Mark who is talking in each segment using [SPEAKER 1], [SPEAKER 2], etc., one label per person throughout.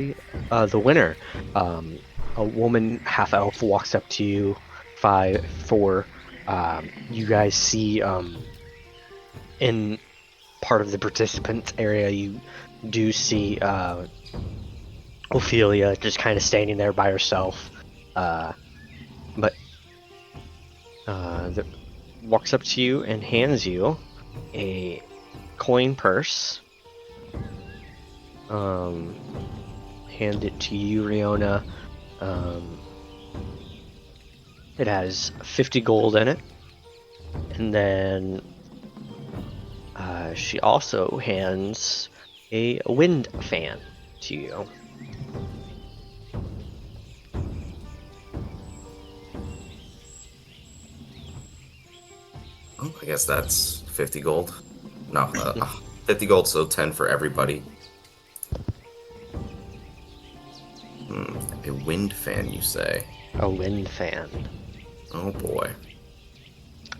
[SPEAKER 1] the winner. Um, a woman half elf walks up to you, 5'4". You guys see in part of the participants area, you do see Ophelia just kind of standing there by herself. But walks up to you and hands you a coin purse. Hand it to you, Riona. It has 50 gold in it. And then she also hands a wind fan to you.
[SPEAKER 2] Oh, I guess that's 50 gold. No, 50 gold, so 10 for everybody. A wind fan, you say?
[SPEAKER 1] A wind fan.
[SPEAKER 2] Oh boy.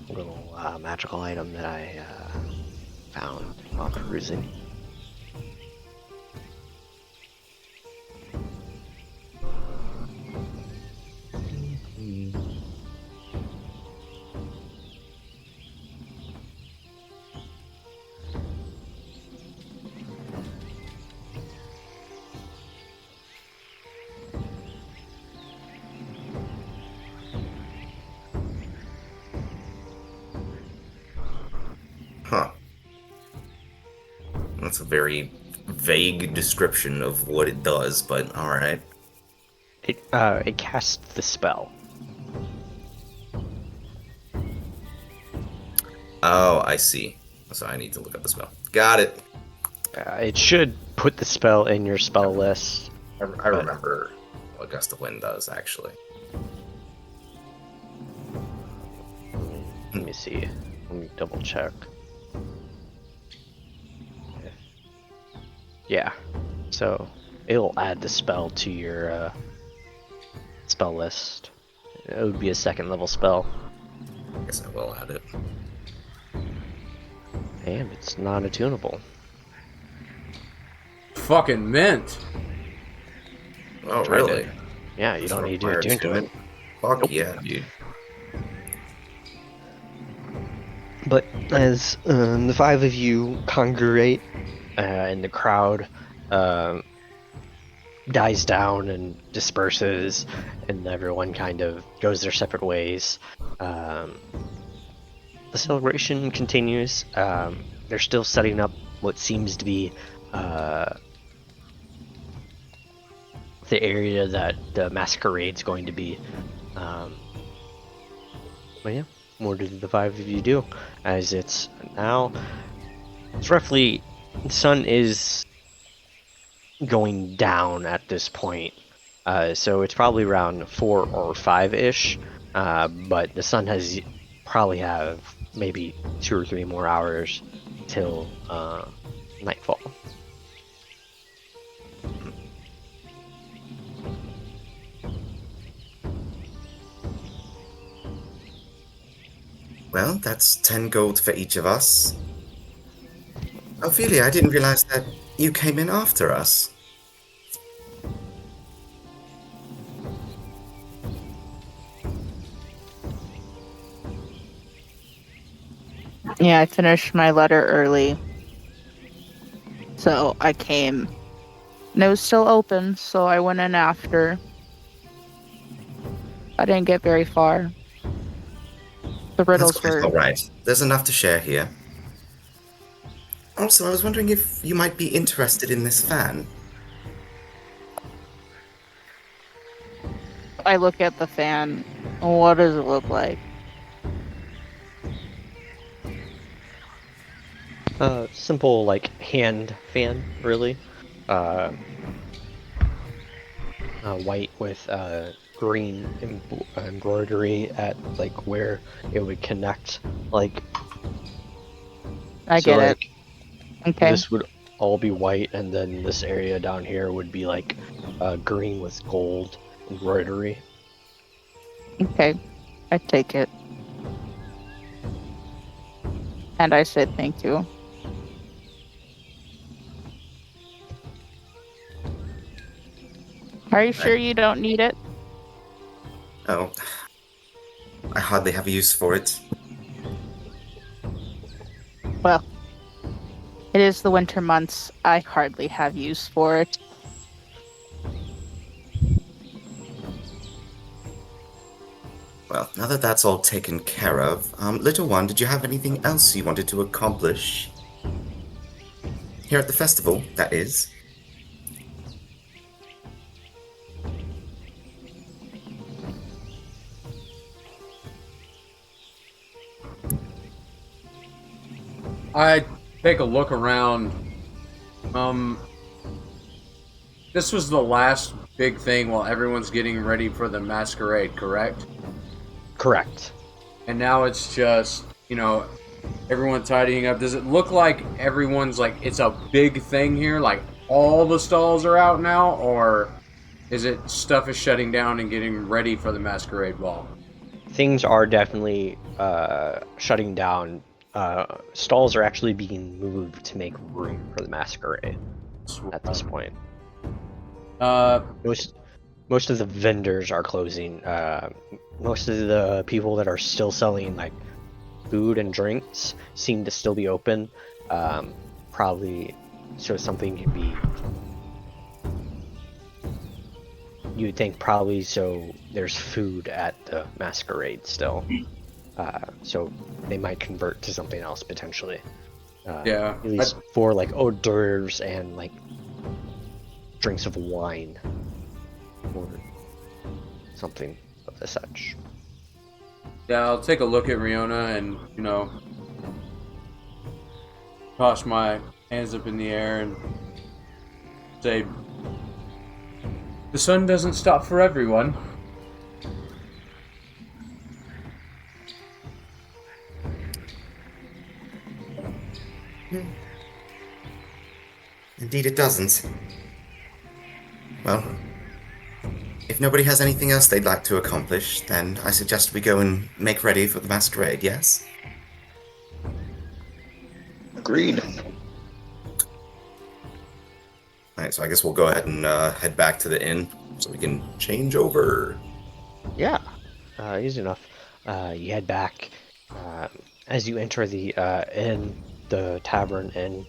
[SPEAKER 1] A little magical item that I found while cruising.
[SPEAKER 2] Huh. That's a very vague description of what it does, but alright.
[SPEAKER 1] It casts the spell.
[SPEAKER 2] Oh, I see. So I need to look up the spell. Got it.
[SPEAKER 1] It should put the spell in your spell list.
[SPEAKER 2] I remember what Gust of Wind does, actually.
[SPEAKER 1] Let me see. Let me double check. Yeah. So it'll add the spell to your spell list. It would be a second level spell.
[SPEAKER 2] I guess I will add it.
[SPEAKER 1] And it's non-attunable.
[SPEAKER 3] Fucking mint.
[SPEAKER 2] Oh,
[SPEAKER 1] Tried
[SPEAKER 2] really?
[SPEAKER 1] it. Yeah, you don't need to attune to it.
[SPEAKER 2] Fuck
[SPEAKER 1] Nope.
[SPEAKER 2] yeah, dude.
[SPEAKER 1] But as the five of you congregate and the crowd dies down and disperses and everyone kind of goes their separate ways, the celebration continues. They're still setting up what seems to be the area that the masquerade's going to be. But yeah, what did the five of you do? As it's now, it's roughly, the sun is going down at this point. So it's probably around 4 or 5-ish. But the sun has probably have maybe 2 or 3 more hours till nightfall.
[SPEAKER 2] Well, that's 10 gold for each of us. Ophelia, I didn't realize that you came in after us.
[SPEAKER 4] Yeah, I finished my letter early. So I came. And it was still open, so I went in after. I didn't get very far. The riddles
[SPEAKER 2] That's quite
[SPEAKER 4] were.
[SPEAKER 2] alright. There's enough to share here. Also, I was wondering if you might be interested in this fan.
[SPEAKER 4] I look at the fan. What does it look like?
[SPEAKER 1] Simple like hand fan, really. White with green embroidery at like where it would connect. Like
[SPEAKER 4] I
[SPEAKER 1] so,
[SPEAKER 4] get
[SPEAKER 1] like,
[SPEAKER 4] it. Okay.
[SPEAKER 1] this would all be white, and then this area down here would be like green with gold embroidery.
[SPEAKER 4] Okay. I take it. And I said thank you. Are you sure you don't need it?
[SPEAKER 2] Oh, I hardly have a use for it.
[SPEAKER 4] Well, it is the winter months. I hardly have use for it.
[SPEAKER 2] Well, now that that's all taken care of, little one, did you have anything else you wanted to accomplish? Here at the festival, that is.
[SPEAKER 3] I take a look around. This was the last big thing while everyone's getting ready for the masquerade, correct?
[SPEAKER 1] Correct.
[SPEAKER 3] And now it's just, everyone tidying up. Does it look like everyone's like, it's a big thing here? Like all the stalls are out now? Or is it stuff is shutting down and getting ready for the masquerade ball?
[SPEAKER 1] Things are definitely shutting down. Stalls are actually being moved to make room for the masquerade at this point. Most of the vendors are closing. Most of the people that are still selling like food and drinks seem to still be open. Probably so something could be. You would think probably so there's food at the masquerade still. So they might convert to something else potentially.
[SPEAKER 3] Yeah.
[SPEAKER 1] At least for like hors d'oeuvres and like drinks of wine or something of the such.
[SPEAKER 3] Yeah, I'll take a look at Riona and, toss my hands up in the air and say, the sun doesn't stop for everyone.
[SPEAKER 2] Indeed it doesn't. Well, if nobody has anything else they'd like to accomplish, then I suggest we go and make ready for the masquerade, yes?
[SPEAKER 5] Agreed.
[SPEAKER 2] Alright, so I guess we'll go ahead and head back to the inn so we can change over.
[SPEAKER 1] Yeah, easy enough. You head back. As you enter the inn, the tavern inn,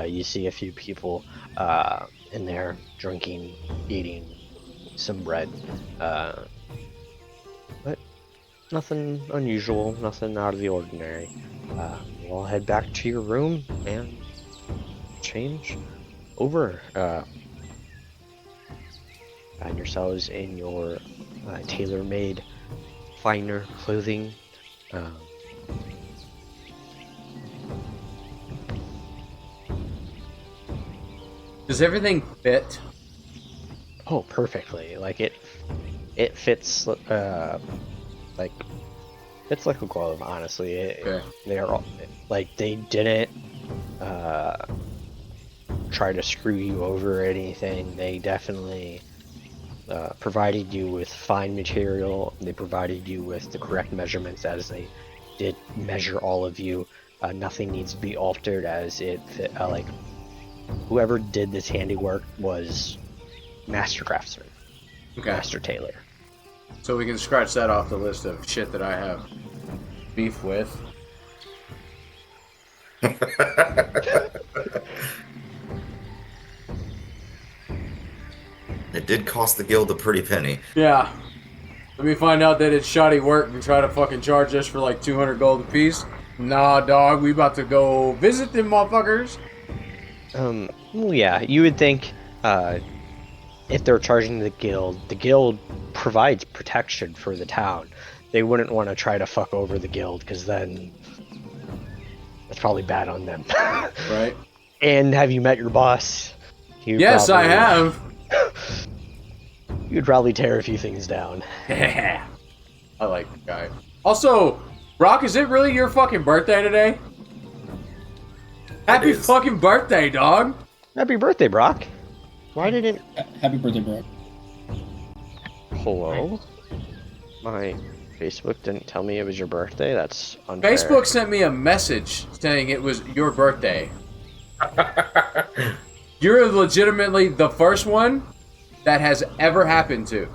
[SPEAKER 1] you see a few people in there drinking, eating some bread. But nothing unusual, nothing out of the ordinary. You'll head back to your room and change over. Find yourselves in your tailor-made, finer clothing.
[SPEAKER 3] Does everything fit?
[SPEAKER 1] Oh, perfectly. Like it fits. Like fits like a glove. Honestly,
[SPEAKER 3] Okay.
[SPEAKER 1] they are all, like they didn't try to screw you over or anything. They definitely provided you with fine material. They provided you with the correct measurements as they did measure all of you. Nothing needs to be altered as it fit, like whoever did this handiwork was master craftsman,
[SPEAKER 3] Okay.
[SPEAKER 1] master tailor.
[SPEAKER 3] So we can scratch that off the list of shit that I have beef with.
[SPEAKER 2] It did cost the guild a pretty penny.
[SPEAKER 3] Yeah. Let me find out that it's shoddy work and try to fucking charge us for like 200 gold apiece. Nah, dog, we about to go visit them motherfuckers.
[SPEAKER 1] Well, yeah, you would think if they're charging the guild provides protection for the town. They wouldn't want to try to fuck over the guild because then that's probably bad on them.
[SPEAKER 3] Right?
[SPEAKER 1] And have you met your boss?
[SPEAKER 3] Yes, I have.
[SPEAKER 1] You'd probably tear a few things down.
[SPEAKER 3] I like the guy. Also, Brock, is it really your fucking birthday today? Happy
[SPEAKER 2] is.
[SPEAKER 3] fucking birthday, dog!
[SPEAKER 1] Happy birthday, Brock. Why didn't...
[SPEAKER 5] Happy birthday, bro.
[SPEAKER 1] Hello? My Facebook didn't tell me it was your birthday? That's unfair.
[SPEAKER 3] Facebook sent me a message saying it was your birthday. You're legitimately the first one that has ever happened to.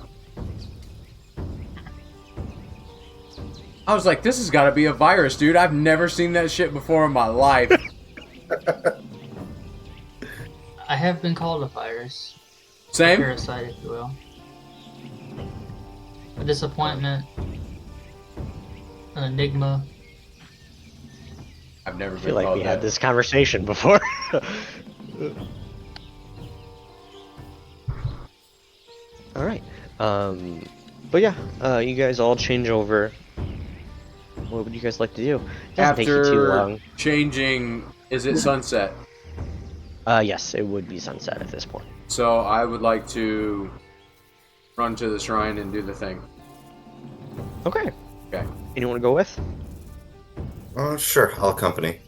[SPEAKER 3] I was like, this has got to be a virus, dude. I've never seen that shit before in my life.
[SPEAKER 6] I have been called a virus.
[SPEAKER 3] Same?
[SPEAKER 6] Parasite, if you will. A disappointment. An enigma.
[SPEAKER 3] I've never
[SPEAKER 1] I
[SPEAKER 3] been
[SPEAKER 1] feel like
[SPEAKER 3] called
[SPEAKER 1] we
[SPEAKER 3] that.
[SPEAKER 1] had this conversation before. All right. But yeah, you guys all change over. What would you guys like to do? It doesn't take you too
[SPEAKER 3] After
[SPEAKER 1] long.
[SPEAKER 3] changing, is it sunset?
[SPEAKER 1] Yes, it would be sunset at this point.
[SPEAKER 3] So I would like to run to the shrine and do the thing.
[SPEAKER 1] Okay.
[SPEAKER 3] Okay.
[SPEAKER 1] Anyone to go with?
[SPEAKER 2] Sure, I'll accompany.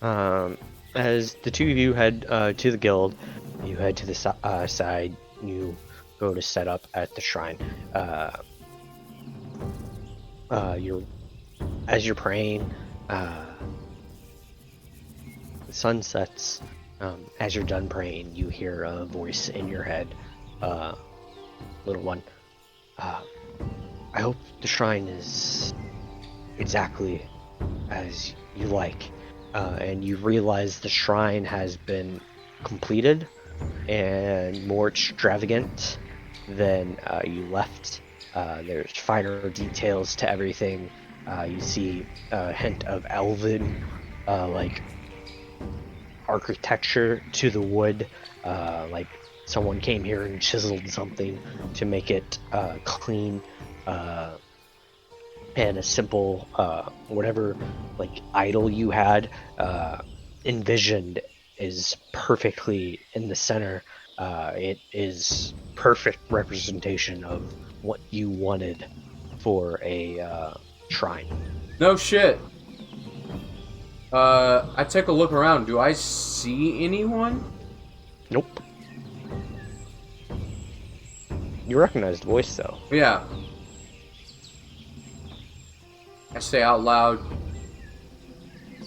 [SPEAKER 1] As the two of you head to the guild, you head to the side. You go to set up at the shrine. As you're praying, the sun sets. As you're done praying, you hear a voice in your head, little one. I hope the shrine is exactly as you like. And you realize the shrine has been completed and more extravagant than you left. There's finer details to everything. You see a hint of elven, like architecture to the wood, like someone came here and chiseled something to make it clean, and a simple whatever like idol you had envisioned is perfectly in the center. It is perfect representation of what you wanted for a shrine.
[SPEAKER 3] No shit. I take a look around. Do I see anyone?
[SPEAKER 1] Nope. You recognize the voice though.
[SPEAKER 3] Yeah. I say out loud,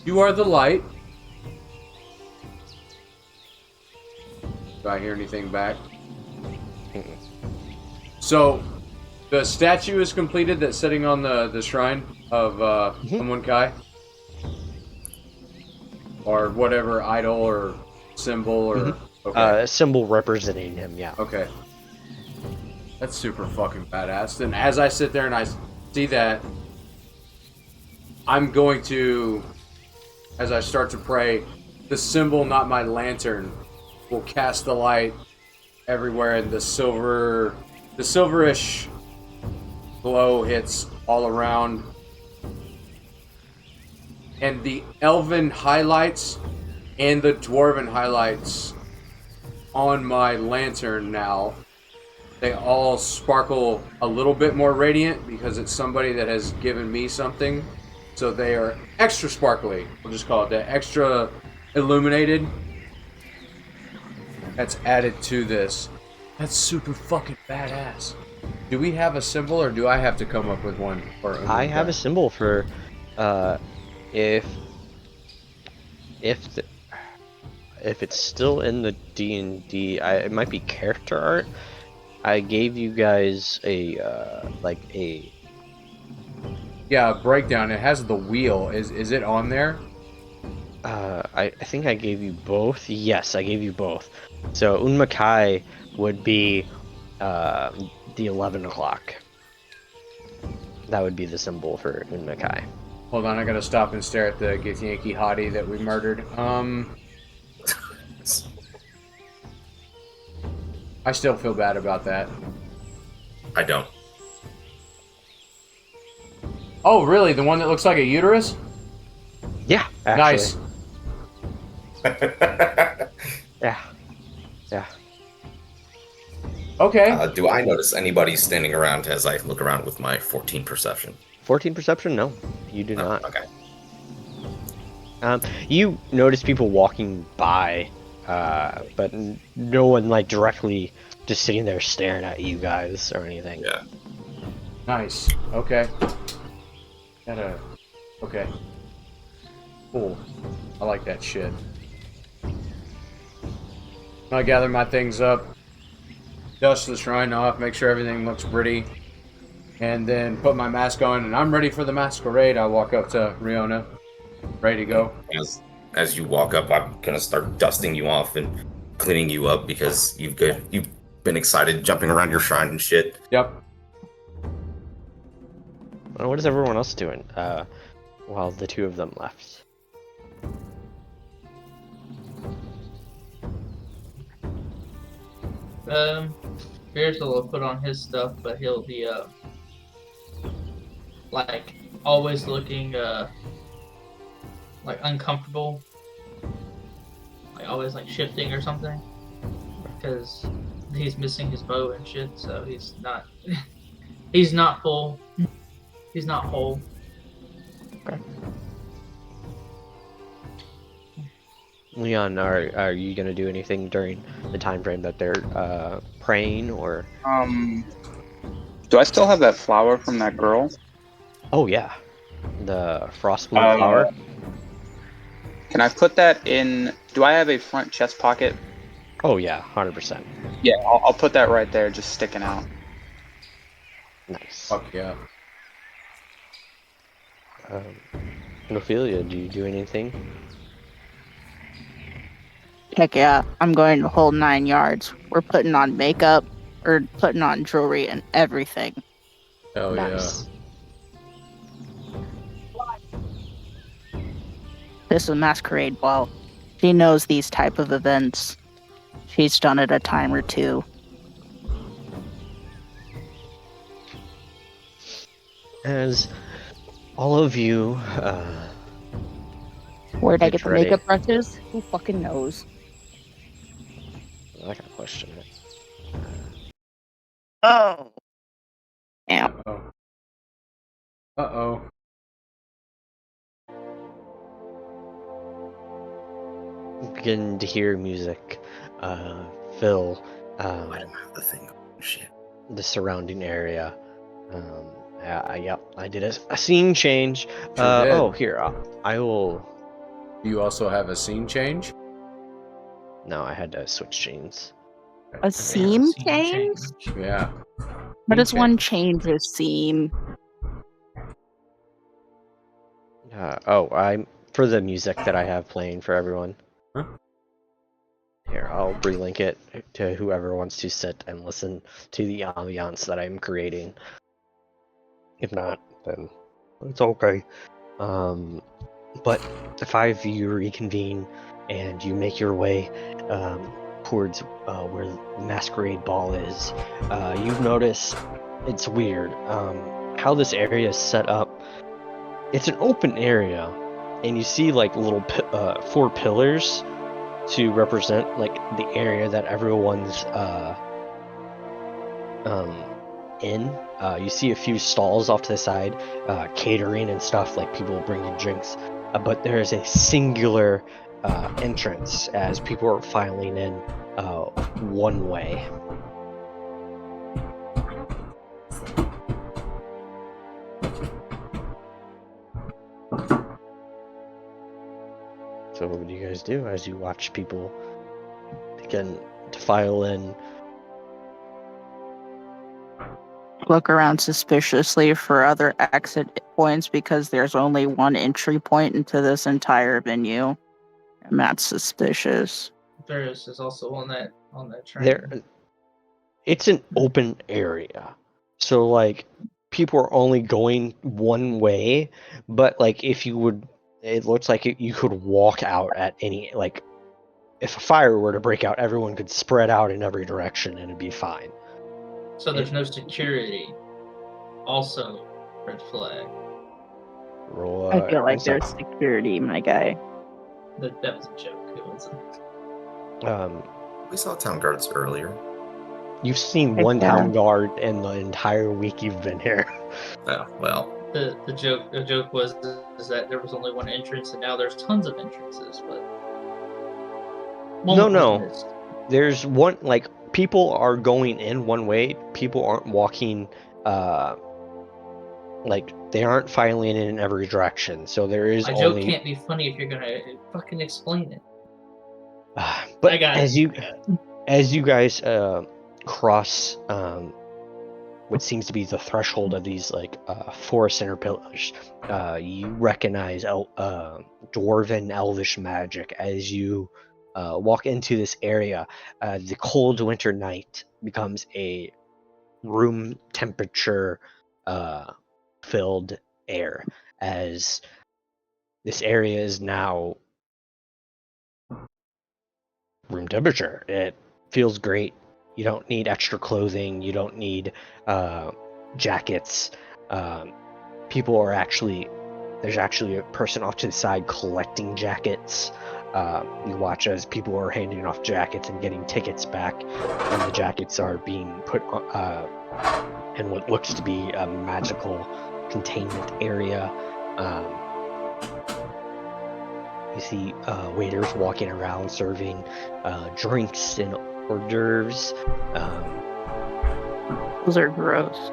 [SPEAKER 3] "You are the light." Do I hear anything back? So, the statue is completed that's sitting on the shrine of Amun-Kai? Or whatever idol or symbol or... Okay.
[SPEAKER 1] A symbol representing him, yeah.
[SPEAKER 3] Okay. That's super fucking badass. Then as I sit there and I see that, I'm going to, as I start to pray, the symbol, not my lantern, will cast the light everywhere, and the silverish glow hits all around. And the elven highlights and the dwarven highlights on my lantern now, they all sparkle a little bit more radiant because it's somebody that has given me something. So they are extra sparkly. We'll just call it that. Extra illuminated. That's added to this. That's super fucking badass. Do we have a symbol or do I have to come up with one?
[SPEAKER 1] I have a symbol for if it's still in the D&D, it might be character art. I gave you guys a
[SPEAKER 3] Yeah, breakdown. It has the wheel. Is it on there?
[SPEAKER 1] I think I gave you both. Yes, I gave you both. So Unmakai would be the 11 o'clock. That would be the symbol for Unmakai.
[SPEAKER 3] Hold on, I gotta stop and stare at the Githyanki hottie that we murdered. I still feel bad about that.
[SPEAKER 2] I don't.
[SPEAKER 3] Oh, really? The one that looks like a uterus?
[SPEAKER 1] Yeah, actually.
[SPEAKER 3] Nice.
[SPEAKER 1] Yeah. Yeah.
[SPEAKER 3] Okay.
[SPEAKER 2] Do I notice anybody standing around as I look around with my 14 perception?
[SPEAKER 1] 14 perception? No, you do not.
[SPEAKER 2] Okay.
[SPEAKER 1] You notice people walking by, but no one like directly just sitting there staring at you guys or anything.
[SPEAKER 2] Yeah.
[SPEAKER 3] Nice. Okay. Okay. Cool. I like that shit. I gather my things up, dust the shrine off, make sure everything looks pretty, and then put my mask on, and I'm ready for the masquerade. I walk up to Riona, ready to go.
[SPEAKER 2] As you walk up, I'm gonna start dusting you off and cleaning you up because you've been excited jumping around your shrine and shit.
[SPEAKER 3] Yep.
[SPEAKER 1] Well, what is everyone else doing? While the two of them left.
[SPEAKER 6] Beersel will put on his stuff, but he'll be like always looking like uncomfortable, like always like shifting or something, because he's missing his bow and shit. So he's not he's not full. He's not whole.
[SPEAKER 1] Leon, are you gonna do anything during the time frame that they're praying, or?
[SPEAKER 5] Do I still have that flower from that girl?
[SPEAKER 1] Oh yeah, the frost bloom flower.
[SPEAKER 5] Can I put that in? Do I have a front chest pocket?
[SPEAKER 1] Oh yeah, 100%.
[SPEAKER 5] Yeah, I'll put that right there, just sticking out.
[SPEAKER 1] Nice.
[SPEAKER 3] Fuck yeah.
[SPEAKER 1] Ophelia, do you do anything?
[SPEAKER 4] Heck yeah, I'm going the whole 9 yards. We're putting on makeup, or putting on jewelry and everything.
[SPEAKER 3] Hell
[SPEAKER 1] Nice.
[SPEAKER 4] This is a masquerade ball. She knows these type of events. She's done it a time or two.
[SPEAKER 1] As all of you,
[SPEAKER 4] Where'd I
[SPEAKER 1] Get
[SPEAKER 4] get the
[SPEAKER 1] ready.
[SPEAKER 4] makeup brushes? Who fucking knows?
[SPEAKER 1] I gotta question it.
[SPEAKER 4] Oh. Yeah.
[SPEAKER 3] Uh-oh. Uh-oh.
[SPEAKER 1] Begin to hear music fill
[SPEAKER 2] I don't have the thing. Shit.
[SPEAKER 1] the surrounding area. Yep, I did a scene change.
[SPEAKER 3] Sure did.
[SPEAKER 1] Oh, here, I will.
[SPEAKER 3] You also have a scene change?
[SPEAKER 1] No, I had to switch scenes.
[SPEAKER 4] A seam
[SPEAKER 6] Scene
[SPEAKER 4] change?
[SPEAKER 3] Yeah.
[SPEAKER 4] What does
[SPEAKER 3] Scene
[SPEAKER 4] one
[SPEAKER 3] change.
[SPEAKER 4] change a seam?
[SPEAKER 1] I'm for the music that I have playing for everyone.
[SPEAKER 3] Huh?
[SPEAKER 1] Here, I'll relink it to whoever wants to sit and listen to the ambiance that I'm creating. If not, then it's okay. But the five of you reconvene and you make your way towards where the masquerade ball is. You've noticed it's weird how this area is set up. It's an open area, and you see like little 4 pillars to represent like the area that everyone's in. You see a few stalls off to the side, catering and stuff, like people bringing drinks. But there is a singular entrance as people are filing in one way. So what do you guys do as you watch people begin to file in?
[SPEAKER 4] Look around suspiciously for other exit points because there's only one entry point into this entire venue. And that's suspicious.
[SPEAKER 6] There's also on that train.
[SPEAKER 1] It's an open area, so like people are only going one way. But like if you would, it looks like you could walk out at any, like if a fire were to break out, everyone could spread out in every direction and it'd be fine.
[SPEAKER 6] So there's no security. Also, red flag.
[SPEAKER 1] Roll,
[SPEAKER 4] I feel like
[SPEAKER 1] insight.
[SPEAKER 4] there's security, my guy.
[SPEAKER 6] That was a joke. It wasn't.
[SPEAKER 2] We saw town guards earlier.
[SPEAKER 1] You've seen
[SPEAKER 4] Hey,
[SPEAKER 1] one
[SPEAKER 4] Sarah.
[SPEAKER 1] town guard in the entire week you've been here.
[SPEAKER 2] Oh, well.
[SPEAKER 6] The joke was is that there was only one entrance and now there's tons of entrances, but one was
[SPEAKER 1] No.
[SPEAKER 6] missed.
[SPEAKER 1] There's one, like, people are going in one way. People aren't walking, like, they aren't filing in every direction. So there is
[SPEAKER 6] My joke
[SPEAKER 1] only.
[SPEAKER 6] can't be funny if you're gonna fucking explain it.
[SPEAKER 1] But
[SPEAKER 6] I got
[SPEAKER 1] as
[SPEAKER 6] it.
[SPEAKER 1] you guys cross what seems to be the threshold of these like forest center pillars, you recognize dwarven elvish magic as you walk into this area. The cold winter night becomes a room temperature filled air, as this area is now room temperature. It feels great. You don't need extra clothing. You don't need jackets. People are there's actually a person off to the side collecting jackets. You watch as people are handing off jackets and getting tickets back, and the jackets are being put in what looks to be a magical containment area. You see waiters walking around serving drinks and hors d'oeuvres.
[SPEAKER 4] Those are gross.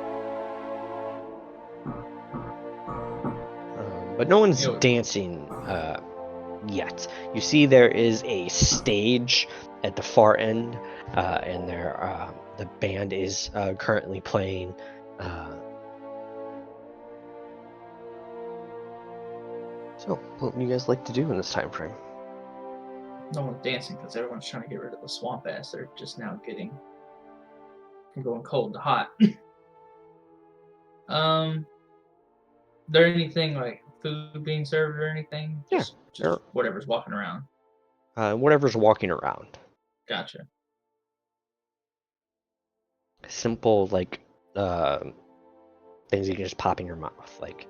[SPEAKER 1] But no one's
[SPEAKER 6] Ew.
[SPEAKER 1] dancing yet. You see there is a stage at the far end, and the band is currently playing. So, what would you guys like to do in this time frame?
[SPEAKER 6] No one's dancing because everyone's trying to get rid of the swamp ass. They're just now getting from going cold to hot. There anything like food being served or anything?
[SPEAKER 1] Yeah,
[SPEAKER 6] Just
[SPEAKER 1] sure.
[SPEAKER 6] whatever's walking around.
[SPEAKER 1] Whatever's walking around.
[SPEAKER 6] Gotcha.
[SPEAKER 1] Simple, like, things you can just pop in your mouth. Like,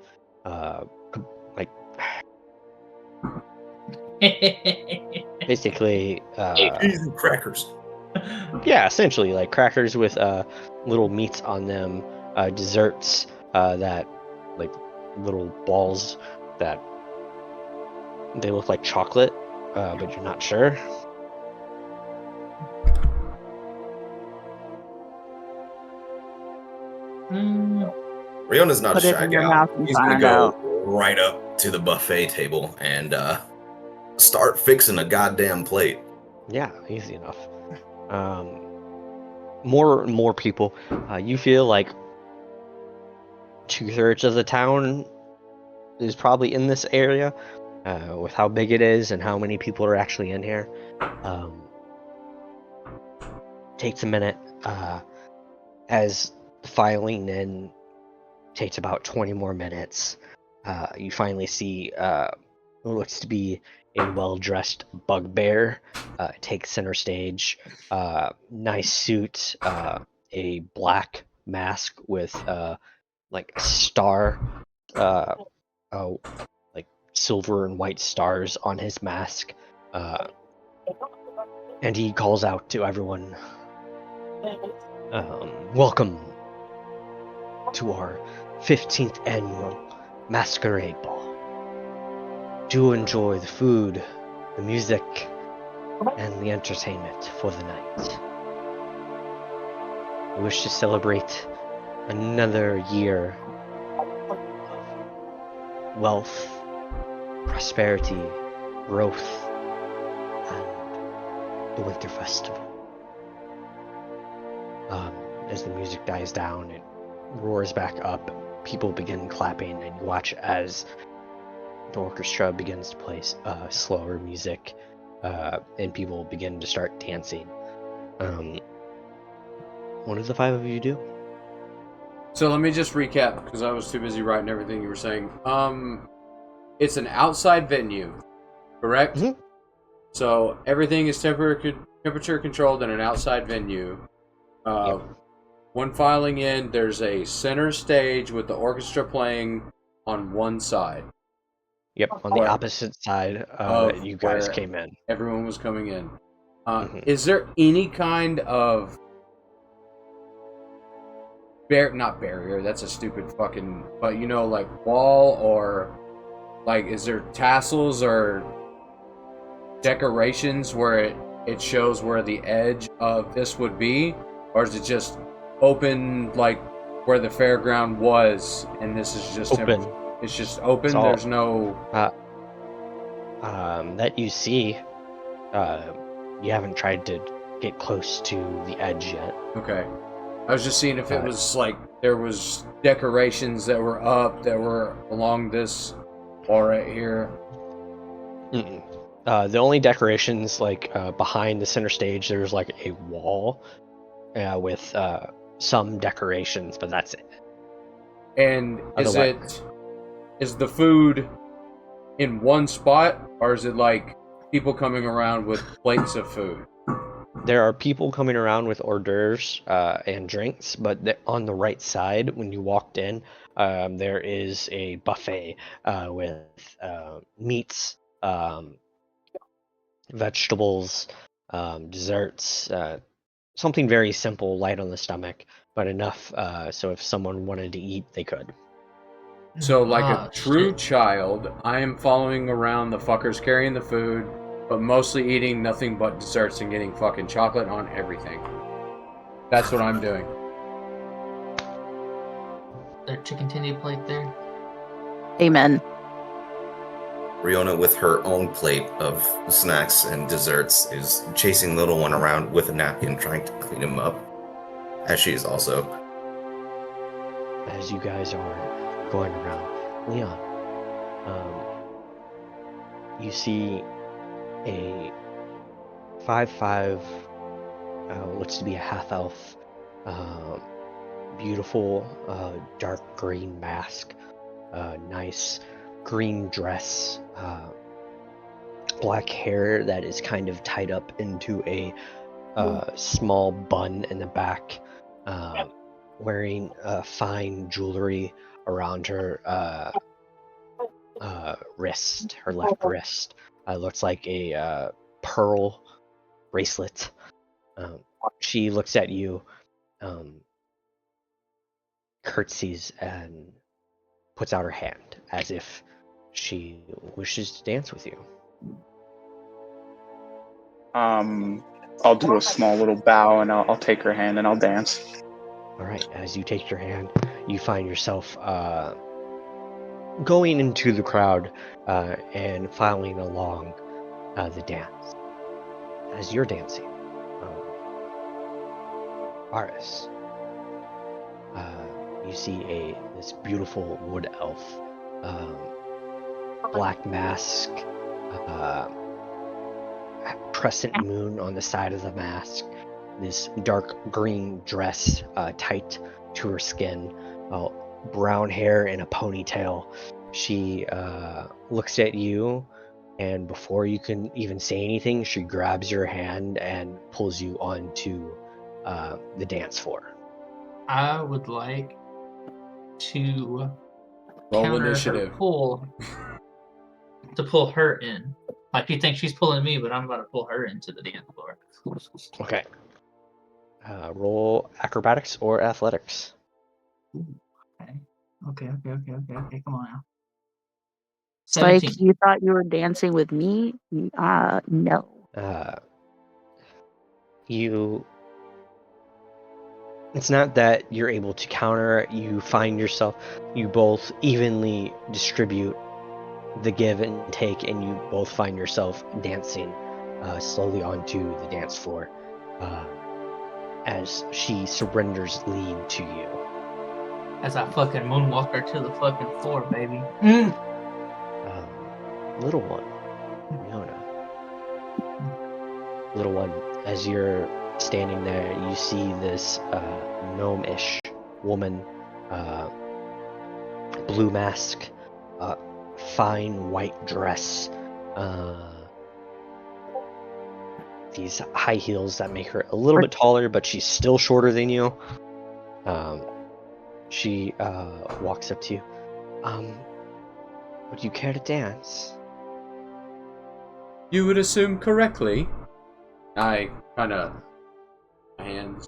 [SPEAKER 1] basically,
[SPEAKER 2] Easy crackers.
[SPEAKER 1] yeah, essentially, like crackers with little meats on them, desserts that, like, little balls that they look like chocolate, but you're not sure.
[SPEAKER 2] Riona's not a
[SPEAKER 4] Put it
[SPEAKER 2] shy
[SPEAKER 4] in your
[SPEAKER 2] gal.
[SPEAKER 4] mouth and
[SPEAKER 2] He's gonna
[SPEAKER 4] find
[SPEAKER 2] go
[SPEAKER 4] out.
[SPEAKER 2] right up to the buffet table and start fixing a goddamn plate.
[SPEAKER 1] Yeah, easy enough. More and more people. You feel like 2/3 of the town is probably in this area, with how big it is and how many people are actually in here. Takes a minute. As the filing in takes about 20 more minutes, you finally see what looks to be a well-dressed bugbear take center stage. Nice suit, a black mask with like a star, like silver and white stars on his mask, and he calls out to everyone, welcome to our 15th annual Masquerade Ball. Do enjoy the food, the music, and the entertainment for the night. We wish to celebrate another year of wealth, prosperity, growth, and the Winter Festival. As the music dies down, it roars back up. People begin clapping, and you watch as the orchestra begins to play slower music, and people begin to start dancing. What did the five of you do?
[SPEAKER 3] So let me just recap because I was too busy writing everything you were saying. It's an outside venue, correct?
[SPEAKER 1] Mhm.
[SPEAKER 3] So everything is temperature controlled in an outside venue.
[SPEAKER 1] Yep.
[SPEAKER 3] When filing in, there's a center stage with the orchestra playing on one side.
[SPEAKER 1] Yep, on the
[SPEAKER 3] Where-
[SPEAKER 1] opposite side
[SPEAKER 3] of
[SPEAKER 1] you guys
[SPEAKER 3] where-
[SPEAKER 1] came in.
[SPEAKER 3] Everyone was coming in.
[SPEAKER 1] Mhm.
[SPEAKER 3] Is there any kind of not barrier? That's a stupid fucking. But you know, like wall or like, is there tassels or decorations where it shows where the edge of this would be, or is it just open like where the fairground was, and this is just
[SPEAKER 1] Open.
[SPEAKER 3] It's just open.
[SPEAKER 1] It's all-
[SPEAKER 3] There's no.
[SPEAKER 1] That you see. You haven't tried to get close to the edge yet.
[SPEAKER 3] Okay. I was just seeing if it was like there was decorations that were up that were along this wall right here.
[SPEAKER 1] Mm-mm. The only decorations like behind the center stage, there's like a wall with some decorations, but that's it.
[SPEAKER 3] And
[SPEAKER 1] Otherwise-
[SPEAKER 3] is the food in one spot, or is it like people coming around with plates of food?
[SPEAKER 1] There are people coming around with hors d'oeuvres and drinks, but on the right side, when you walked in, there is a buffet with meats, vegetables, desserts, something very simple, light on the stomach, but enough so if someone wanted to eat, they could.
[SPEAKER 3] So, like
[SPEAKER 6] Ah,
[SPEAKER 3] a true
[SPEAKER 6] shit.
[SPEAKER 3] child, I am following around the fuckers carrying the food, but mostly eating nothing but desserts and getting fucking chocolate on everything. That's what I'm doing.
[SPEAKER 6] Their chicken tender plate there.
[SPEAKER 4] Amen.
[SPEAKER 2] Riona, with her own plate of snacks and desserts, is chasing little one around with a napkin, trying to clean him up, as she is also.
[SPEAKER 1] As you guys are going around, Leon, you see a 5'5", looks to be a half elf, beautiful dark green mask, nice green dress, black hair that is kind of tied up into a small bun in the back, wearing fine jewelry around her wrist, her left wrist. Looks like a pearl bracelet. She looks at you, curtsies, and puts out her hand as if she wishes to dance with you.
[SPEAKER 5] I'll do a small little bow and I'll take her hand and I'll dance.
[SPEAKER 1] All right, as you take your hand, you find yourself going into the crowd and following along the dance. As you're dancing, Aris, you see this beautiful wood elf, black mask, crescent moon on the side of the mask, this dark green dress tight to her skin, brown hair in a ponytail. She looks at you, and before you can even say anything, she grabs your hand and pulls you onto the dance floor.
[SPEAKER 6] I would like to
[SPEAKER 3] Roll
[SPEAKER 6] counter
[SPEAKER 3] initiative.
[SPEAKER 6] her pull to pull her in. Like you think she's pulling me, but I'm about to pull her into the dance floor.
[SPEAKER 1] Okay. Roll acrobatics or athletics.
[SPEAKER 6] Okay. Come on now.
[SPEAKER 4] It's like
[SPEAKER 6] 17.
[SPEAKER 4] you thought you were dancing with me? No.
[SPEAKER 1] It's not that you're able to counter, you find yourself, you both evenly distribute the give and take, and you both find yourself dancing slowly onto the dance floor as she surrenders lead to you.
[SPEAKER 6] As I fucking moonwalk her to the fucking floor, baby.
[SPEAKER 1] Little one, Riona. Little one, as you're standing there, you see this gnome-ish woman, blue mask, fine white dress, these high heels that make her a little bit taller, but she's still shorter than you. She walks up to you. Would you care to dance?
[SPEAKER 3] You would assume correctly. I kind of hands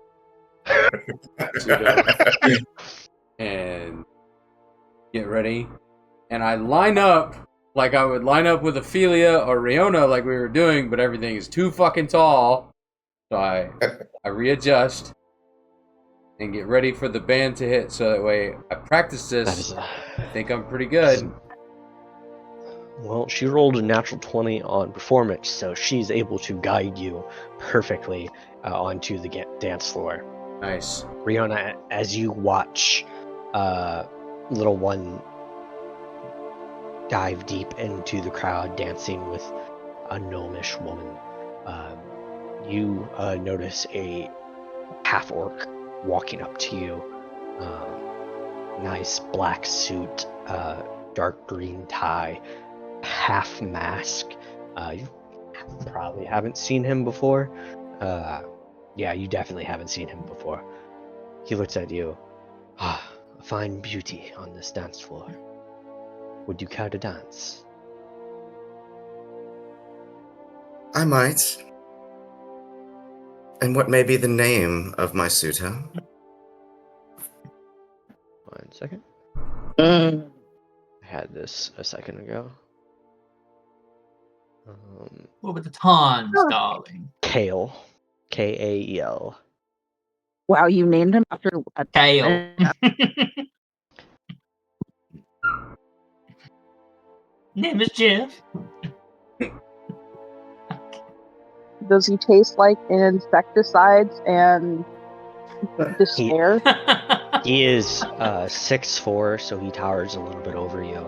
[SPEAKER 3] and get ready, and I line up like I would line up with Ophelia or Riona like we were doing, but everything is too fucking tall. So I readjust and get ready for the band to hit, so that way I practice this. I think I'm pretty good.
[SPEAKER 1] Well, she rolled a natural 20 on performance, so she's able to guide you perfectly onto the dance floor.
[SPEAKER 3] Nice.
[SPEAKER 1] Riona, as you watch little one dive deep into the crowd dancing with a gnomish woman, you notice a half-orc walking up to you. Nice black suit, dark green tie, half mask. You probably haven't seen him before. Yeah, you definitely haven't seen him before. He looks at you. Ah, a fine beauty on this dance floor. Would you care to dance?
[SPEAKER 2] I might. And what may be the name of my suitor?
[SPEAKER 1] 1 second.
[SPEAKER 4] Mm.
[SPEAKER 1] I had this a second ago.
[SPEAKER 6] What with the tons, darling?
[SPEAKER 1] Kale. Kael.
[SPEAKER 4] Wow, you named him after a
[SPEAKER 6] Kale. Name is Jeff.
[SPEAKER 4] Does he taste like insecticides and despair?
[SPEAKER 1] He is 6'4", so he towers a little bit over you.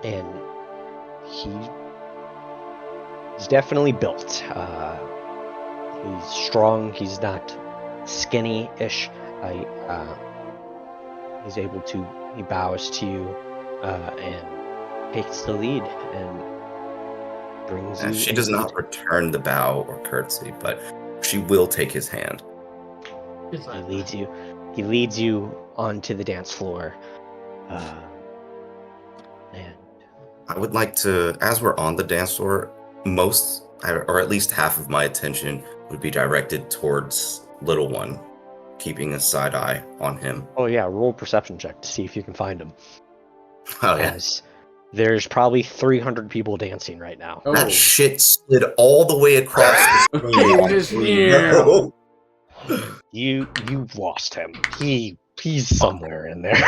[SPEAKER 1] And he's definitely built. He's strong. He's not skinny-ish. He's able to. He bows to you and takes the lead and brings you.
[SPEAKER 2] She does not return the bow or curtsy, but she will take his hand.
[SPEAKER 6] It's
[SPEAKER 1] He
[SPEAKER 6] like,
[SPEAKER 1] leads you. He leads you onto the dance floor. And
[SPEAKER 2] I would like to, as we're on the dance floor, most, or at least half of my attention would be directed towards Little One, keeping a side eye on him.
[SPEAKER 1] oh yeah, roll a perception check to see if you can find him.
[SPEAKER 2] Oh yeah.
[SPEAKER 1] As there's probably 300 people dancing right now.
[SPEAKER 3] Oh.
[SPEAKER 2] That shit slid all the way across the screen.
[SPEAKER 3] Just-
[SPEAKER 2] No.
[SPEAKER 1] You've lost him. He's somewhere in there.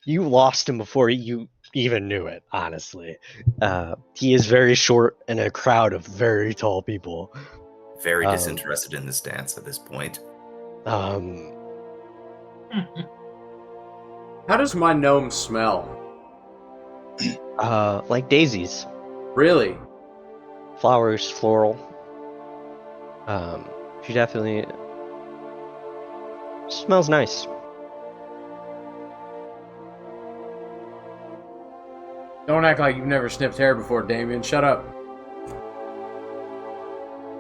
[SPEAKER 1] You lost him before you even knew it, honestly. He is very short in a crowd of very tall people.
[SPEAKER 2] Very
[SPEAKER 1] Um,
[SPEAKER 2] disinterested in this dance at this point.
[SPEAKER 3] How does my gnome smell?
[SPEAKER 1] Like daisies,
[SPEAKER 3] Really?
[SPEAKER 1] flowers, floral. She definitely smells nice.
[SPEAKER 3] Don't act like you've never sniffed hair before, Damien. Shut up.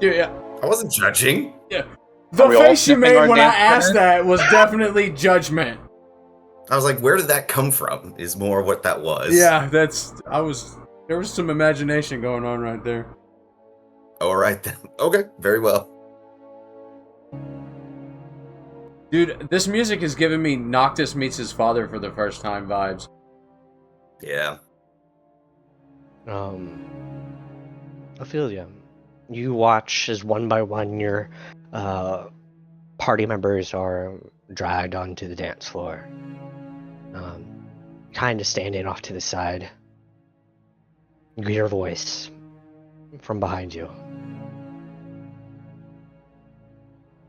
[SPEAKER 3] Yeah.
[SPEAKER 2] I wasn't judging.
[SPEAKER 3] The
[SPEAKER 5] Are we all
[SPEAKER 3] face you
[SPEAKER 5] sniffing
[SPEAKER 3] made
[SPEAKER 5] our
[SPEAKER 3] when I
[SPEAKER 5] damn
[SPEAKER 3] asked
[SPEAKER 5] hair?
[SPEAKER 3] that was definitely judgment.
[SPEAKER 2] I was like, where did that come from? Is more what that was.
[SPEAKER 3] Yeah, there was some imagination going on right there.
[SPEAKER 2] All right then. Okay, very well.
[SPEAKER 3] Dude, this music is giving me Noctis meets his father for the first time vibes.
[SPEAKER 2] Yeah.
[SPEAKER 1] Ophelia, you watch as one by one your party members are dragged onto the dance floor. Kind of standing off to the side. You hear a voice from behind you.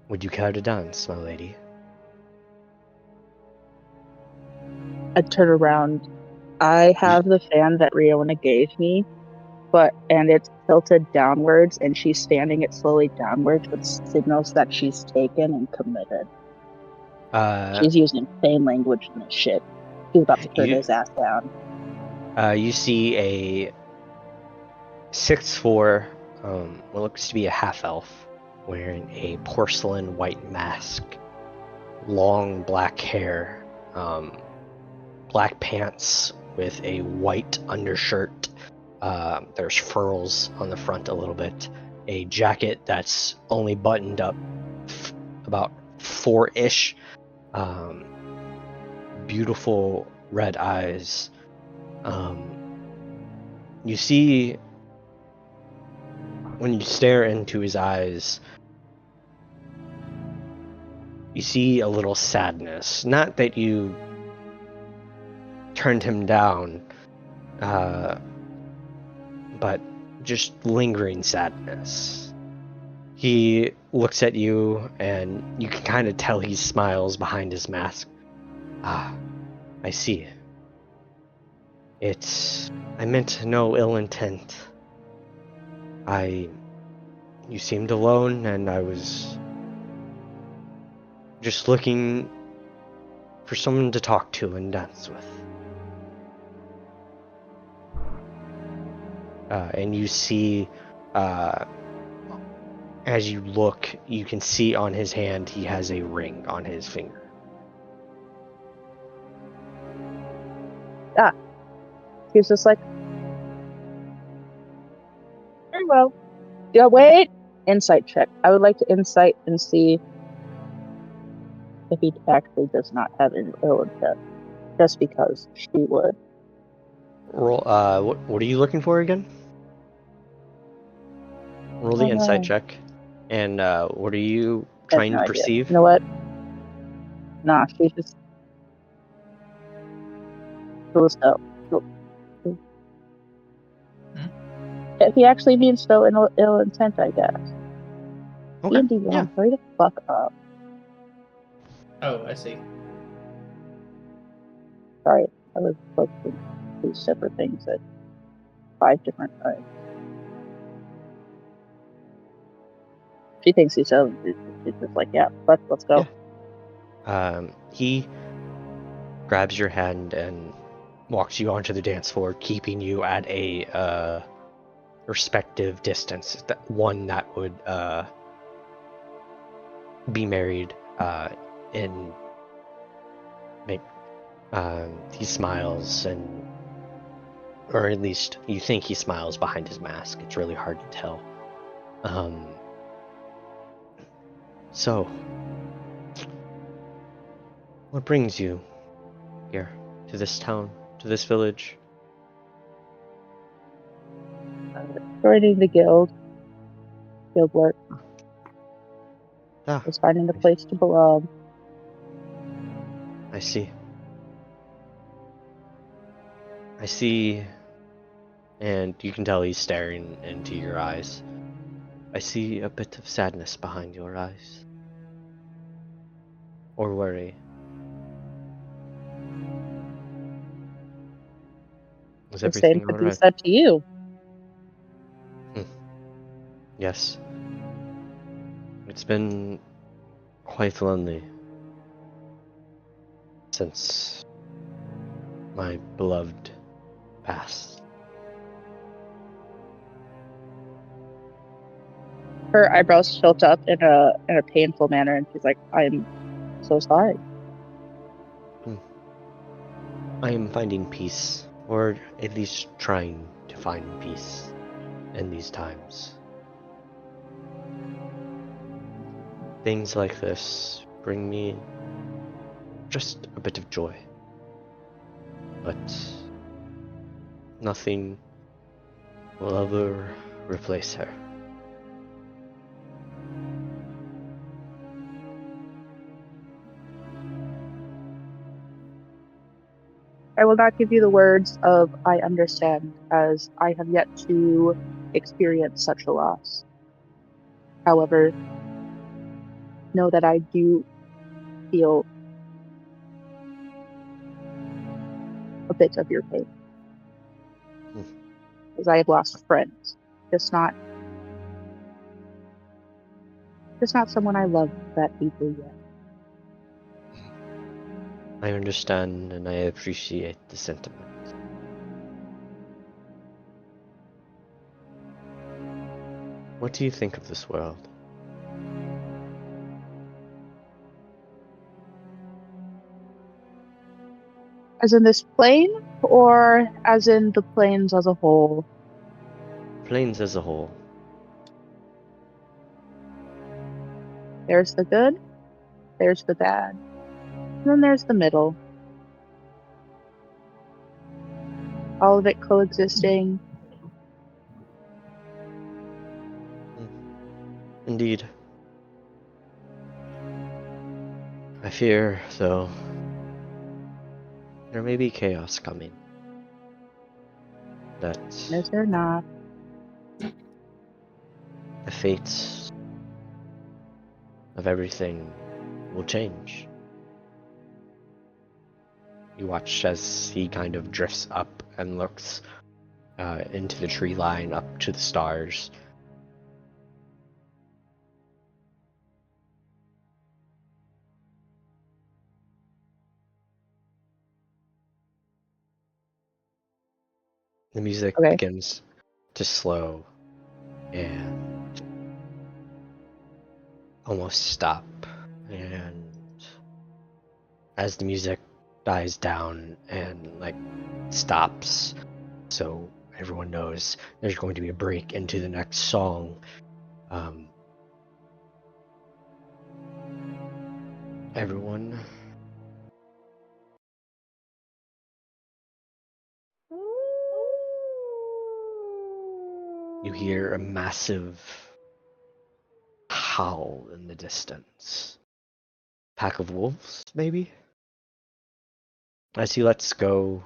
[SPEAKER 1] Would you care to dance, my lady?
[SPEAKER 4] I turn around. I have the fan that Riona gave me, and it's tilted downwards, and she's standing it slowly downwards, which signals that she's taken and committed. She's using same language in this shit. She's about to turn his ass down.
[SPEAKER 1] You see a 6'4", what looks to be a half-elf, wearing a porcelain white mask, long black hair, black pants with a white undershirt. There's furls on the front a little bit. A jacket that's only buttoned up about 4-ish. Beautiful red eyes. You see, when you stare into his eyes, you see a little sadness. Not that you turned him down, but just lingering sadness. He looks at you, and you can kind of tell he smiles behind his mask. Ah, I see. I meant no ill intent. You seemed alone, and I was just looking for someone to talk to and dance with. And you see, as you look, you can see on his hand he has a ring on his finger.
[SPEAKER 4] He's just like, very well. Yeah, wait. Insight check. I would like to insight and see if he actually does not have an ill intent. Just because she would.
[SPEAKER 1] Roll. What are you looking for again? Roll the insight check. And what are you trying
[SPEAKER 4] no
[SPEAKER 1] to
[SPEAKER 4] idea.
[SPEAKER 1] perceive?
[SPEAKER 4] You know what? Nah, she just goes up. If he actually means no ill intent, I guess.
[SPEAKER 1] Okay.
[SPEAKER 4] D&D wrong. Hurry the fuck up.
[SPEAKER 6] Oh, I see.
[SPEAKER 4] Sorry, I was focusing on 2 separate things at 5 different times. She thinks he's so. She's just like, yeah, let's go.
[SPEAKER 1] Yeah. He grabs your hand and walks you onto the dance floor, keeping you at a respective distance. One that would be married and make. He smiles, or at least you think he smiles behind his mask. It's really hard to tell. So, what brings you here, to this town, to this village?
[SPEAKER 4] Joining the guild work.
[SPEAKER 1] Ah,
[SPEAKER 4] Was finding a place to belong.
[SPEAKER 1] I see. I see, and you can tell he's staring into your eyes. I see a bit of sadness behind your eyes. Or worry. Is
[SPEAKER 4] The same
[SPEAKER 1] everything
[SPEAKER 4] could be
[SPEAKER 1] alright?
[SPEAKER 4] said to you.
[SPEAKER 1] Yes. It's been quite lonely since my beloved passed.
[SPEAKER 4] Her eyebrows tilt up in a painful manner, and she's like, "I'm so sorry."
[SPEAKER 1] I am finding peace, or at least trying to find peace in these times. Things like this bring me just a bit of joy, but nothing will ever replace her.
[SPEAKER 4] I will not give you the words of "I understand," as I have yet to experience such a loss. However, know that I do feel a bit of your pain. As I have lost friends. Just not someone I love that deeply yet.
[SPEAKER 1] I understand and I appreciate the sentiment. What do you think of this world?
[SPEAKER 4] As in this plane, or as in the planes as a whole?
[SPEAKER 1] Plains as a whole.
[SPEAKER 4] There's the good, there's the bad, and then there's the middle. All of it coexisting.
[SPEAKER 1] Indeed. I fear, though, there may be chaos coming. That
[SPEAKER 4] Is there not?
[SPEAKER 1] the fates of everything will change. You watch as he kind of drifts up and looks into the tree line, up to the stars. The music
[SPEAKER 4] Okay.
[SPEAKER 1] begins to slow and almost stop. And as the music dies down and like stops, so everyone knows there's going to be a break into the next song. Everyone, you hear a massive howl in the distance. Pack of wolves, maybe? As he lets go,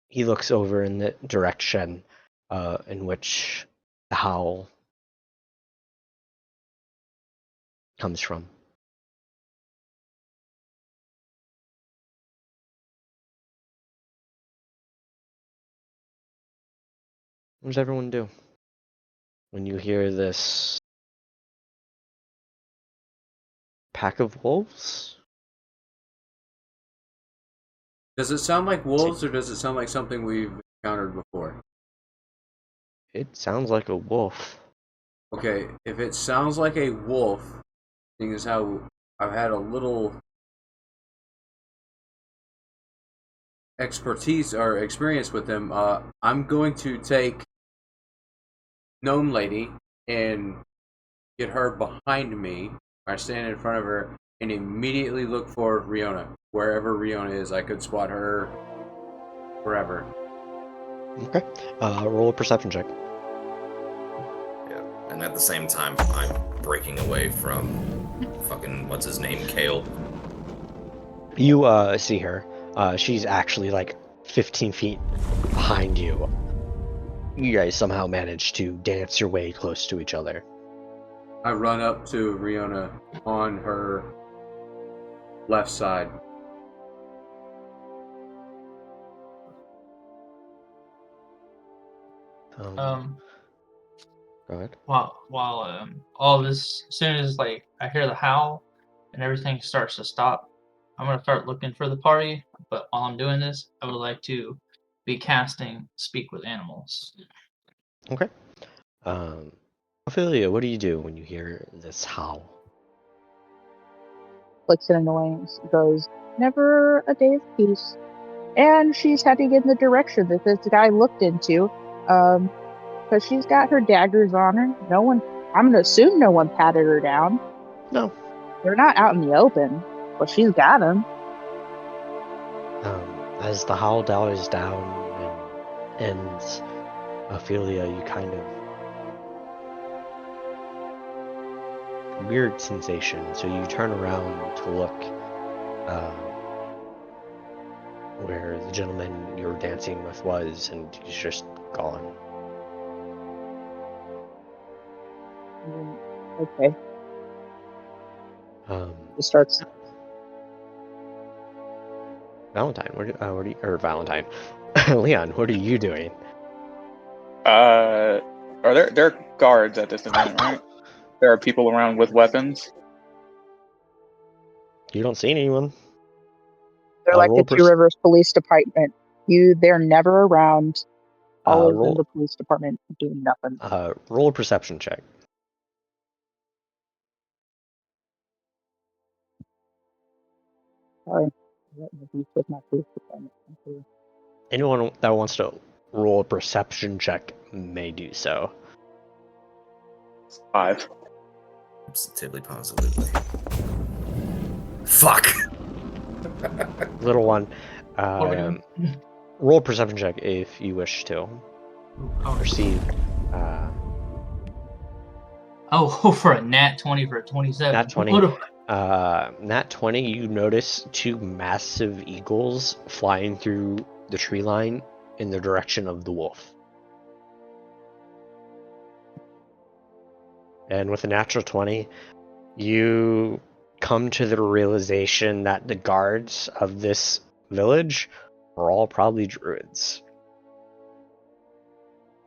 [SPEAKER 1] he looks over in the direction in which the howl comes from. What does everyone do when you hear this pack of wolves?
[SPEAKER 3] Does it sound like wolves, or does it sound like something we've encountered before?
[SPEAKER 1] It sounds like a wolf.
[SPEAKER 3] Okay, if it sounds like a wolf, seeing as how I've had a little expertise or experience with them, I'm going to take Gnome Lady and get her behind me. I stand in front of her and immediately look for Riona. Wherever Riona is, I could spot her wherever.
[SPEAKER 1] Okay. Roll a perception check.
[SPEAKER 2] Yeah. And at the same time, I'm breaking away from fucking, what's his name, Kale.
[SPEAKER 1] You see her. She's actually like 15 feet behind you. You guys somehow manage to dance your way close to each other.
[SPEAKER 3] I run up to Riona on her left side.
[SPEAKER 6] Um,
[SPEAKER 1] Go ahead.
[SPEAKER 6] while all this, as soon as like I hear the howl and everything starts to stop, I'm gonna start looking for the party. But while I'm doing this, I would like to be casting Speak with Animals.
[SPEAKER 1] Okay. Ophelia, what do you do when you hear this howl?
[SPEAKER 4] Clicks an annoyance, goes, never a day of peace. And she's heading in the direction that this guy looked into. Because she's got her daggers on her. I'm going to assume no one patted her down.
[SPEAKER 1] No.
[SPEAKER 4] They're not out in the open, but she's got them.
[SPEAKER 1] As the howl dies down and ends, Ophelia, you kind of weird sensation. So you turn around to look where the gentleman you were dancing with was, and he's just gone.
[SPEAKER 4] Okay. It starts.
[SPEAKER 1] Valentine, Valentine, Leon, what are you doing?
[SPEAKER 5] Are there are guards at this event, right? There are people around with weapons.
[SPEAKER 1] You don't see anyone.
[SPEAKER 4] They're like the
[SPEAKER 1] roll
[SPEAKER 4] Two Rivers Police Department. They're never around. Always
[SPEAKER 1] roll-
[SPEAKER 4] in the police department doing nothing.
[SPEAKER 1] Roll a perception check.
[SPEAKER 4] Sorry. Let me be with my police department.
[SPEAKER 1] Anyone that wants to roll a perception check may do so.
[SPEAKER 5] 5.
[SPEAKER 2] Positively, positively. Fuck!
[SPEAKER 1] Little one,
[SPEAKER 6] What are we doing?
[SPEAKER 1] roll a perception check if you wish to.
[SPEAKER 6] Oh,
[SPEAKER 1] Receive
[SPEAKER 6] oh, for a nat 20 for a 27.
[SPEAKER 1] Nat 20.
[SPEAKER 6] What
[SPEAKER 1] Nat 20, you notice two massive eagles flying through the tree line in the direction of the wolf. And with a natural 20, You come to the realization that the guards of this village are all probably druids.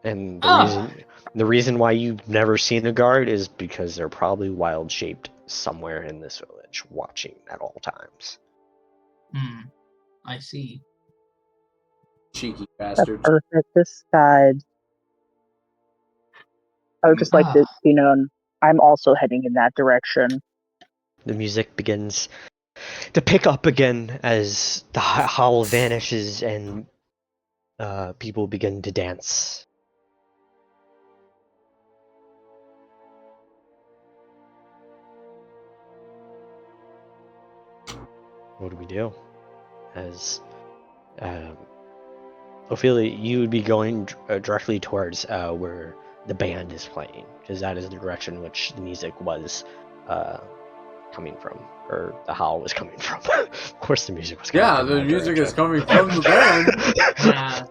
[SPEAKER 1] And the reason why you've never seen a guard is because they're probably wild shaped somewhere in this village, watching at all times.
[SPEAKER 6] I see.
[SPEAKER 3] Cheeky
[SPEAKER 4] The
[SPEAKER 3] bastards.
[SPEAKER 4] perfect disguise. I would just like to be known. I'm also heading in that direction.
[SPEAKER 1] The music begins to pick up again as the howl vanishes and people begin to dance. What do we do? As Ophelia, you would be going directly towards where the band is playing, because that is the direction which the music was coming from, or the howl was coming from. Of course, the music was coming
[SPEAKER 3] Yeah,
[SPEAKER 1] from
[SPEAKER 3] the
[SPEAKER 1] that
[SPEAKER 3] music is
[SPEAKER 1] direction.
[SPEAKER 3] coming from the band.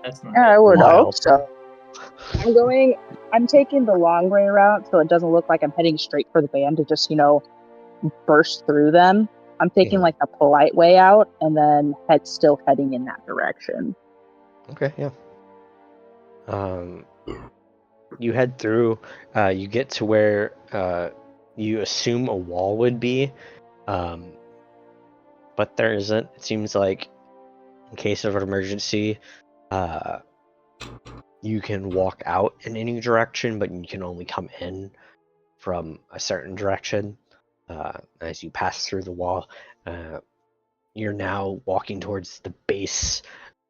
[SPEAKER 6] That's not
[SPEAKER 4] Yeah, I
[SPEAKER 6] it.
[SPEAKER 4] would
[SPEAKER 1] Wild.
[SPEAKER 4] hope so. I'm taking the long way route, so it doesn't look like I'm heading straight for the band to just, burst through them. I'm taking like the polite way out and then still heading in that direction.
[SPEAKER 1] Okay, yeah. You head through, you get to where you assume a wall would be, but there isn't. It seems like in case of an emergency, you can walk out in any direction, but you can only come in from a certain direction. As you pass through the wall, you're now walking towards the base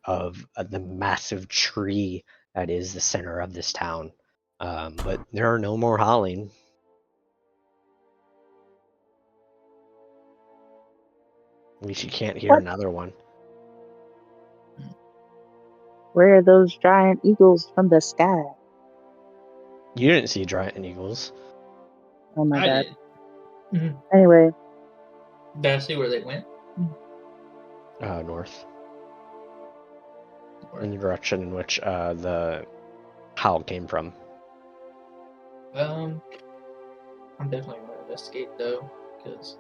[SPEAKER 1] of the massive tree that is the center of this town. But there are no more howling. At least you can't hear
[SPEAKER 4] What?
[SPEAKER 1] another one.
[SPEAKER 4] Where are those giant eagles from the sky?
[SPEAKER 1] You didn't see giant eagles.
[SPEAKER 4] Oh my
[SPEAKER 6] I
[SPEAKER 4] god.
[SPEAKER 6] did.
[SPEAKER 4] Anyway,
[SPEAKER 6] Did I see where they went?
[SPEAKER 1] North. In the direction in which the howl came from.
[SPEAKER 6] I'm definitely going to investigate though, because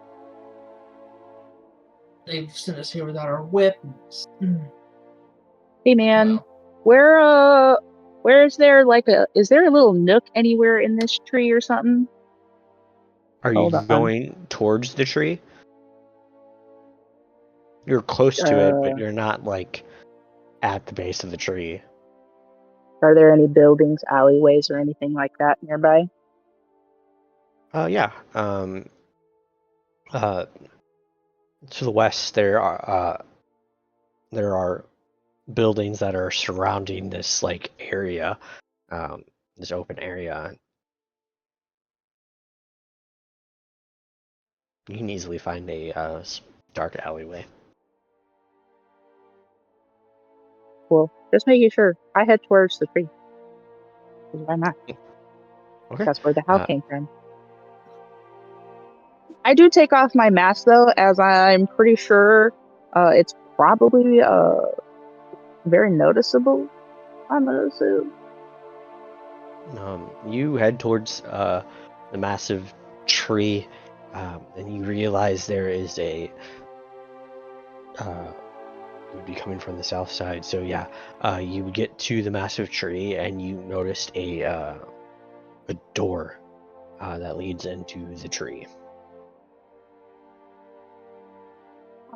[SPEAKER 6] they've sent us here without our weapons.
[SPEAKER 4] hey man,
[SPEAKER 6] Well,
[SPEAKER 4] where is there is there a little nook anywhere in this tree or something?
[SPEAKER 1] Are you
[SPEAKER 4] Hold on.
[SPEAKER 1] going towards the tree? You're close to it, but you're not like at the base of the tree.
[SPEAKER 4] Are there any buildings, alleyways, or anything like that nearby?
[SPEAKER 1] Yeah. To the west, there are buildings that are surrounding this like area, this open area. You can easily find a dark alleyway.
[SPEAKER 4] Well, just making sure. I head towards the tree. Why not?
[SPEAKER 1] Okay.
[SPEAKER 4] That's where the howl came from. I do take off my mask though, as I'm pretty sure it's probably very noticeable. I'm gonna assume.
[SPEAKER 1] You head towards the massive tree, and you realize there is a. You would be coming from the south side, so yeah. You get to the massive tree, and you noticed a door that leads into the tree.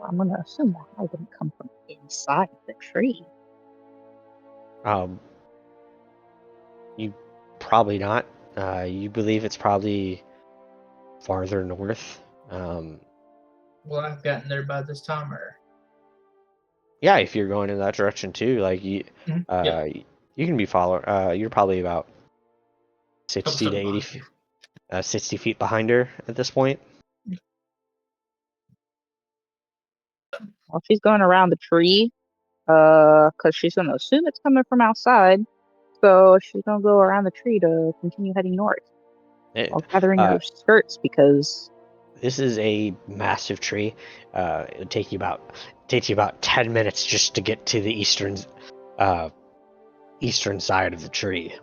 [SPEAKER 4] I'm gonna assume that I wouldn't come from inside the tree.
[SPEAKER 1] You probably not. You believe it's probably farther north.
[SPEAKER 6] Well, I've gotten there by this time, or
[SPEAKER 1] Yeah, if you're going in that direction too, like you,
[SPEAKER 6] Yep.
[SPEAKER 1] you can be follow. You're probably about 60 to
[SPEAKER 6] Couple
[SPEAKER 1] 80,
[SPEAKER 6] steps
[SPEAKER 1] 60 feet behind her at this point.
[SPEAKER 4] Well, she's going around the tree, because she's gonna assume it's coming from outside. So she's gonna go around the tree to continue heading north. While gathering her skirts because
[SPEAKER 1] this is a massive tree. It'll take you about 10 minutes just to get to the eastern side of the tree.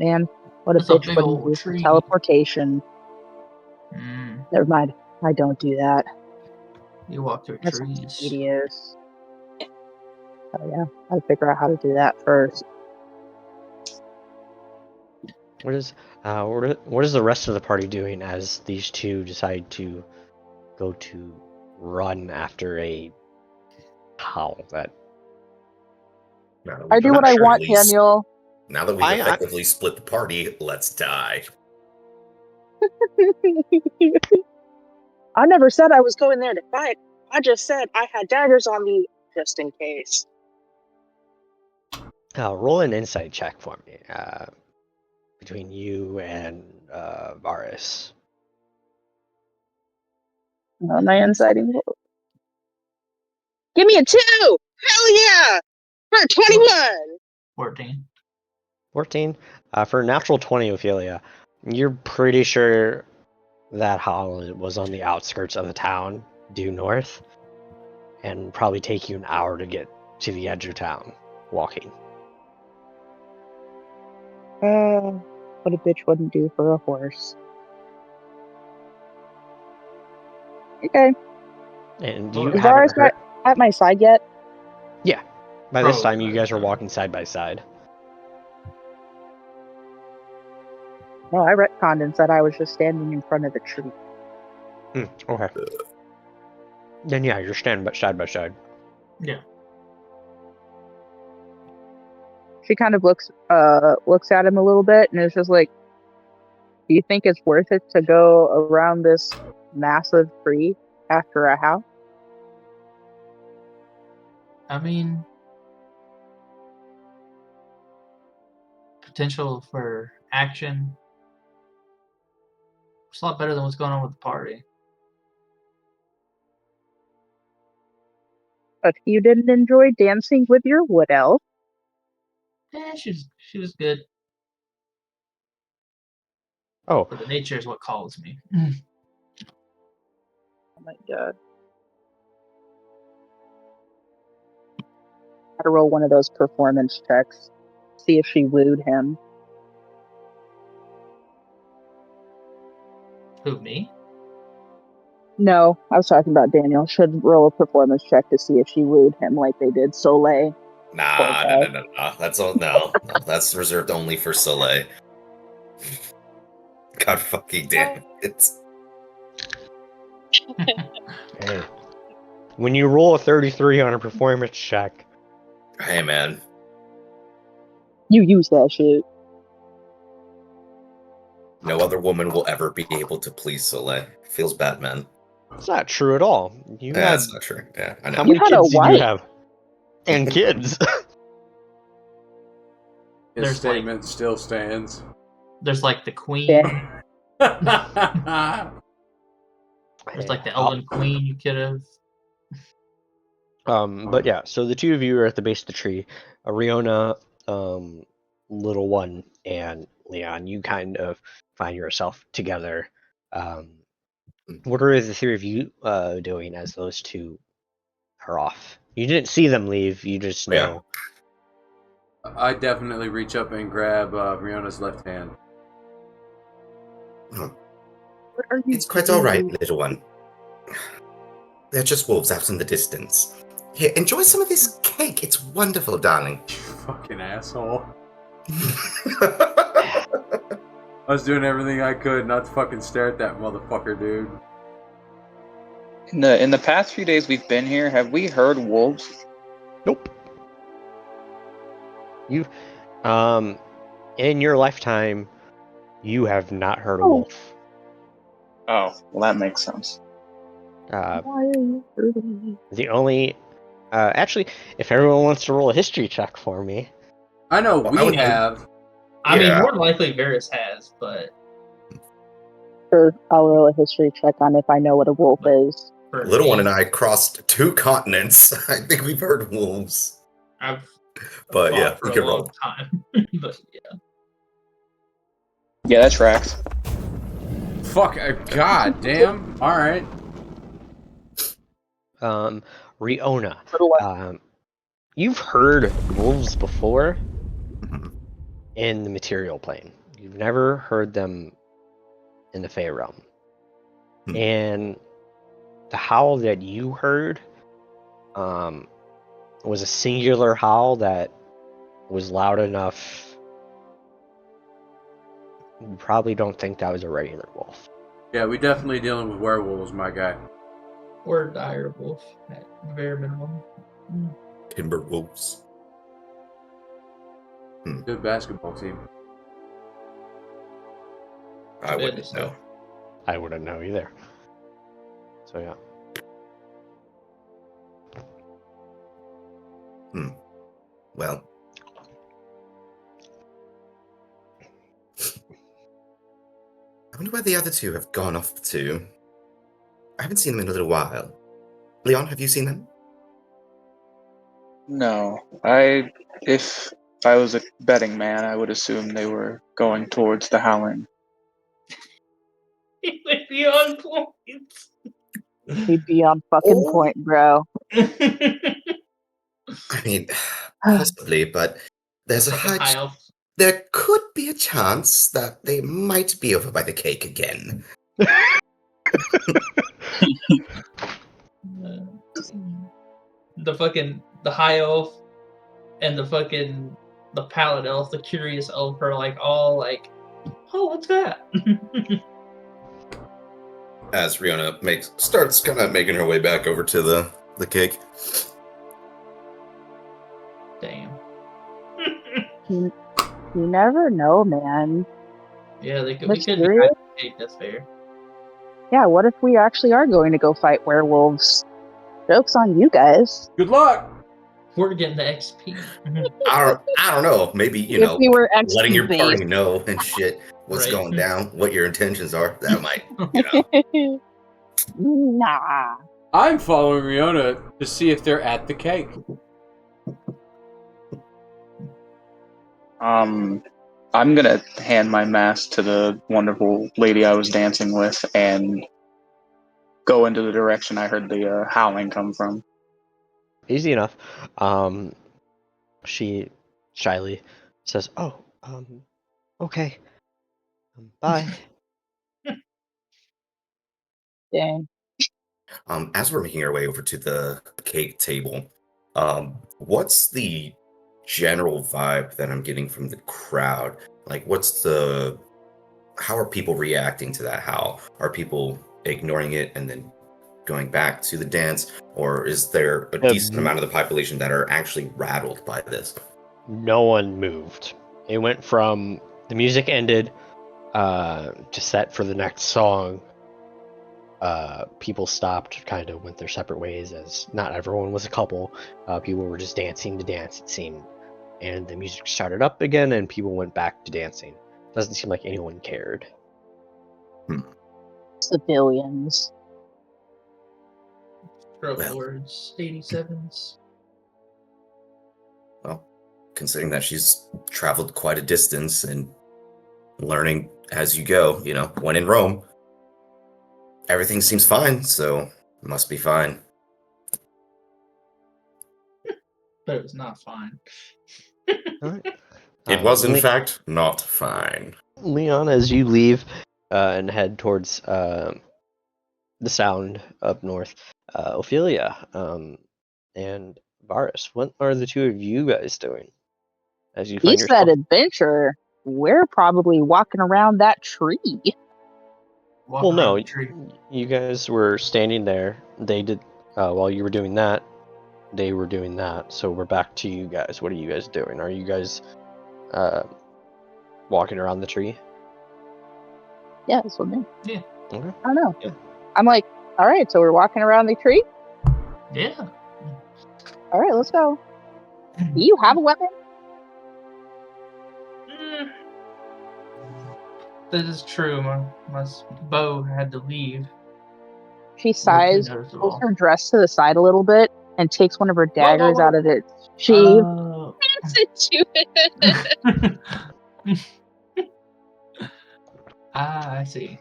[SPEAKER 4] man, what a
[SPEAKER 6] That's a
[SPEAKER 4] bitch
[SPEAKER 6] big
[SPEAKER 4] wouldn't
[SPEAKER 6] old
[SPEAKER 4] use for
[SPEAKER 6] tree.
[SPEAKER 4] teleportation. Never mind. I don't do that.
[SPEAKER 6] You walk through
[SPEAKER 4] That's
[SPEAKER 6] trees.
[SPEAKER 4] tedious. Oh yeah, I'll figure out how to do that first.
[SPEAKER 1] What is the rest of the party doing as these two decide to go to run after a howl that
[SPEAKER 2] Now that
[SPEAKER 4] I
[SPEAKER 2] we've
[SPEAKER 4] do what I want,
[SPEAKER 2] effectively s-
[SPEAKER 4] Daniel.
[SPEAKER 2] Now that we've
[SPEAKER 1] I-
[SPEAKER 2] effectively split the party, let's die.
[SPEAKER 4] I never said I was going there to fight. I just said I had daggers on me just in case.
[SPEAKER 1] roll an insight check for me between you and Varus.
[SPEAKER 4] On my inciting roll. Give me a 2! Hell yeah! For 21!
[SPEAKER 6] 14.
[SPEAKER 1] 14. For a natural 20, Ophelia, you're pretty sure that howl was on the outskirts of the town, due north, and probably take you an hour to get to the edge of town walking.
[SPEAKER 4] What a bitch wouldn't do for a horse. Okay.
[SPEAKER 1] And do you
[SPEAKER 6] Is
[SPEAKER 4] Is
[SPEAKER 1] haven't
[SPEAKER 4] Varus
[SPEAKER 1] heard?
[SPEAKER 4] at my side yet?
[SPEAKER 1] By this
[SPEAKER 6] Probably
[SPEAKER 1] time, you
[SPEAKER 6] by
[SPEAKER 1] guys are
[SPEAKER 6] then.
[SPEAKER 1] walking side by side.
[SPEAKER 4] No, I retconned and said I was just standing in front of the tree.
[SPEAKER 1] Okay. Then yeah, you're standing side by side.
[SPEAKER 6] Yeah.
[SPEAKER 4] She kind of looks at him a little bit and is just like, do you think it's worth it to go around this massive tree after a house?
[SPEAKER 6] I mean, potential for action. It's a lot better than what's going on with the party.
[SPEAKER 4] But you didn't enjoy dancing with your wood elf.
[SPEAKER 6] She was good,
[SPEAKER 1] Oh,
[SPEAKER 6] but the nature is what calls me.
[SPEAKER 4] Oh my god. Gotta roll one of those performance checks. See if she wooed him.
[SPEAKER 6] Who, me?
[SPEAKER 4] No, I was talking about Daniel. Should roll a performance check to see if she wooed him like they did Soleil.
[SPEAKER 2] Nah, no. That's all. No, that's reserved only for Soleil. God fucking damn it!
[SPEAKER 1] hey. When you roll a 33 on a performance check,
[SPEAKER 2] Hey, man.
[SPEAKER 4] You use that shit.
[SPEAKER 2] No other woman will ever be able to please Soleil. Feels bad, man.
[SPEAKER 1] it's not true at all. You
[SPEAKER 2] Yeah,
[SPEAKER 1] had
[SPEAKER 2] that's not true. Yeah, I know.
[SPEAKER 1] how
[SPEAKER 4] You
[SPEAKER 1] many
[SPEAKER 4] had a
[SPEAKER 1] kids did you
[SPEAKER 4] wife.
[SPEAKER 1] have? And kids.
[SPEAKER 3] His
[SPEAKER 6] There's
[SPEAKER 3] statement still stands.
[SPEAKER 6] There's like the queen.
[SPEAKER 4] Yeah.
[SPEAKER 6] There's like the elven queen you could have.
[SPEAKER 1] But yeah, so the two of you are at the base of the tree. Riona, little one, and Leon, you kind of find yourself together. What are the three of you doing as those two are off? You didn't see them leave, you just
[SPEAKER 2] Yeah.
[SPEAKER 1] know.
[SPEAKER 3] I definitely reach up and grab Riona's left hand.
[SPEAKER 4] What are you
[SPEAKER 2] It's quite
[SPEAKER 4] doing?
[SPEAKER 2] all right, little one. They're just wolves out in the distance. Here, enjoy some of this cake. It's wonderful, darling.
[SPEAKER 3] You fucking asshole. I was doing everything I could not to fucking stare at that motherfucker, dude.
[SPEAKER 5] In the past few days we've been here, have we heard wolves?
[SPEAKER 1] Nope. You, in your lifetime, you have not heard a
[SPEAKER 4] Oh.
[SPEAKER 1] wolf.
[SPEAKER 5] Oh, well that makes sense.
[SPEAKER 1] Uh,
[SPEAKER 4] Why are you hurting me?
[SPEAKER 1] the only, actually, if everyone wants to roll a history check for me,
[SPEAKER 3] I know
[SPEAKER 2] Well, I would-
[SPEAKER 3] we have.
[SPEAKER 6] I mean,
[SPEAKER 2] Yeah.
[SPEAKER 6] more than likely Varys has, but
[SPEAKER 4] Sure, I'll roll a history check on if I know what a wolf is.
[SPEAKER 6] for
[SPEAKER 2] Little
[SPEAKER 6] me,
[SPEAKER 2] one and I crossed 2 continents. I think we've heard wolves.
[SPEAKER 6] I've
[SPEAKER 2] But
[SPEAKER 6] fought
[SPEAKER 2] yeah,
[SPEAKER 6] for
[SPEAKER 2] we
[SPEAKER 6] a
[SPEAKER 2] can
[SPEAKER 6] long
[SPEAKER 2] roll.
[SPEAKER 6] time. But yeah,
[SPEAKER 5] Yeah, that tracks.
[SPEAKER 3] Fuck, god damn. Alright.
[SPEAKER 1] Riona,
[SPEAKER 4] Little one.
[SPEAKER 1] you've heard wolves before
[SPEAKER 2] Mhm.
[SPEAKER 1] in the material plane. You've never heard them in the Fey realm. And the howl that you heard was a singular howl that was loud enough. You probably don't think that was a regular wolf.
[SPEAKER 3] Yeah, we definitely dealing with werewolves, my guy.
[SPEAKER 6] Or dire wolf at bare minimum.
[SPEAKER 2] Timber wolves.
[SPEAKER 3] Good basketball team.
[SPEAKER 2] I wouldn't
[SPEAKER 6] so.
[SPEAKER 2] know.
[SPEAKER 1] I wouldn't know either. So yeah.
[SPEAKER 2] Well. I wonder where the other two have gone off to. I haven't seen them in a little while. Leon, have you seen them?
[SPEAKER 5] No, if I was a betting man, I would assume they were going towards the Howling.
[SPEAKER 6] It would be on point.
[SPEAKER 4] He'd be on fucking point, bro.
[SPEAKER 2] I mean, possibly, but there's a
[SPEAKER 6] High elf.
[SPEAKER 2] there could be a chance that they might be over by the cake again.
[SPEAKER 6] The high elf and the pallid elf, the curious elf are like all like, oh, what's that?
[SPEAKER 2] As Rihanna starts kind of making her way back over to the cake.
[SPEAKER 6] Damn.
[SPEAKER 4] You never know, man.
[SPEAKER 6] Yeah, we could
[SPEAKER 4] Mysterious?
[SPEAKER 6] take that's fair.
[SPEAKER 4] Yeah, what if we actually are going to go fight werewolves? Joke's on you guys.
[SPEAKER 3] Good luck!
[SPEAKER 6] We're getting the XP.
[SPEAKER 2] I don't know. Maybe,
[SPEAKER 4] If we were
[SPEAKER 2] letting your
[SPEAKER 4] XP
[SPEAKER 2] party know and shit what's
[SPEAKER 6] Right.
[SPEAKER 2] going down, what your intentions are. That might, you know.
[SPEAKER 4] Nah.
[SPEAKER 3] I'm following Riona to see if they're at the cake.
[SPEAKER 5] I'm gonna hand my mask to the wonderful lady I was dancing with and go into the direction I heard the howling come from.
[SPEAKER 1] Easy enough. She shyly says, "Oh, okay. Bye."
[SPEAKER 4] Dang.
[SPEAKER 2] As we're making our way over to the cake table, what's the general vibe that I'm getting from the crowd? Like, how are people reacting to that howl? Are people ignoring it and then going back to the dance? Or is there a decent amount of the population that are actually rattled by this?
[SPEAKER 1] No one moved. It went from the music ended to set for the next song. People stopped, kind of went their separate ways, as not everyone was a couple. People were just dancing to dance, it seemed. And the music started up again, and people went back to dancing. Doesn't seem like anyone cared.
[SPEAKER 4] Civilians.
[SPEAKER 6] Stroke
[SPEAKER 2] Well.
[SPEAKER 6] words, 87s.
[SPEAKER 2] Well, considering that she's traveled quite a distance and learning as you go, when in Rome, everything seems fine, so it must be fine.
[SPEAKER 6] But it was not fine.
[SPEAKER 1] All right.
[SPEAKER 2] It was, in
[SPEAKER 1] Le-
[SPEAKER 2] fact, not fine.
[SPEAKER 1] Leon, as you leave and head towards the sound up north, Ophelia and Varus, what are the two of you guys doing? As you
[SPEAKER 4] He
[SPEAKER 1] find
[SPEAKER 4] said
[SPEAKER 1] yourself,
[SPEAKER 4] adventure. We're probably walking around that tree.
[SPEAKER 1] well, no, you guys were standing there. They did while you were doing that. They were doing that. So we're back to you guys. What are you guys doing? Are you guys walking around the tree?
[SPEAKER 4] Yeah, that's what I mean.
[SPEAKER 6] Yeah.
[SPEAKER 1] Okay.
[SPEAKER 4] I don't know.
[SPEAKER 1] Yeah.
[SPEAKER 4] I'm like, all right, so we're walking around the tree?
[SPEAKER 6] Yeah.
[SPEAKER 4] All right, let's go. Do you have a weapon?
[SPEAKER 6] Mm. That is true. My bow had to leave.
[SPEAKER 4] She sighs, pulls her dress to the side a little bit, and takes one of her daggers out of its sheath.
[SPEAKER 6] Oh.
[SPEAKER 4] Hands it to it.
[SPEAKER 6] I see.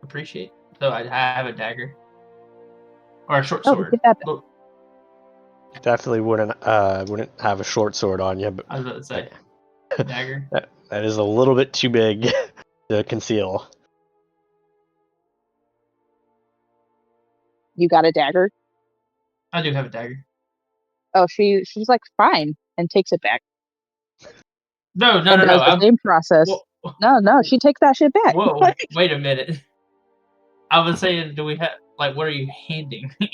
[SPEAKER 6] Appreciate. So I have a dagger. Or a short
[SPEAKER 4] Oh,
[SPEAKER 6] sword.
[SPEAKER 4] get that.
[SPEAKER 6] Look,
[SPEAKER 1] Definitely wouldn't have a short sword on you, but
[SPEAKER 6] I was about to say. Dagger.
[SPEAKER 1] that is a little bit too big to conceal.
[SPEAKER 4] You got a dagger?
[SPEAKER 6] I do have a dagger.
[SPEAKER 4] Oh, she's like fine and takes it back.
[SPEAKER 6] No.
[SPEAKER 4] And does the
[SPEAKER 6] I'm,
[SPEAKER 4] same process.
[SPEAKER 6] whoa,
[SPEAKER 4] No, she takes that shit back.
[SPEAKER 6] whoa, wait a minute. I was saying, do we have like what are you handing me?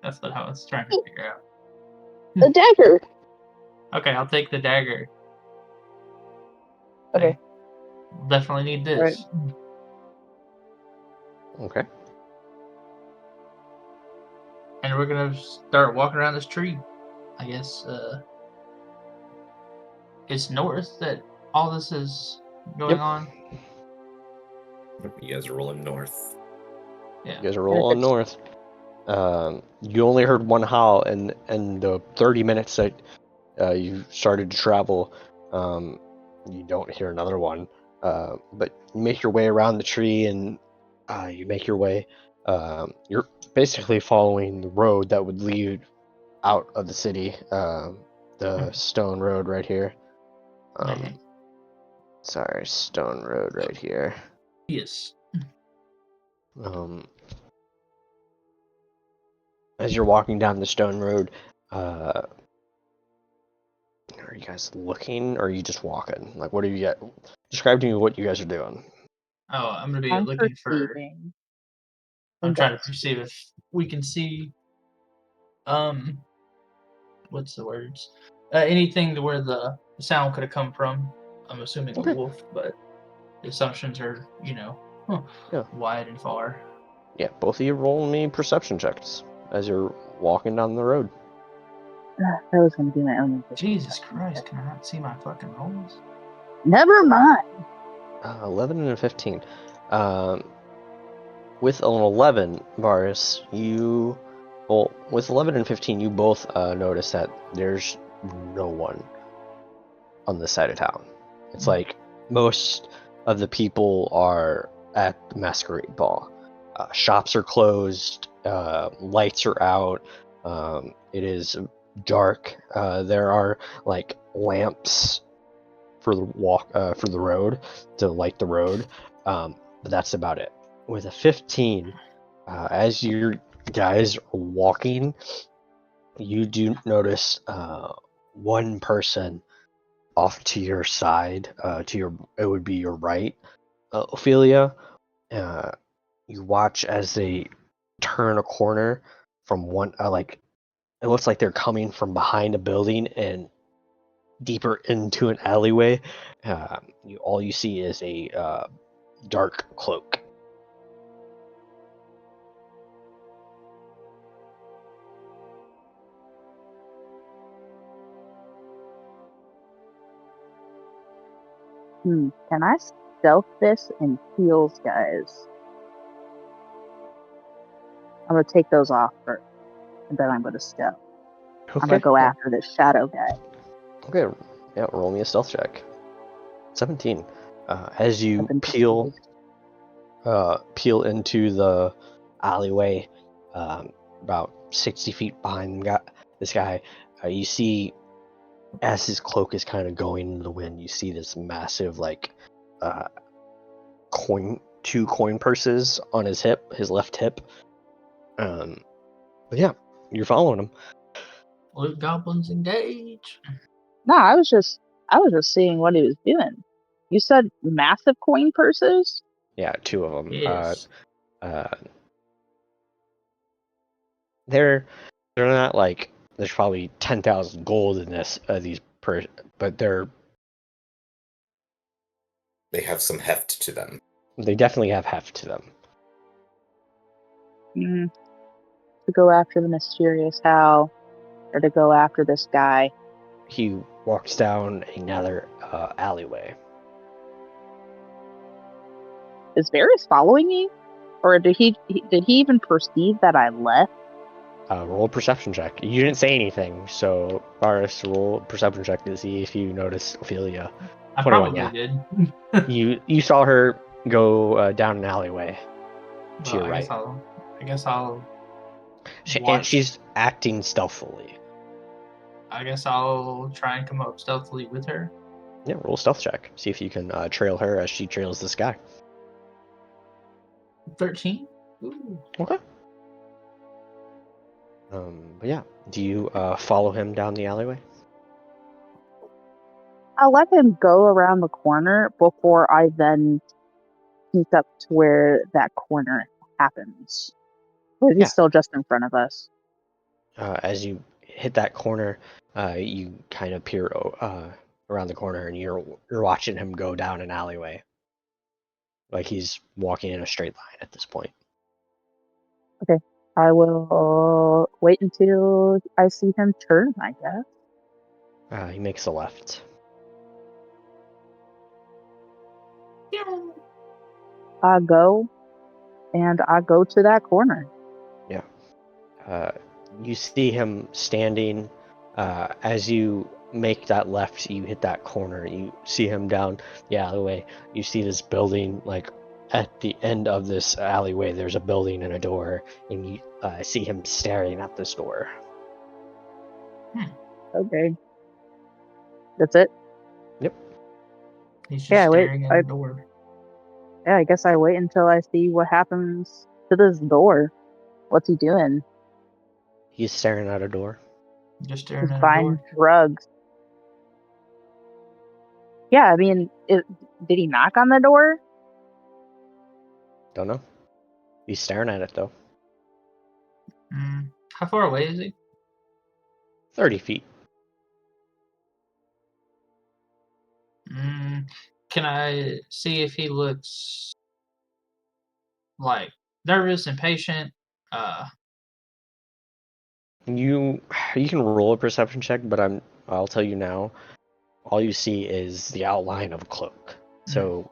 [SPEAKER 6] That's what I was trying to figure out.
[SPEAKER 4] The dagger.
[SPEAKER 6] Okay, I'll take the dagger.
[SPEAKER 4] Okay.
[SPEAKER 6] Definitely need this.
[SPEAKER 4] Right.
[SPEAKER 1] Okay.
[SPEAKER 6] And we're gonna start walking around this tree. I guess it's north that all this is going
[SPEAKER 1] Yep.
[SPEAKER 6] on.
[SPEAKER 2] You guys are rolling north.
[SPEAKER 6] Yeah.
[SPEAKER 1] You guys are rolling north. You only heard one howl in the 30 minutes that you started to travel. You don't hear another one. But you make your way around the tree and you make your way. You're basically following the road that would lead out of the city. The stone road right here.
[SPEAKER 6] Okay.
[SPEAKER 1] Sorry, stone road right here.
[SPEAKER 6] Yes.
[SPEAKER 1] As you're walking down the stone road, are you guys looking or are you just walking? Like, what are you describe to me what you guys are doing.
[SPEAKER 6] Oh, I'm gonna be
[SPEAKER 4] I'm
[SPEAKER 6] looking for.
[SPEAKER 4] perceiving.
[SPEAKER 6] I'm trying to perceive if we can see. What's the words? Anything to where the sound could have come from. I'm assuming
[SPEAKER 1] Okay.
[SPEAKER 6] a wolf, but the assumptions are,
[SPEAKER 1] Yeah.
[SPEAKER 6] wide and far.
[SPEAKER 1] Yeah, both of you roll me perception checks as you're walking down the road.
[SPEAKER 4] That was gonna be my only.
[SPEAKER 6] Jesus Christ, can I not see my fucking rolls?
[SPEAKER 4] Never mind.
[SPEAKER 1] 11 and a 15. With an 11, Varus, with 11 and 15, you both notice that there's no one on this side of town. It's like most of the people are at the masquerade ball. Shops are closed, lights are out, it is dark. There are like lamps for the road to light the road, but that's about it. With a 15, as you guys are walking, you do notice one person off to your side, it would be your right, Ophelia. You watch as they turn a corner from one, it looks like they're coming from behind a building and deeper into an alleyway. All you see is a dark cloak.
[SPEAKER 4] Can I stealth this in heels, guys? I'm gonna take those off first, and then I'm gonna stealth.
[SPEAKER 1] Okay.
[SPEAKER 4] I'm gonna go after this shadow guy.
[SPEAKER 1] Okay, yeah, roll me a stealth check. 17. As you
[SPEAKER 4] 17.
[SPEAKER 1] peel into the alleyway, about 60 feet behind this guy, you see, as his cloak is kind of going in the wind, you see this massive, two coin purses on his left hip. But yeah, you're following him.
[SPEAKER 6] Loot goblins engage.
[SPEAKER 4] No, I was just seeing what he was doing. You said massive coin purses?
[SPEAKER 1] Yeah, two of them.
[SPEAKER 6] Yes.
[SPEAKER 1] They're not like there's probably 10,000 gold in these but
[SPEAKER 2] They have some heft to them.
[SPEAKER 1] they definitely have heft to them.
[SPEAKER 4] To go after the mysterious Hal, or to go after this guy?
[SPEAKER 1] He walks down another alleyway.
[SPEAKER 4] Is Varys following me, or did he even perceive that I left?
[SPEAKER 1] Roll a perception check. You didn't say anything, so Varus, roll a perception check to see if you notice Ophelia.
[SPEAKER 6] I
[SPEAKER 1] 21,
[SPEAKER 6] probably
[SPEAKER 1] yeah.
[SPEAKER 6] did.
[SPEAKER 1] You saw her go down an alleyway to
[SPEAKER 6] Well,
[SPEAKER 1] your right.
[SPEAKER 6] I guess I'll.
[SPEAKER 1] And
[SPEAKER 6] watch.
[SPEAKER 1] she's acting stealthily.
[SPEAKER 6] I guess I'll try and come up stealthily with her.
[SPEAKER 1] Yeah, roll a stealth check. See if you can trail her as she trails this guy.
[SPEAKER 6] 13. Ooh.
[SPEAKER 1] Okay. But yeah, do you follow him down the alleyway?
[SPEAKER 4] I'll let him go around the corner before I then sneak up to where that corner happens. But he's
[SPEAKER 1] Yeah.
[SPEAKER 4] still just in front of us.
[SPEAKER 1] As you hit that corner, you kind of peer around the corner, and you're watching him go down an alleyway, like he's walking in a straight line at this point.
[SPEAKER 4] I will wait until I see him turn, I guess.
[SPEAKER 1] He makes a left.
[SPEAKER 4] I go to that corner.
[SPEAKER 1] You see him standing. As you make that left, you hit that corner. You see him down the alleyway. You see this building, like at the end of this alleyway, there's a building and a door, and you see him staring at this door.
[SPEAKER 4] Okay. That's it?
[SPEAKER 6] He's just
[SPEAKER 4] Yeah, wait,
[SPEAKER 6] staring at the door.
[SPEAKER 4] Yeah, I guess I wait until I see what happens to this door. What's he doing?
[SPEAKER 1] He's staring at a door.
[SPEAKER 6] Just staring
[SPEAKER 4] He's
[SPEAKER 6] at a
[SPEAKER 4] buying
[SPEAKER 6] door.
[SPEAKER 4] drugs. Yeah, I mean, did he knock on the door?
[SPEAKER 1] Don't know. He's staring at it though.
[SPEAKER 6] How far away is he?
[SPEAKER 1] 30 feet.
[SPEAKER 6] Can I see if he looks like nervous, impatient?
[SPEAKER 1] You can roll a perception check, but I'll tell you now. All you see is the outline of a cloak. So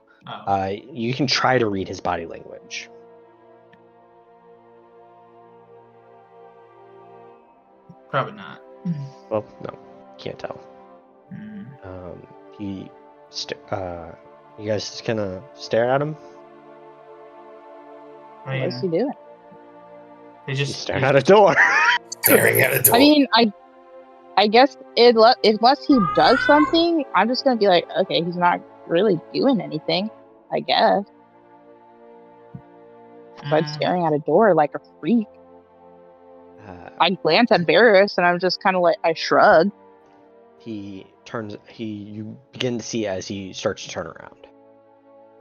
[SPEAKER 1] you can try to read his body language.
[SPEAKER 6] Probably not.
[SPEAKER 1] Well, no, can't tell. You guys just kind of stare at him.
[SPEAKER 6] I
[SPEAKER 4] What's he
[SPEAKER 6] mean,
[SPEAKER 4] doing?
[SPEAKER 1] He's staring at a door.
[SPEAKER 2] Staring at a door.
[SPEAKER 4] I mean, I guess unless he does something, I'm just gonna be like, okay, he's not really doing anything, I guess. But staring at a door like a freak. I glance at Barris and I'm just kind of like, I shrug.
[SPEAKER 1] You begin to see as he starts to turn around.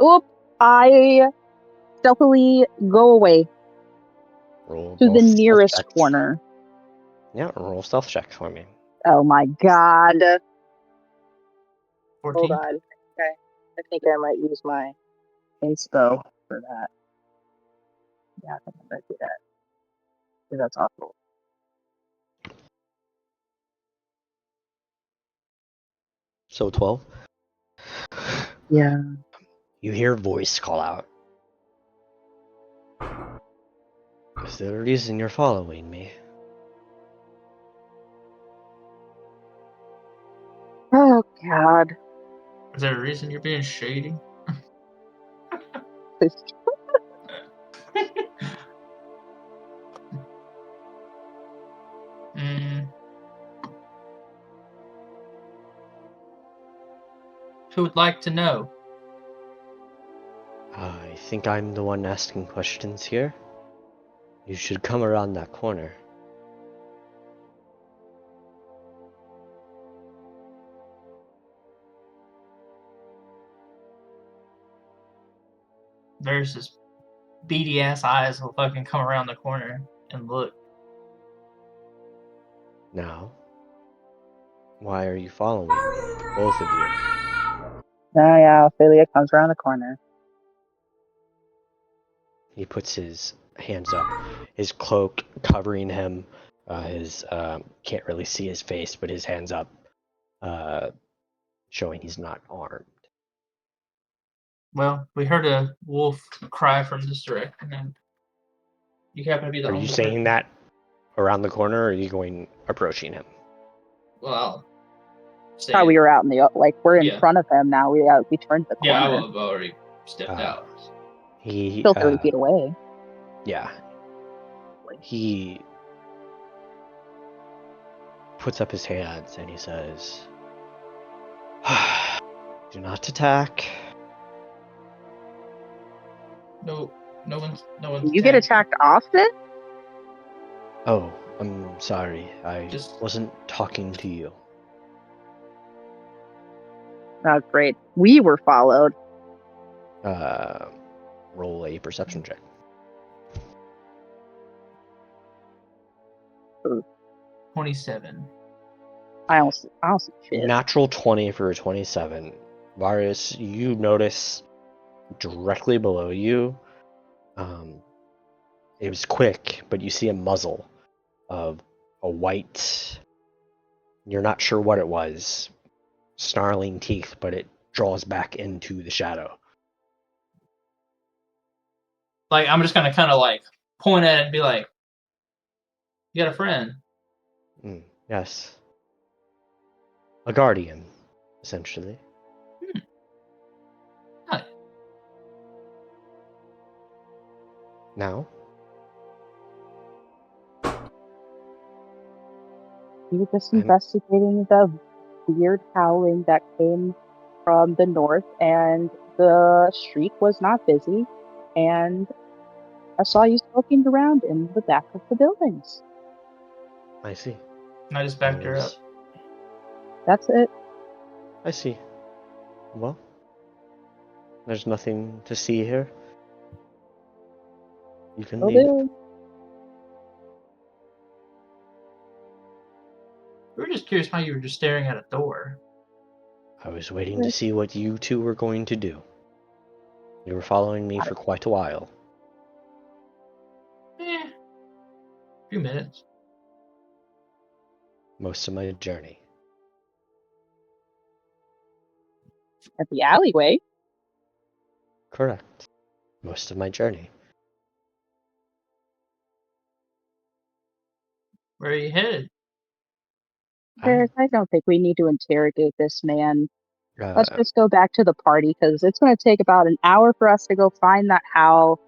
[SPEAKER 4] Oop! I stealthily go away
[SPEAKER 1] Roll
[SPEAKER 4] to
[SPEAKER 1] both
[SPEAKER 4] the
[SPEAKER 1] stealth
[SPEAKER 4] nearest
[SPEAKER 1] checks.
[SPEAKER 4] corner.
[SPEAKER 1] Yeah, roll stealth check for me.
[SPEAKER 4] Oh my god.
[SPEAKER 6] 14.
[SPEAKER 4] Hold on. Okay. I think I might use my inspo for that. Yeah, I think I'm gonna do that. Because that's awful.
[SPEAKER 1] So 12.
[SPEAKER 4] Yeah.
[SPEAKER 1] You hear a voice call out. Is there a reason you're following me?
[SPEAKER 4] Oh god.
[SPEAKER 6] Is there a reason you're being shady? Who would like to know?
[SPEAKER 1] I think I'm the one asking questions here. You should come around that corner.
[SPEAKER 6] There's this beady ass eyes will fucking come around the corner and look.
[SPEAKER 1] Now, why are you following me? Both of you.
[SPEAKER 4] Oh yeah, Ophelia comes around the corner.
[SPEAKER 1] He puts his hands up, his cloak covering him. Can't really see his face, but his hands up, showing he's not armed.
[SPEAKER 6] Well, we heard a wolf cry from this direction, and you happen to be the
[SPEAKER 1] Are
[SPEAKER 6] only
[SPEAKER 1] you saying
[SPEAKER 6] person.
[SPEAKER 1] that around the corner, or are you approaching him?
[SPEAKER 6] Well,
[SPEAKER 4] Oh, we were out in the we're in
[SPEAKER 6] Yeah.
[SPEAKER 4] front of him now. We turned the corner.
[SPEAKER 6] Yeah, I would have already stepped out.
[SPEAKER 1] He
[SPEAKER 4] Still 30 feet away.
[SPEAKER 1] Yeah. He puts up his hands and he says, "Do not attack."
[SPEAKER 6] No one's.
[SPEAKER 4] You get attacked often?
[SPEAKER 1] Oh, I'm sorry. I
[SPEAKER 6] Just-
[SPEAKER 1] wasn't talking to you.
[SPEAKER 4] Oh, great. We were followed.
[SPEAKER 1] Roll a perception check.
[SPEAKER 6] 27.
[SPEAKER 4] I don't see shit.
[SPEAKER 1] Natural 20 for a 27. Varus, you notice directly below you. It was quick, but you see a muzzle of a white. You're not sure what it was. Snarling teeth, but it draws back into the shadow.
[SPEAKER 6] Like, I'm just gonna kind of like point at it and be like, "You got a friend?"
[SPEAKER 1] Yes. A guardian, essentially.
[SPEAKER 6] Hi.
[SPEAKER 1] Now?
[SPEAKER 4] We were just
[SPEAKER 1] I'm-
[SPEAKER 4] investigating the weird howling that came from the north, and the street was not busy, and I saw you smoking around in the back of the buildings.
[SPEAKER 1] I see.
[SPEAKER 6] And I just backed her up.
[SPEAKER 4] That's it.
[SPEAKER 1] I see. Well, there's nothing to see here. You can
[SPEAKER 4] Will
[SPEAKER 1] leave.
[SPEAKER 4] do.
[SPEAKER 6] We were just curious why you were just staring at a door.
[SPEAKER 1] I was waiting to see what you two were going to do. You were following me for quite a while.
[SPEAKER 6] A few minutes.
[SPEAKER 1] Most of my journey.
[SPEAKER 4] At the alleyway.
[SPEAKER 1] Correct. Most of my journey.
[SPEAKER 6] Where are you headed?
[SPEAKER 4] Varys, I don't think we need to interrogate this man. Let's
[SPEAKER 1] Uh,
[SPEAKER 4] just go back to the party, because it's going to take about an hour for us to go find that Howl.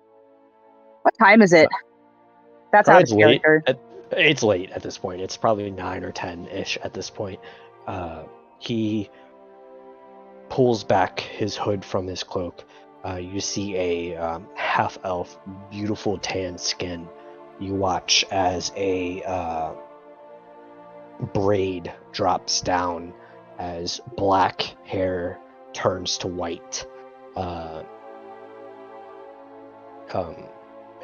[SPEAKER 4] What time is it? That's out of
[SPEAKER 1] it's late.
[SPEAKER 4] character.
[SPEAKER 1] It's late at this point. It's probably 9 or 10-ish at this point. He pulls back his hood from his cloak. You see a half-elf, beautiful tan skin. You watch as a braid drops down as black hair turns to white.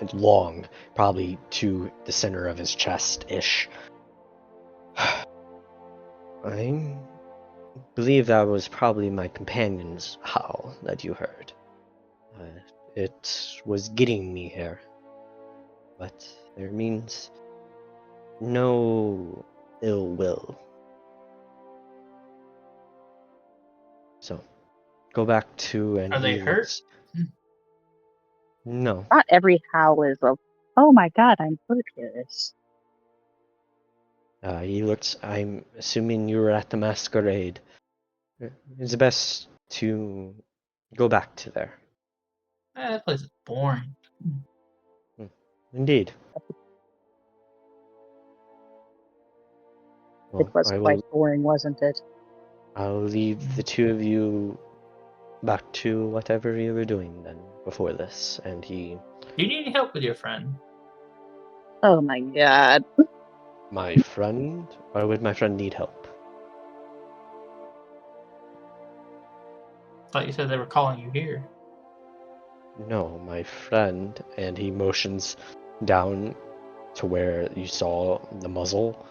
[SPEAKER 1] It's long, probably to the center of his chest-ish. I believe that was probably my companion's howl that you heard. It was getting me here. But there means no ill will. So, go back to and
[SPEAKER 6] Are they
[SPEAKER 1] he
[SPEAKER 6] hurt?
[SPEAKER 1] looks. No.
[SPEAKER 4] Not every Howl is a. Oh my god, I'm so curious.
[SPEAKER 1] He looks. I'm assuming you were at the masquerade. It's best to go back to there.
[SPEAKER 6] That place is boring.
[SPEAKER 1] Indeed. Well,
[SPEAKER 4] It was quite boring, wasn't it?
[SPEAKER 1] I'll leave the two of you back to whatever you were doing then before this. And he,
[SPEAKER 6] Do you need any help with your friend?
[SPEAKER 4] Oh my god.
[SPEAKER 1] my friend, why would my friend need help?
[SPEAKER 6] Thought you said they were calling you here.
[SPEAKER 1] No, my friend, and he motions down to where you saw the muzzle.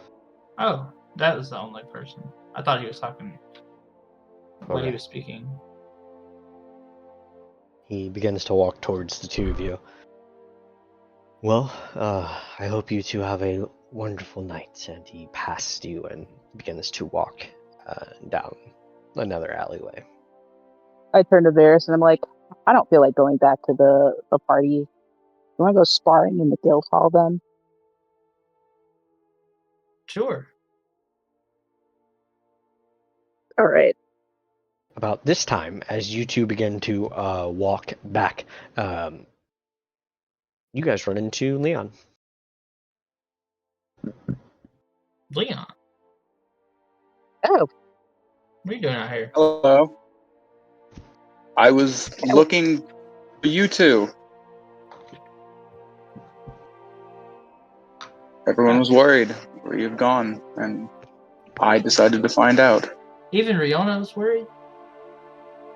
[SPEAKER 6] Oh, that was the only person. I thought he was talking when he
[SPEAKER 1] Correct.
[SPEAKER 6] was speaking.
[SPEAKER 1] He begins to walk towards the two of you. Well, I hope you two have a wonderful night. And he passed you and begins to walk down another alleyway.
[SPEAKER 4] I turn to Varys and I'm like, I don't feel like going back to the party. You want to go sparring in the guild hall then?
[SPEAKER 6] Sure.
[SPEAKER 4] All right.
[SPEAKER 1] About this time, as you two begin to walk back, you guys run into Leon.
[SPEAKER 6] Leon,
[SPEAKER 4] Oh,
[SPEAKER 6] what are you doing out here?
[SPEAKER 5] Hello. I was looking for you two. Everyone was worried where you've gone, and I decided to find out.
[SPEAKER 6] Even Riona was worried.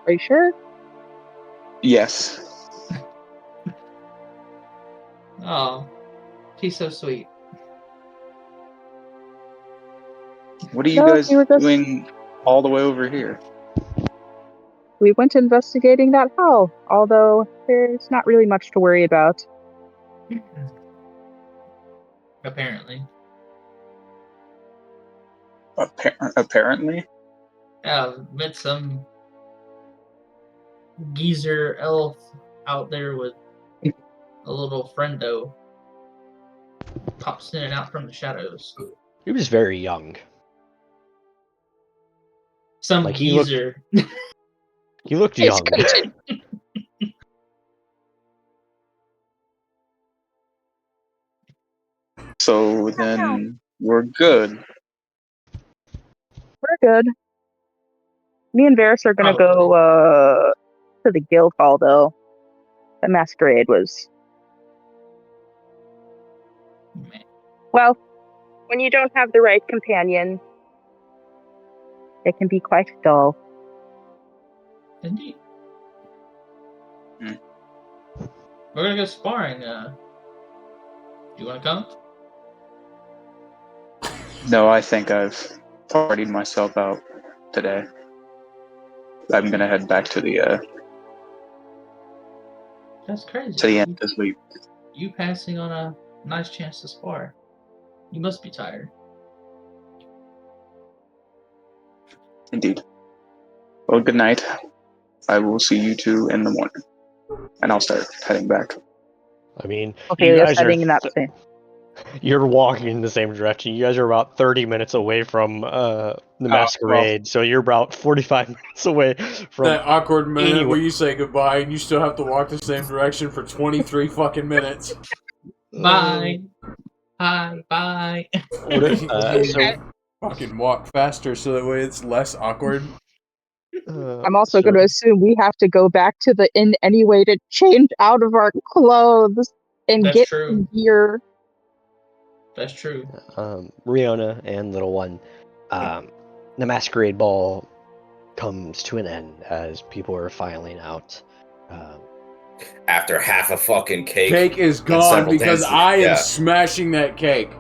[SPEAKER 4] Are you sure?
[SPEAKER 5] Yes.
[SPEAKER 6] Oh, she's so sweet.
[SPEAKER 5] What are you
[SPEAKER 4] No,
[SPEAKER 5] guys
[SPEAKER 4] we were just
[SPEAKER 5] doing all the way over here?
[SPEAKER 4] we went investigating that hell. Although there's not really much to worry about.
[SPEAKER 6] Apparently.
[SPEAKER 5] Apparently?
[SPEAKER 6] Yeah, met some geezer elf out there with a little friendo. Pops in and out from the shadows.
[SPEAKER 1] He was very young.
[SPEAKER 6] Some
[SPEAKER 1] Like, he looked-
[SPEAKER 6] geezer.
[SPEAKER 1] He looked
[SPEAKER 4] It's
[SPEAKER 1] young.
[SPEAKER 4] continue.
[SPEAKER 5] So then we're good.
[SPEAKER 4] We're good. Me and Varys are gonna
[SPEAKER 6] Probably.
[SPEAKER 4] go to the guild hall though. The masquerade was
[SPEAKER 6] Man.
[SPEAKER 4] well, when you don't have the right companion, it can be quite dull.
[SPEAKER 6] Indeed.
[SPEAKER 5] Hmm.
[SPEAKER 6] We're gonna go sparring. Do you wanna come?
[SPEAKER 5] No, I think I've partied myself out today. I'm gonna head back to the
[SPEAKER 6] That's crazy.
[SPEAKER 5] end this week.
[SPEAKER 6] You passing on a nice chance to spar. You must be tired.
[SPEAKER 5] Indeed. Well, good night. I will see you two in the morning, and I'll start heading back.
[SPEAKER 1] I mean, you
[SPEAKER 4] Ophelia's
[SPEAKER 1] guys are
[SPEAKER 4] heading in that same.
[SPEAKER 1] you're walking in the same direction. You guys are about 30 minutes away from the masquerade, so you're about 45 minutes away from
[SPEAKER 3] That awkward minute
[SPEAKER 1] anywhere.
[SPEAKER 3] where you say goodbye and you still have to walk the same direction for 23 fucking minutes.
[SPEAKER 6] Bye. Hi. Bye.
[SPEAKER 1] So
[SPEAKER 3] Fucking walk faster so that way it's less awkward.
[SPEAKER 4] I'm also going to assume we have to go back to the inn anyway to change out of our clothes and
[SPEAKER 6] That's
[SPEAKER 4] get
[SPEAKER 6] true.
[SPEAKER 4] some gear.
[SPEAKER 6] That's true.
[SPEAKER 1] Riona and Little One, the masquerade ball comes to an end as people are filing out.
[SPEAKER 2] After half a fucking cake.
[SPEAKER 3] Cake is
[SPEAKER 2] and
[SPEAKER 3] gone
[SPEAKER 2] several
[SPEAKER 3] because
[SPEAKER 2] dances.
[SPEAKER 3] I am
[SPEAKER 2] Yeah.
[SPEAKER 3] smashing that cake.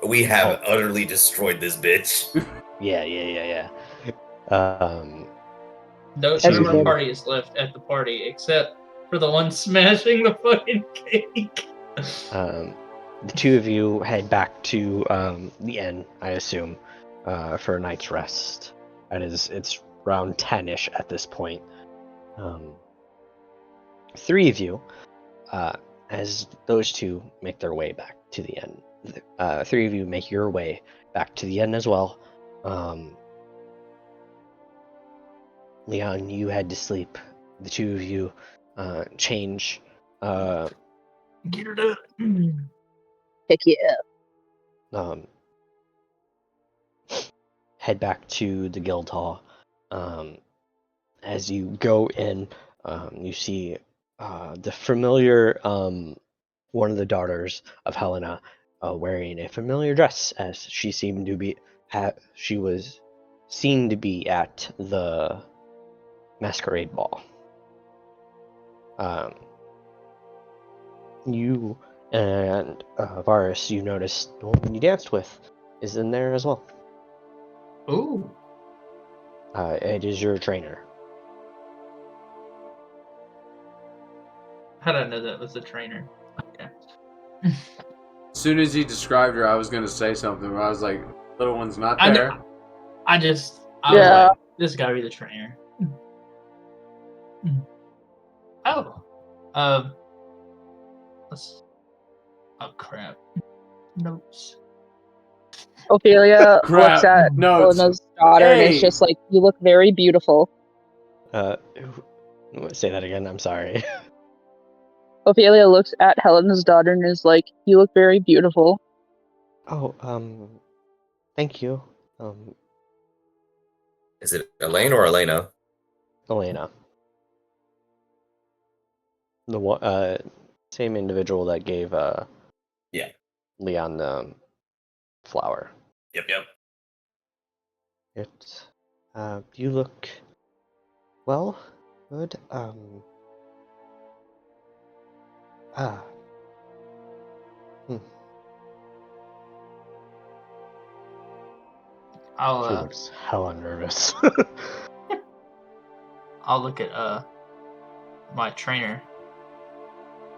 [SPEAKER 2] We have utterly destroyed this bitch.
[SPEAKER 1] Yeah.
[SPEAKER 6] No,
[SPEAKER 1] As
[SPEAKER 6] none
[SPEAKER 1] you
[SPEAKER 6] of our
[SPEAKER 1] do.
[SPEAKER 6] party is left at the party except for the one smashing the fucking cake.
[SPEAKER 1] The two of you head back to the inn, I assume, for a night's rest. It's around 10ish at this point. Three of you, as those two make their way back to the inn, three of you make your way back to the inn as well. Leon, you head to sleep. The two of you change.
[SPEAKER 6] Geared up.
[SPEAKER 4] Heck yeah.
[SPEAKER 1] Head back to the guild hall. As you go in, you see the familiar one of the daughters of Helena wearing a familiar dress, as she seemed to be she was seen to be at the masquerade ball. You and Varus, you noticed the woman you danced with is in there as well.
[SPEAKER 6] Ooh.
[SPEAKER 1] It is your trainer.
[SPEAKER 6] How did I know that was the trainer? Okay.
[SPEAKER 3] As soon as he described her, I was gonna say something, but I was like, little one's not
[SPEAKER 6] I
[SPEAKER 3] there.
[SPEAKER 6] know. I was
[SPEAKER 4] Yeah.
[SPEAKER 6] like, this gotta be the trainer. Oh. Let's. Oh crap. Notes.
[SPEAKER 4] Ophelia
[SPEAKER 3] Crap.
[SPEAKER 4] looks at
[SPEAKER 3] Notes.
[SPEAKER 4] Helena's daughter and
[SPEAKER 3] Hey.
[SPEAKER 4] is just like, you look very beautiful.
[SPEAKER 1] Say that again. I'm sorry.
[SPEAKER 4] Ophelia looks at Helena's daughter and is like, you look very beautiful.
[SPEAKER 1] Oh, thank you,
[SPEAKER 2] Is it Elaine or Elena?
[SPEAKER 1] Elena. The one, same individual that gave
[SPEAKER 2] Yeah.
[SPEAKER 1] Leon the flower.
[SPEAKER 2] Yep.
[SPEAKER 1] It. You look well. Good. Ah. Hmm. She
[SPEAKER 6] I'll
[SPEAKER 1] looks hella nervous.
[SPEAKER 6] I'll look at my trainer.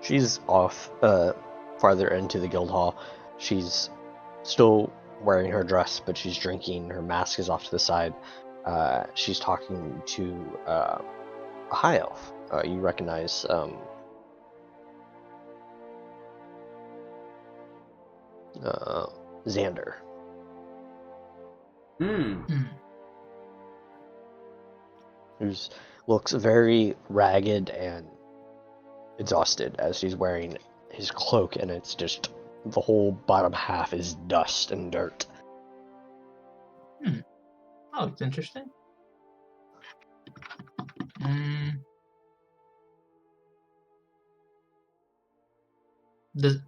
[SPEAKER 1] She's off farther into the guild hall. She's still wearing her dress, but she's drinking. Her mask is off to the side. She's talking to a high elf. You recognize Xander.
[SPEAKER 3] Hmm.
[SPEAKER 1] Who looks very ragged and exhausted as he's wearing his cloak, and it's just the whole bottom half is dust and dirt.
[SPEAKER 6] Oh, it's interesting.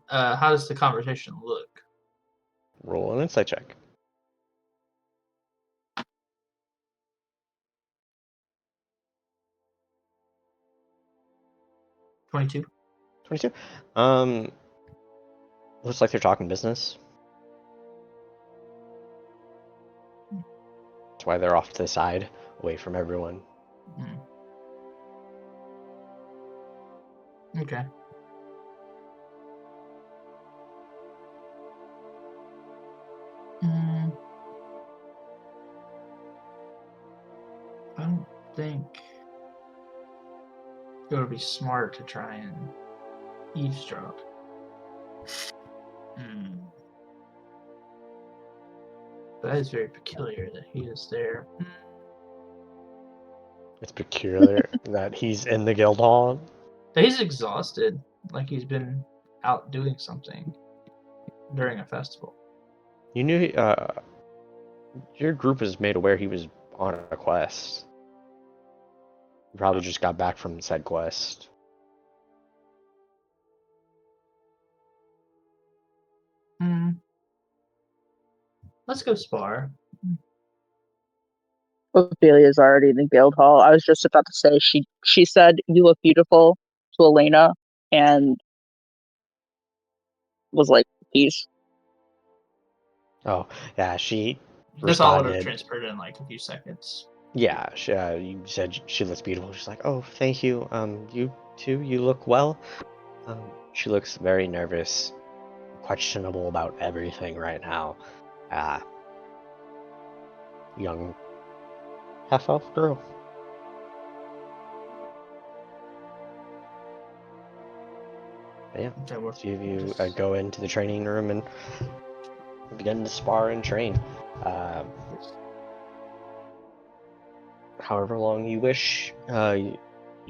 [SPEAKER 6] How does the conversation look?
[SPEAKER 1] Roll an insight check.
[SPEAKER 6] $22.
[SPEAKER 1] 22. Looks like they're talking business. That's why they're off to the side, away from everyone.
[SPEAKER 6] Okay. I don't think it would be smart to try and eavesdrop. That is very peculiar that he is there.
[SPEAKER 1] It's peculiar that he's in the guild hall.
[SPEAKER 6] He's exhausted, like he's been out doing something during a festival.
[SPEAKER 1] You knew your group was made aware he was on a quest. He probably just got back from said quest.
[SPEAKER 6] Let's go spar.
[SPEAKER 4] Ophelia's already in the guild hall. I was just about to say she said you look beautiful to Elena and was like, peace.
[SPEAKER 1] Oh, yeah, she
[SPEAKER 6] That's all would have
[SPEAKER 1] responded.
[SPEAKER 6] transferred in like a few seconds.
[SPEAKER 1] Yeah, you said she looks beautiful. She's like, oh, thank you. You too, you look well. She looks very nervous, questionable about everything right now. Young half-elf girl. But yeah,
[SPEAKER 6] Okay, we're
[SPEAKER 1] a few of you
[SPEAKER 6] just-
[SPEAKER 1] go into the training room and begin to spar and train. However long you wish, you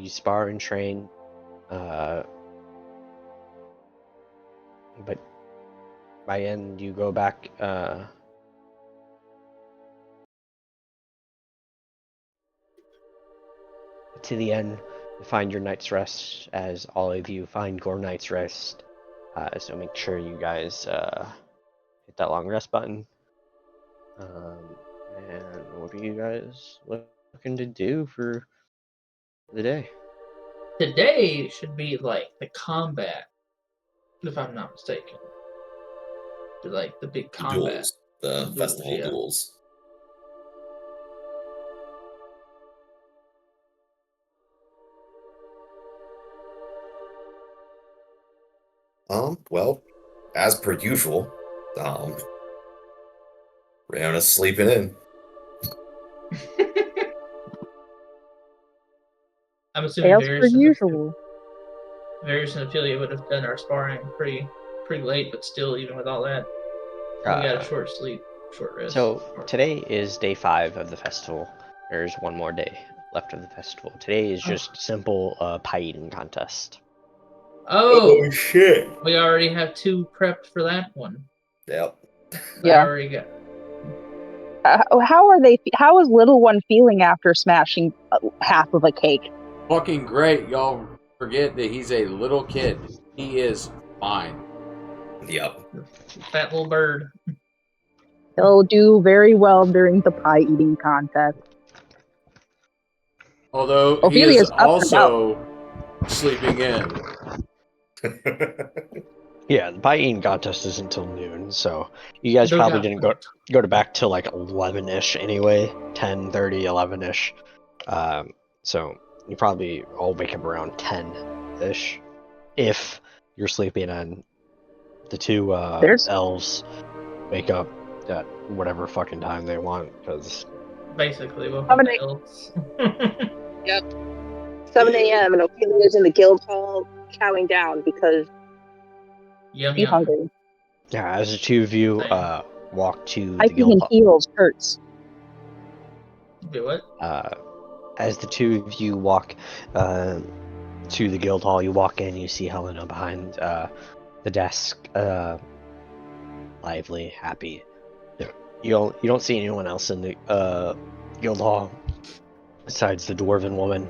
[SPEAKER 1] spar and train. But by end, you go back. To the end, you find your night's rest, as all of you find your night's rest. So make sure you guys hit that long rest button. And what are you guys looking to do for the day?
[SPEAKER 6] Today should be like the combat, if I'm not mistaken. Like the big
[SPEAKER 2] The
[SPEAKER 6] combat.
[SPEAKER 2] duels, the
[SPEAKER 6] Duels,
[SPEAKER 2] festival
[SPEAKER 6] yeah.
[SPEAKER 2] duels. Well, as per usual, Riona's sleeping in.
[SPEAKER 6] I'm assuming
[SPEAKER 4] As per usual.
[SPEAKER 6] Varys and Ophelia would have done our sparring pretty late, but still, even with all that, we got a short sleep, short rest.
[SPEAKER 1] So today is day 5 of the festival. There's one more day left of the festival. Today is just simple pie eating contest.
[SPEAKER 6] Oh
[SPEAKER 2] shit!
[SPEAKER 6] We already have 2 prepped for that one.
[SPEAKER 2] Yep.
[SPEAKER 4] Yeah.
[SPEAKER 6] I already got.
[SPEAKER 4] How is little one feeling after smashing half of a cake?
[SPEAKER 3] Fucking great. Y'all forget that he's a little kid. He is fine.
[SPEAKER 2] Yep.
[SPEAKER 6] Fat little bird.
[SPEAKER 4] He'll do very well during the pie eating contest.
[SPEAKER 3] Although he
[SPEAKER 4] Ophelia's
[SPEAKER 3] is
[SPEAKER 4] up and
[SPEAKER 3] also sleeping in.
[SPEAKER 1] Yeah, the pie eating contest is until noon, so you guys
[SPEAKER 6] No
[SPEAKER 1] probably
[SPEAKER 6] doubt.
[SPEAKER 1] didn't go to back till like 11ish anyway, 10:30, 11ish. So you probably all wake up around 10ish if you're sleeping, and the two
[SPEAKER 4] There's-
[SPEAKER 1] elves wake up at whatever fucking time they want, because
[SPEAKER 6] Basically, we'll
[SPEAKER 4] How
[SPEAKER 6] have
[SPEAKER 4] many-
[SPEAKER 6] the elves.
[SPEAKER 4] 7 a.m. and Ophelia's in the guild hall chowing down because
[SPEAKER 6] Yum
[SPEAKER 4] she's
[SPEAKER 6] yum.
[SPEAKER 4] hungry.
[SPEAKER 1] yeah, as the two of you
[SPEAKER 6] Same.
[SPEAKER 1] walk to the
[SPEAKER 4] Hiking
[SPEAKER 1] guild
[SPEAKER 4] in
[SPEAKER 1] hall.
[SPEAKER 4] heels hurts.
[SPEAKER 6] Do what?
[SPEAKER 1] As the two of you walk to the guild hall, you walk in, you see Helena behind the desk, lively, happy. You don't see anyone else in the guild hall besides the dwarven woman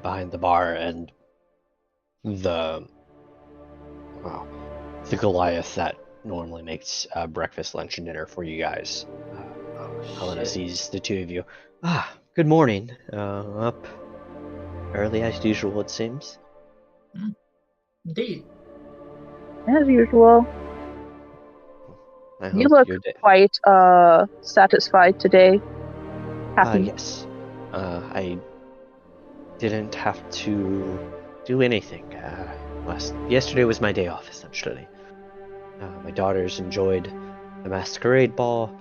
[SPEAKER 1] behind the bar and the Goliath that normally makes breakfast, lunch, and dinner for you guys. Helena
[SPEAKER 6] Shit.
[SPEAKER 1] sees the two of you. Good morning. Up early as usual, it seems.
[SPEAKER 6] Indeed.
[SPEAKER 4] As usual.
[SPEAKER 1] I
[SPEAKER 4] You
[SPEAKER 1] hope
[SPEAKER 4] look
[SPEAKER 1] your day.
[SPEAKER 4] quite satisfied today. Happy.
[SPEAKER 1] Yes. I didn't have to do anything. Yesterday was my day off, essentially. My daughters enjoyed the masquerade ball.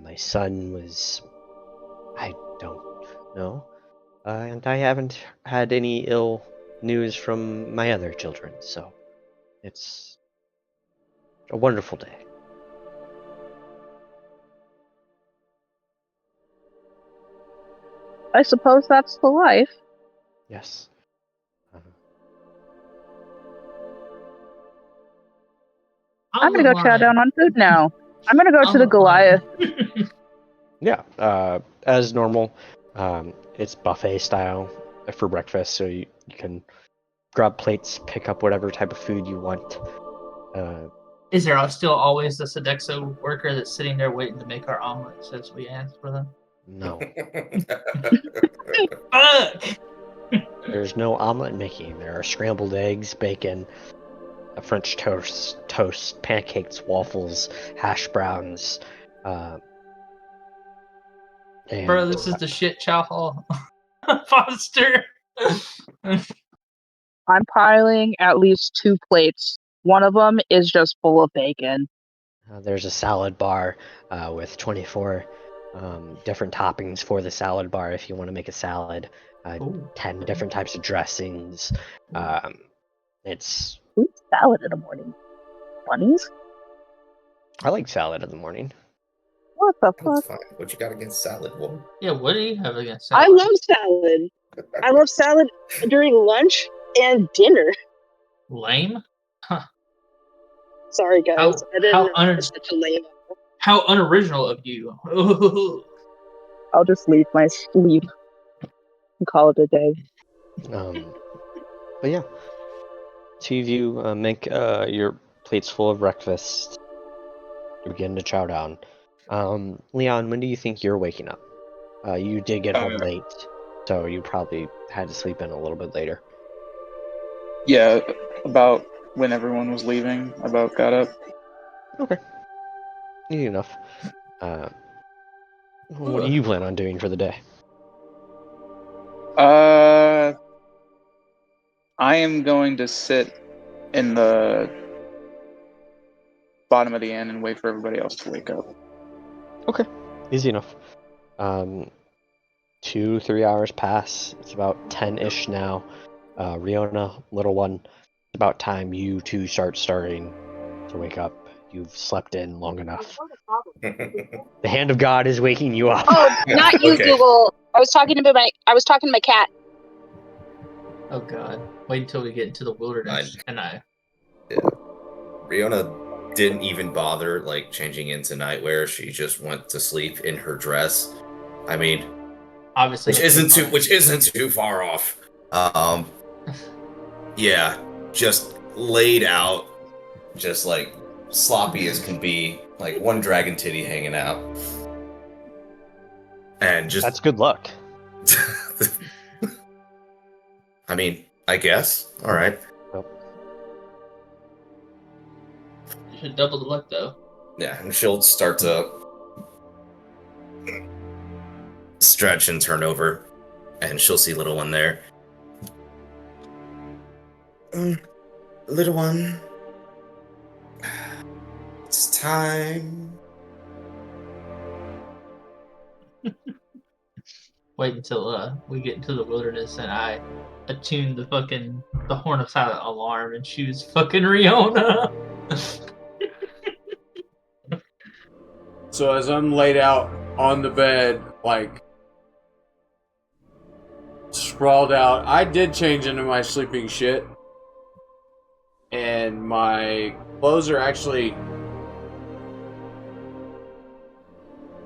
[SPEAKER 1] My son was... I don't know. And I haven't had any ill news from my other children, so it's a wonderful day.
[SPEAKER 4] I suppose that's the life.
[SPEAKER 1] Yes.
[SPEAKER 4] I'm gonna go chow down on food now. I'm gonna go to the
[SPEAKER 6] I'm
[SPEAKER 4] Goliath.
[SPEAKER 1] Yeah, as normal, it's buffet style for breakfast, so you can grab plates, pick up whatever type of food you want.
[SPEAKER 6] Is there still always the Sodexo worker that's sitting there waiting to make our omelets as we ask for them?
[SPEAKER 1] No,
[SPEAKER 6] Fuck!
[SPEAKER 1] there's no omelet making. There are scrambled eggs, bacon, French toast, pancakes, waffles, hash browns. And
[SPEAKER 6] Bro, this is the shit chow hall. Foster!
[SPEAKER 4] I'm piling at least 2 plates. One of them is just full of bacon.
[SPEAKER 1] there's a salad bar with 24 different toppings for the salad bar if you want to make a salad.
[SPEAKER 6] Ooh.
[SPEAKER 1] 10 different types of dressings. It's
[SPEAKER 4] Who's salad in the morning? Bunnies?
[SPEAKER 1] I like salad in the morning.
[SPEAKER 4] What the
[SPEAKER 2] That's
[SPEAKER 4] fuck?
[SPEAKER 2] fine. What you got against salad, woman?
[SPEAKER 6] Yeah, what do you have against
[SPEAKER 7] I
[SPEAKER 6] salad?
[SPEAKER 7] love salad. I love salad during lunch and dinner.
[SPEAKER 6] Lame?
[SPEAKER 7] Sorry, guys.
[SPEAKER 6] How-
[SPEAKER 7] I didn't
[SPEAKER 6] how
[SPEAKER 7] know I was such a lame.
[SPEAKER 6] How unoriginal of you.
[SPEAKER 4] I'll just leave my sleep and call it a day.
[SPEAKER 1] But yeah, two of you make your plates full of breakfast. You begin to chow down. Leon, when do you think you're waking up? You did get home late, so you probably had to sleep in a little bit later.
[SPEAKER 5] Yeah, about when everyone was leaving, about got up.
[SPEAKER 1] Okay. Easy enough. What do you plan on doing for the day?
[SPEAKER 5] I am going to sit in the bottom of the inn and wait for everybody else to wake up.
[SPEAKER 1] Okay. Easy enough. 2-3 hours pass. It's about 10-ish now. Riona, little one, it's about time you two starting to wake up. You've slept in long enough. The hand of God is waking you up.
[SPEAKER 7] Oh, not you,
[SPEAKER 2] Okay.
[SPEAKER 7] Google. I was talking to my cat.
[SPEAKER 6] Oh god. Wait until we get into the wilderness and I
[SPEAKER 2] Riona didn't even bother like changing into nightwear. She just went to sleep in her dress. I mean,
[SPEAKER 6] obviously
[SPEAKER 2] which isn't too far off. Yeah, just laid out, just like sloppy as can be, like one dragon titty hanging out, and just
[SPEAKER 1] That's good luck.
[SPEAKER 2] I mean, I guess. All right.
[SPEAKER 6] You should double the luck though.
[SPEAKER 2] Yeah, and she'll start to stretch and turn over, and she'll see little one there. Little one, it's time.
[SPEAKER 6] Wait until we get into the wilderness and I attune the horn of silent alarm and choose fucking Riona.
[SPEAKER 3] So as I'm laid out on the bed, like sprawled out, I did change into my sleeping shit. And my clothes are actually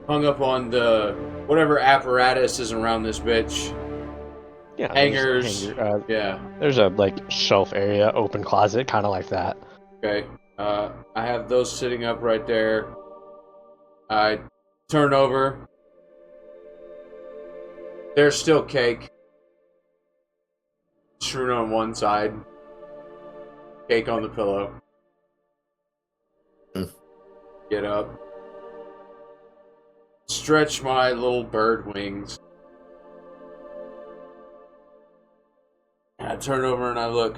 [SPEAKER 3] hung up on the whatever apparatus is around this bitch.
[SPEAKER 1] Yeah.
[SPEAKER 3] Hangers. Yeah.
[SPEAKER 1] There's a like shelf area, open closet, kind of like that.
[SPEAKER 3] Okay. I have those sitting up right there. I turn over. There's still cake strewn on one side. Cake on the pillow. Get up. Stretch my little bird wings. And I turn over and I look.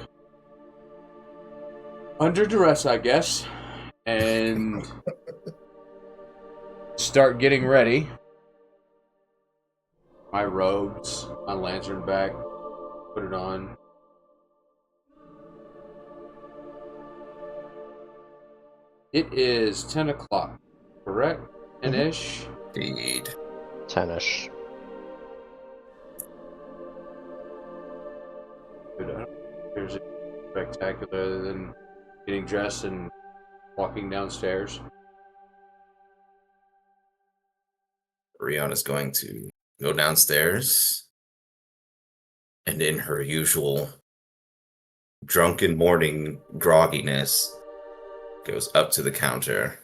[SPEAKER 3] Under duress, I guess. And start getting ready. My robes, my lantern back. Put it on. It is 10 o'clock, correct? 10-ish?
[SPEAKER 2] Indeed.
[SPEAKER 1] 10ish.
[SPEAKER 3] There's anything spectacular than getting dressed and walking downstairs.
[SPEAKER 2] Rihanna's going to go downstairs, and in her usual drunken morning grogginess, goes up to the counter.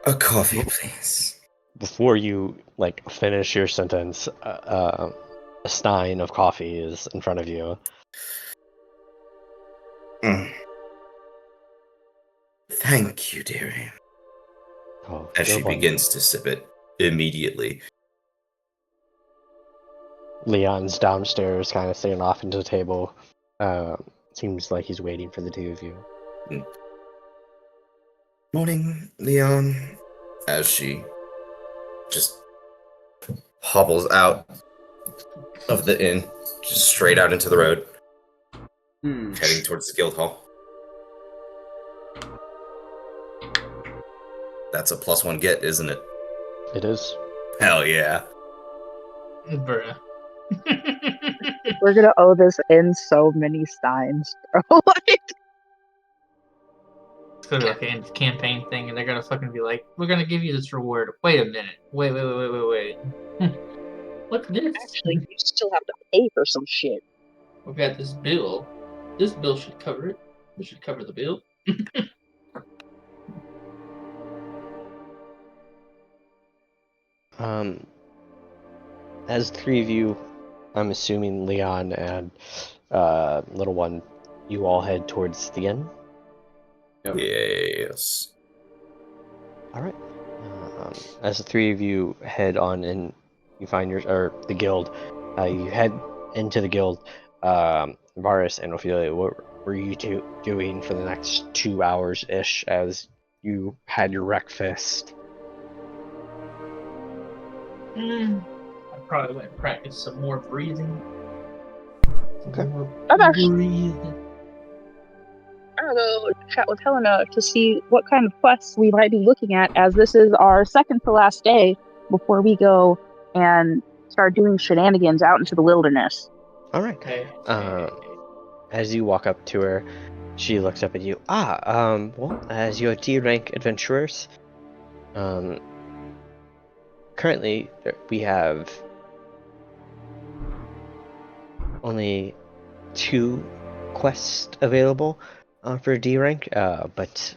[SPEAKER 2] A coffee, please.
[SPEAKER 1] Before you like finish your sentence, a stein of coffee is in front of you.
[SPEAKER 2] Thank you, dearie.
[SPEAKER 1] Oh,
[SPEAKER 2] As she
[SPEAKER 1] good one.
[SPEAKER 2] begins to sip it immediately.
[SPEAKER 1] Leon's downstairs, kind of staring off into the table. Seems like he's waiting for the two of you.
[SPEAKER 2] Morning, Leon. As she just hobbles out of the inn, just straight out into the road, heading towards the guild hall. That's a +1 get, isn't it?
[SPEAKER 1] It is.
[SPEAKER 2] Hell yeah.
[SPEAKER 6] Bruh.
[SPEAKER 4] We're gonna owe this in so many steins, bro. Like,
[SPEAKER 6] It's gonna be like a campaign thing, and they're gonna fucking be like, "We're gonna give you this reward." Wait a minute. Wait. What's this?
[SPEAKER 7] Actually, you still have to pay for some shit.
[SPEAKER 6] We've got this bill. This bill should cover it. This should cover the bill.
[SPEAKER 1] As the three of you, I'm assuming Leon and little one, you all head towards the inn.
[SPEAKER 3] Yep.
[SPEAKER 2] Yes.
[SPEAKER 1] All right. As the three of you head on and you find the guild, you head into the guild. Varus and Ophelia, what were you two doing for the next 2 hours ish as you had your breakfast?
[SPEAKER 6] I probably went and practice some more breathing.
[SPEAKER 1] Okay.
[SPEAKER 4] I'm actually
[SPEAKER 6] Breathing.
[SPEAKER 4] gonna go chat with Helena to see what kind of quests we might be looking at, as this is our second to last day before we go and start doing shenanigans out into the wilderness.
[SPEAKER 1] All right.
[SPEAKER 6] Okay.
[SPEAKER 1] As you walk up to her, she looks up at you. Well, as you are D-rank adventurers, currently we have only 2 quests available for D rank, but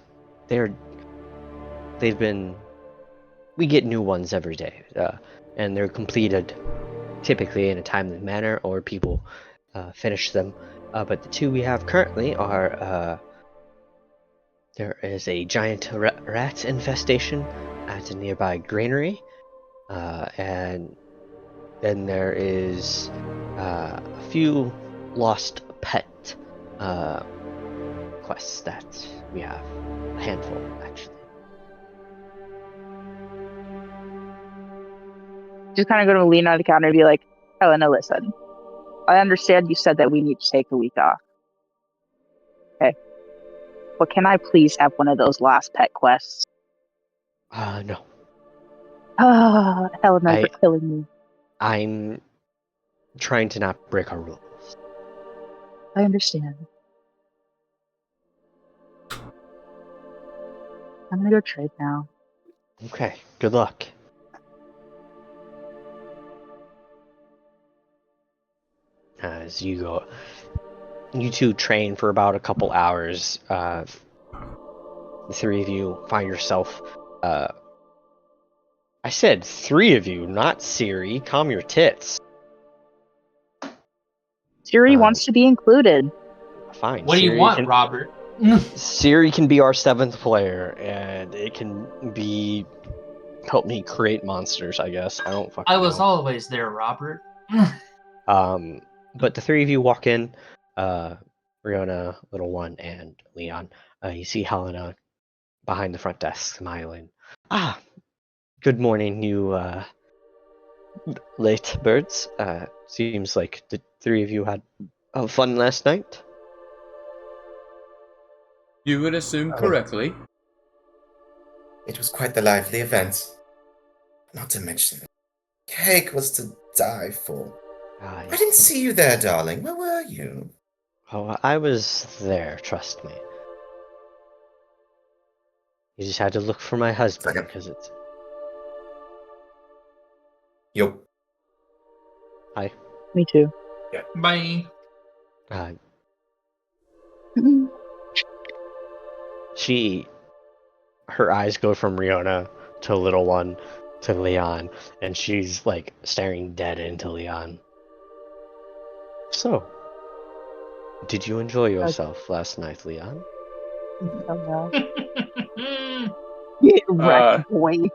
[SPEAKER 1] we get new ones every day, and they're completed typically in a timely manner, or people finish them. But the two we have currently are there is a giant rat infestation at a nearby granary, and then there is a few lost pet quests that we have. A handful, actually.
[SPEAKER 4] Just kind of going to lean on the counter and be like, Helena, listen. I understand you said that we need to take a week off. Okay. But can I please have one of those last pet quests?
[SPEAKER 1] No.
[SPEAKER 4] Ah, Helena, you're killing me.
[SPEAKER 1] I'm trying to not break our rules.
[SPEAKER 4] I understand. I'm gonna go trade now.
[SPEAKER 1] Okay, good luck. As you go, you two train for about a couple hours. The three of you find yourself. I said three of you, not Siri. Calm your tits.
[SPEAKER 4] Siri wants to be included.
[SPEAKER 1] Fine.
[SPEAKER 6] What do you want, Robert?
[SPEAKER 1] Siri can be our seventh player, and it can be help me create monsters. I guess I don't fucking
[SPEAKER 6] I was
[SPEAKER 1] know.
[SPEAKER 6] always there, Robert.
[SPEAKER 1] But the three of you walk in, Riona, Little One, and Leon. You see Helena behind the front desk, smiling. Ah, good morning, you late birds. Seems like the three of you had fun last night.
[SPEAKER 3] You would assume correctly.
[SPEAKER 2] It was quite the lively event. Not to mention, cake was to die for. I didn't see you there, darling. Where were you?
[SPEAKER 1] Oh, I was there, trust me. You just had to look for my husband, because it's...
[SPEAKER 2] Yo.
[SPEAKER 1] Hi.
[SPEAKER 4] Me too.
[SPEAKER 6] Bye.
[SPEAKER 1] Her eyes go from Riona to Little One to Leon, and she's like staring dead into Leon. So, did you enjoy yourself last night, Leon?
[SPEAKER 4] Oh, no. Get wrecked, boy.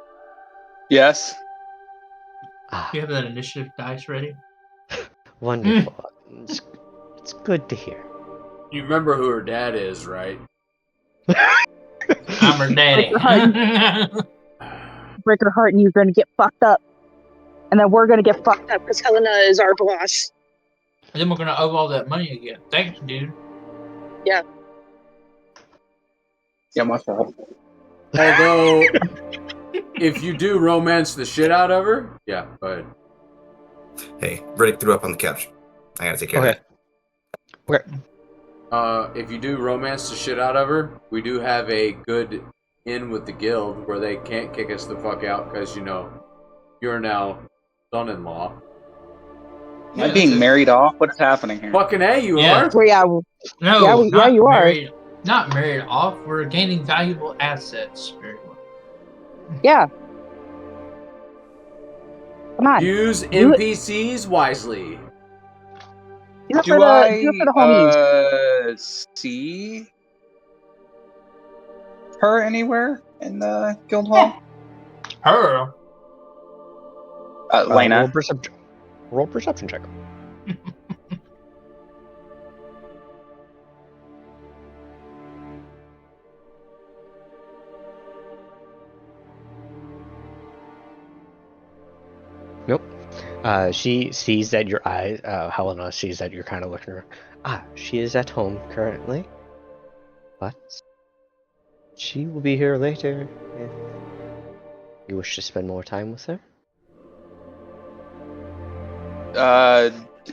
[SPEAKER 5] Yes.
[SPEAKER 6] You have that initiative dice ready?
[SPEAKER 1] Wonderful. It's good to hear.
[SPEAKER 3] You remember who her dad is, right?
[SPEAKER 6] I'm her daddy.
[SPEAKER 4] Break her heart and you're going to get fucked up. And then we're going to get fucked up because Helena is our boss.
[SPEAKER 6] And then we're gonna owe all that money again. Thanks, dude.
[SPEAKER 4] Yeah.
[SPEAKER 5] Yeah, my fault.
[SPEAKER 3] Although, if you do romance the shit out of her, yeah, go ahead.
[SPEAKER 2] Hey, Riddick threw up on the couch. I gotta take care of that.
[SPEAKER 1] Okay.
[SPEAKER 3] If you do romance the shit out of her, we do have a good in with the guild where they can't kick us the fuck out because, you know, you're now son-in-law.
[SPEAKER 5] Am I being married off? What's happening here?
[SPEAKER 3] Fucking A, you
[SPEAKER 6] Yeah.
[SPEAKER 3] are?
[SPEAKER 4] Well, yeah.
[SPEAKER 6] No,
[SPEAKER 4] Yeah, you are.
[SPEAKER 6] married, not married off. We're gaining valuable assets. Very well.
[SPEAKER 4] Yeah. Come on.
[SPEAKER 3] Use NPCs wisely.
[SPEAKER 4] Do it
[SPEAKER 5] Do
[SPEAKER 4] for the homies.
[SPEAKER 5] I see her anywhere in the guild hall?
[SPEAKER 6] Her.
[SPEAKER 5] Lena.
[SPEAKER 1] Roll perception check. Nope. She sees that your eyes, Helena sees that you're kind of looking at her. She is at home currently, but she will be here later if you wish to spend more time with her.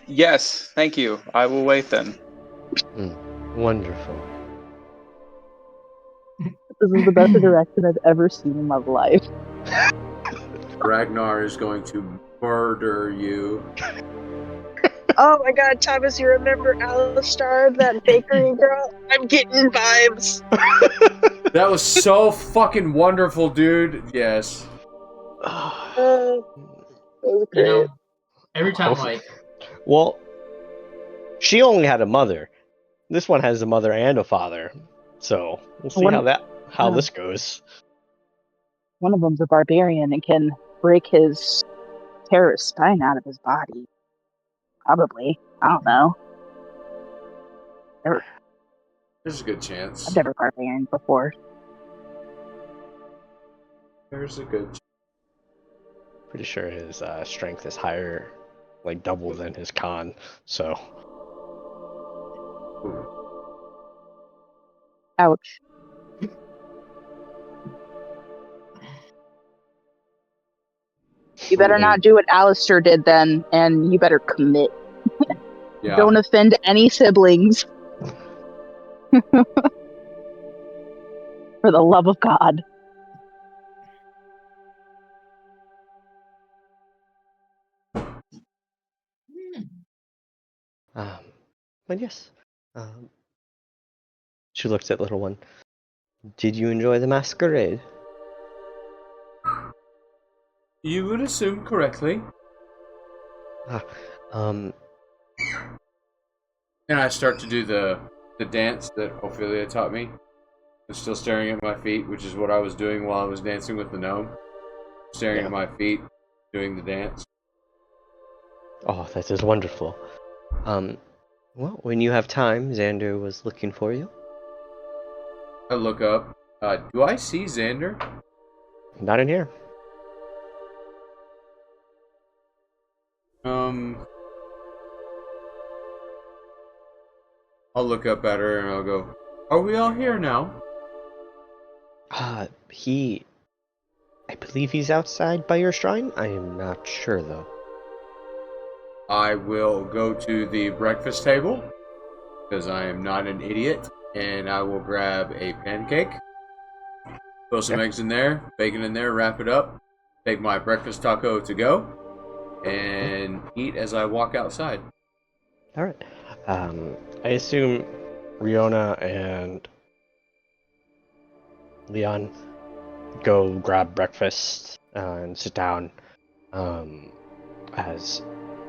[SPEAKER 5] Yes, thank you. I will wait then.
[SPEAKER 1] Wonderful.
[SPEAKER 4] This is the best direction I've ever seen in my life.
[SPEAKER 3] Ragnar is going to murder you.
[SPEAKER 7] Oh my god, Thomas, you remember Alistar, that bakery girl? I'm getting vibes.
[SPEAKER 3] That was so fucking wonderful, dude. Yes.
[SPEAKER 7] That was
[SPEAKER 6] You know,
[SPEAKER 7] great.
[SPEAKER 6] every time,
[SPEAKER 1] Oh.
[SPEAKER 6] like,
[SPEAKER 1] Well, she only had a mother. This one has a mother and a father. So we'll see
[SPEAKER 4] One-
[SPEAKER 1] how
[SPEAKER 4] uh,
[SPEAKER 1] this goes.
[SPEAKER 4] One of them's a barbarian and can break his terrorist spine out of his body. Probably. I don't know.
[SPEAKER 3] There's a good chance.
[SPEAKER 4] I've never barbarian before.
[SPEAKER 3] There's a good
[SPEAKER 1] Pretty sure his strength is higher, like double than his con. So
[SPEAKER 4] Ouch. You better not do what Alistair did then, and you better commit.
[SPEAKER 3] Yeah.
[SPEAKER 4] Don't offend any siblings. For the love of God.
[SPEAKER 1] Um, but yes, she looks at little one. Did you enjoy the masquerade?
[SPEAKER 3] You would assume correctly.
[SPEAKER 1] Um,
[SPEAKER 3] And I start to do the dance that Ophelia taught me. I'm still staring at my feet, which is what I was doing while I was dancing with the gnome. Staring
[SPEAKER 1] Yeah.
[SPEAKER 3] at my feet, doing the dance.
[SPEAKER 1] oh, that is wonderful. Well, when you have time, Xander was looking for you.
[SPEAKER 3] I look up. Do I see Xander?
[SPEAKER 1] Not in here.
[SPEAKER 3] I'll look up at her and I'll go, are we all here now?
[SPEAKER 1] I believe he's outside by your shrine. I am not sure though.
[SPEAKER 3] I will go to the breakfast table, because I am not an idiot, and I will grab a pancake, throw some eggs in there, bacon in there, wrap it up, take my breakfast taco to go, and eat as I walk outside.
[SPEAKER 1] All right. I assume Riona and Leon go grab breakfast and sit down. As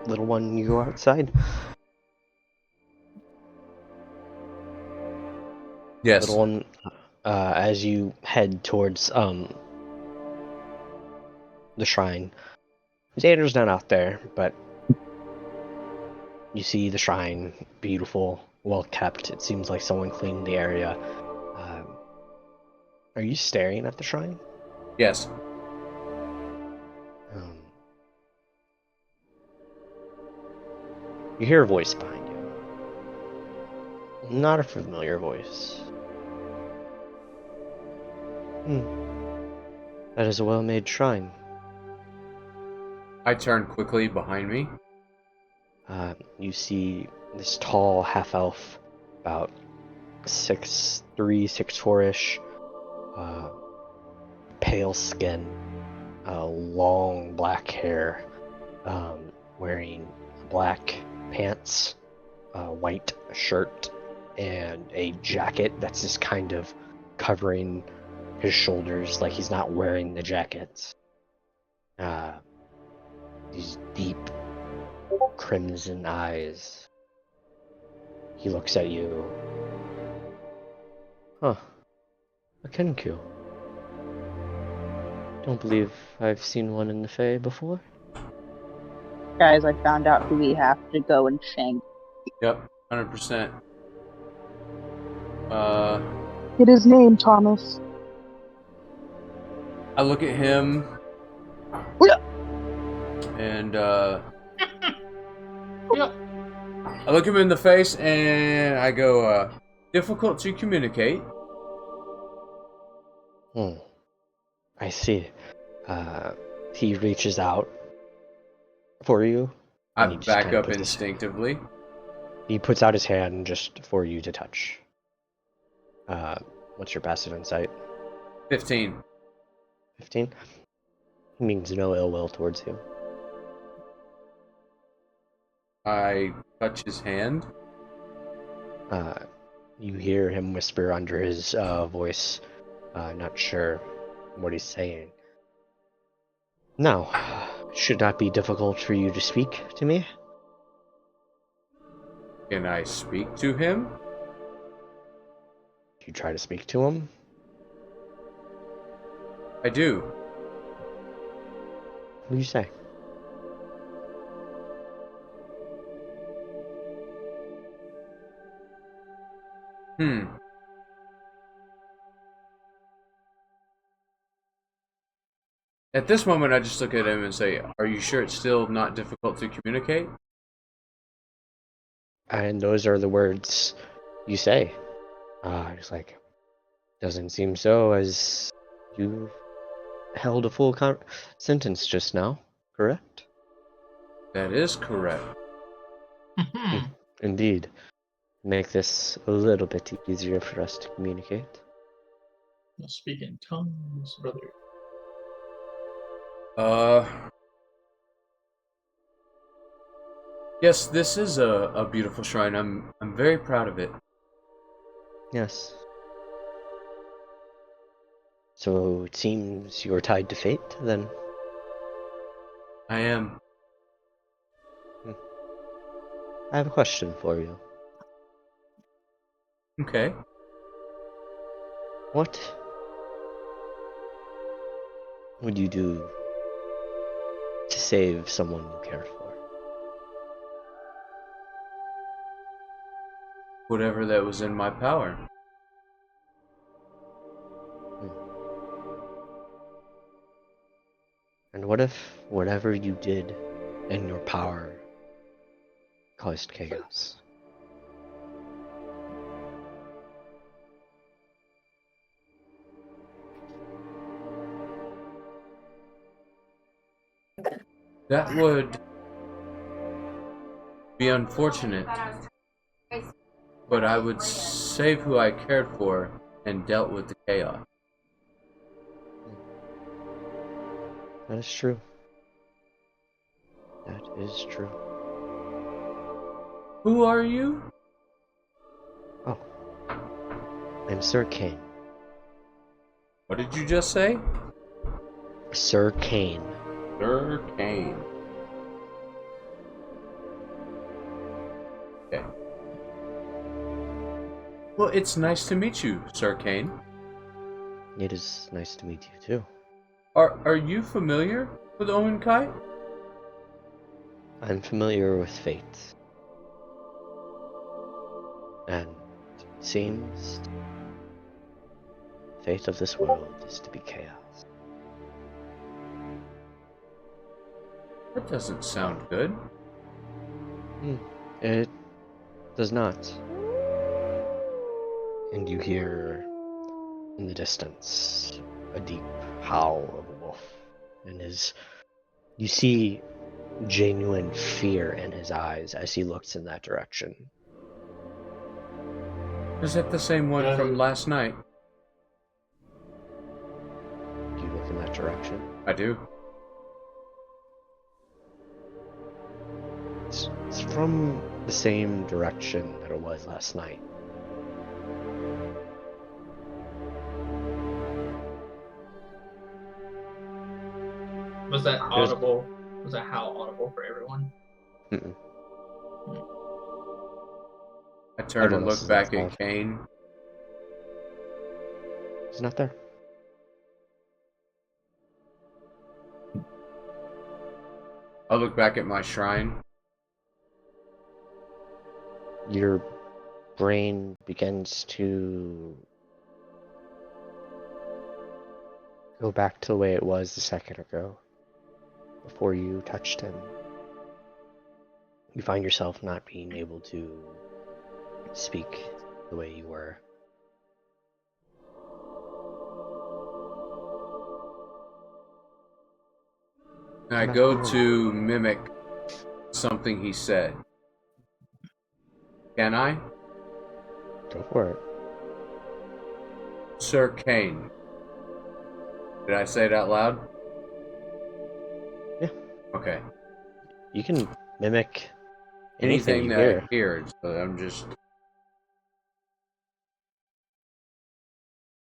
[SPEAKER 1] little one, you go outside.
[SPEAKER 3] Yes.
[SPEAKER 1] Little one, as you head towards the shrine. Xander's not out there, but you see the shrine, beautiful, well kept. It seems like someone cleaned the area. Are you staring at the shrine?
[SPEAKER 3] Yes.
[SPEAKER 1] You hear a voice behind you. Not a familiar voice. That is a well-made shrine.
[SPEAKER 3] I turn quickly behind me.
[SPEAKER 1] You see this tall half-elf, about 6'3", 6'4"-ish, pale skin, long black hair, wearing black pants, white shirt, and a jacket that's just kind of covering his shoulders, like he's not wearing the jacket. These deep crimson eyes. He looks at you. Huh. A Kenkyu. Don't believe I've seen one in the Fae before.
[SPEAKER 4] Guys, I found out who we have to go and shank.
[SPEAKER 3] Yep, 100%.
[SPEAKER 4] Get his name, Thomas.
[SPEAKER 3] I look at him, and
[SPEAKER 6] Yep.
[SPEAKER 3] I look him in the face, and I go, difficult to communicate.
[SPEAKER 1] I see. He reaches out for you.
[SPEAKER 3] I
[SPEAKER 1] and he just
[SPEAKER 3] back
[SPEAKER 1] kinda
[SPEAKER 3] up
[SPEAKER 1] puts his-
[SPEAKER 3] instinctively.
[SPEAKER 1] He puts out his hand just for you to touch. What's your passive insight?
[SPEAKER 3] 15.
[SPEAKER 1] 15? He means no ill will towards you.
[SPEAKER 3] I touch his hand.
[SPEAKER 1] You hear him whisper under his voice, not sure what he's saying. Now, should not be difficult for you to speak to me.
[SPEAKER 3] Can I speak to him?
[SPEAKER 1] You try to speak to him.
[SPEAKER 3] I do.
[SPEAKER 1] What do you say?
[SPEAKER 3] At this moment, I just look at him and say, "Are you sure it's still not difficult to communicate?"
[SPEAKER 1] And those are the words you say. Just like, doesn't seem so, as you held a full sentence just now, correct?
[SPEAKER 3] That is correct.
[SPEAKER 1] Indeed. Make this a little bit easier for us to communicate.
[SPEAKER 6] You'll speak in tongues, brother.
[SPEAKER 3] Yes, this is a beautiful shrine. I'm very proud of it.
[SPEAKER 1] Yes. So it seems you're tied to fate, then?
[SPEAKER 3] I am.
[SPEAKER 1] I have a question for you.
[SPEAKER 3] Okay.
[SPEAKER 1] What would you do to save someone you cared for?
[SPEAKER 3] Whatever that was in my power.
[SPEAKER 1] And what if whatever you did in your power caused chaos?
[SPEAKER 3] That would be unfortunate, but I would save who I cared for and dealt with the chaos.
[SPEAKER 1] That is true. That is true.
[SPEAKER 3] Who are you?
[SPEAKER 1] Oh. I'm Sir Kane.
[SPEAKER 3] What did you just say?
[SPEAKER 1] Sir Kane.
[SPEAKER 3] Sir Kane. Okay. Well, it's nice to meet you, Sir Kane.
[SPEAKER 1] It is nice to meet you too.
[SPEAKER 3] Are you familiar with Owen Kai?
[SPEAKER 1] I'm familiar with fate. And it seems the fate of this world is to be chaos.
[SPEAKER 3] That doesn't sound good.
[SPEAKER 1] It does not. And you hear in the distance a deep howl of a wolf, and you see genuine fear in his eyes as he looks in that direction.
[SPEAKER 3] Is that the same one from last night?
[SPEAKER 1] Do you look in that direction?
[SPEAKER 3] I do.
[SPEAKER 1] It's from the same direction that it was last night.
[SPEAKER 6] Was that audible? Was that howl audible for everyone?
[SPEAKER 1] Mm-mm.
[SPEAKER 3] I turn and
[SPEAKER 1] Everyone else
[SPEAKER 3] look
[SPEAKER 1] is
[SPEAKER 3] back
[SPEAKER 1] inside.
[SPEAKER 3] at Kane.
[SPEAKER 1] He's not there.
[SPEAKER 3] I look back at my shrine.
[SPEAKER 1] Your brain begins to go back to the way it was a second ago, before you touched him. You find yourself not being able to speak the way you were.
[SPEAKER 3] And I go to mimic something he said. Can I?
[SPEAKER 1] Go for it.
[SPEAKER 3] Sir Kane. Did I say it out loud?
[SPEAKER 1] Yeah.
[SPEAKER 3] Okay.
[SPEAKER 1] You can mimic Anything you
[SPEAKER 3] that
[SPEAKER 1] hear.
[SPEAKER 3] I hear. So I'm just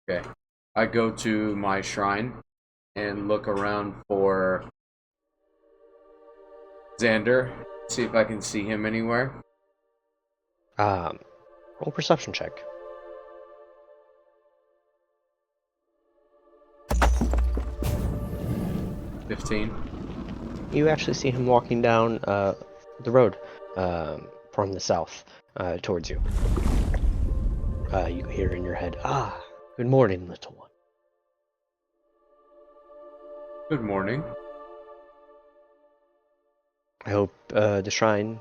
[SPEAKER 3] okay. I go to my shrine and look around for Xander, see if I can see him anywhere.
[SPEAKER 1] Roll perception check.
[SPEAKER 3] 15.
[SPEAKER 1] You actually see him walking down the road from the south towards you. You hear in your head, good morning, little one.
[SPEAKER 3] Good morning.
[SPEAKER 1] I hope the shrine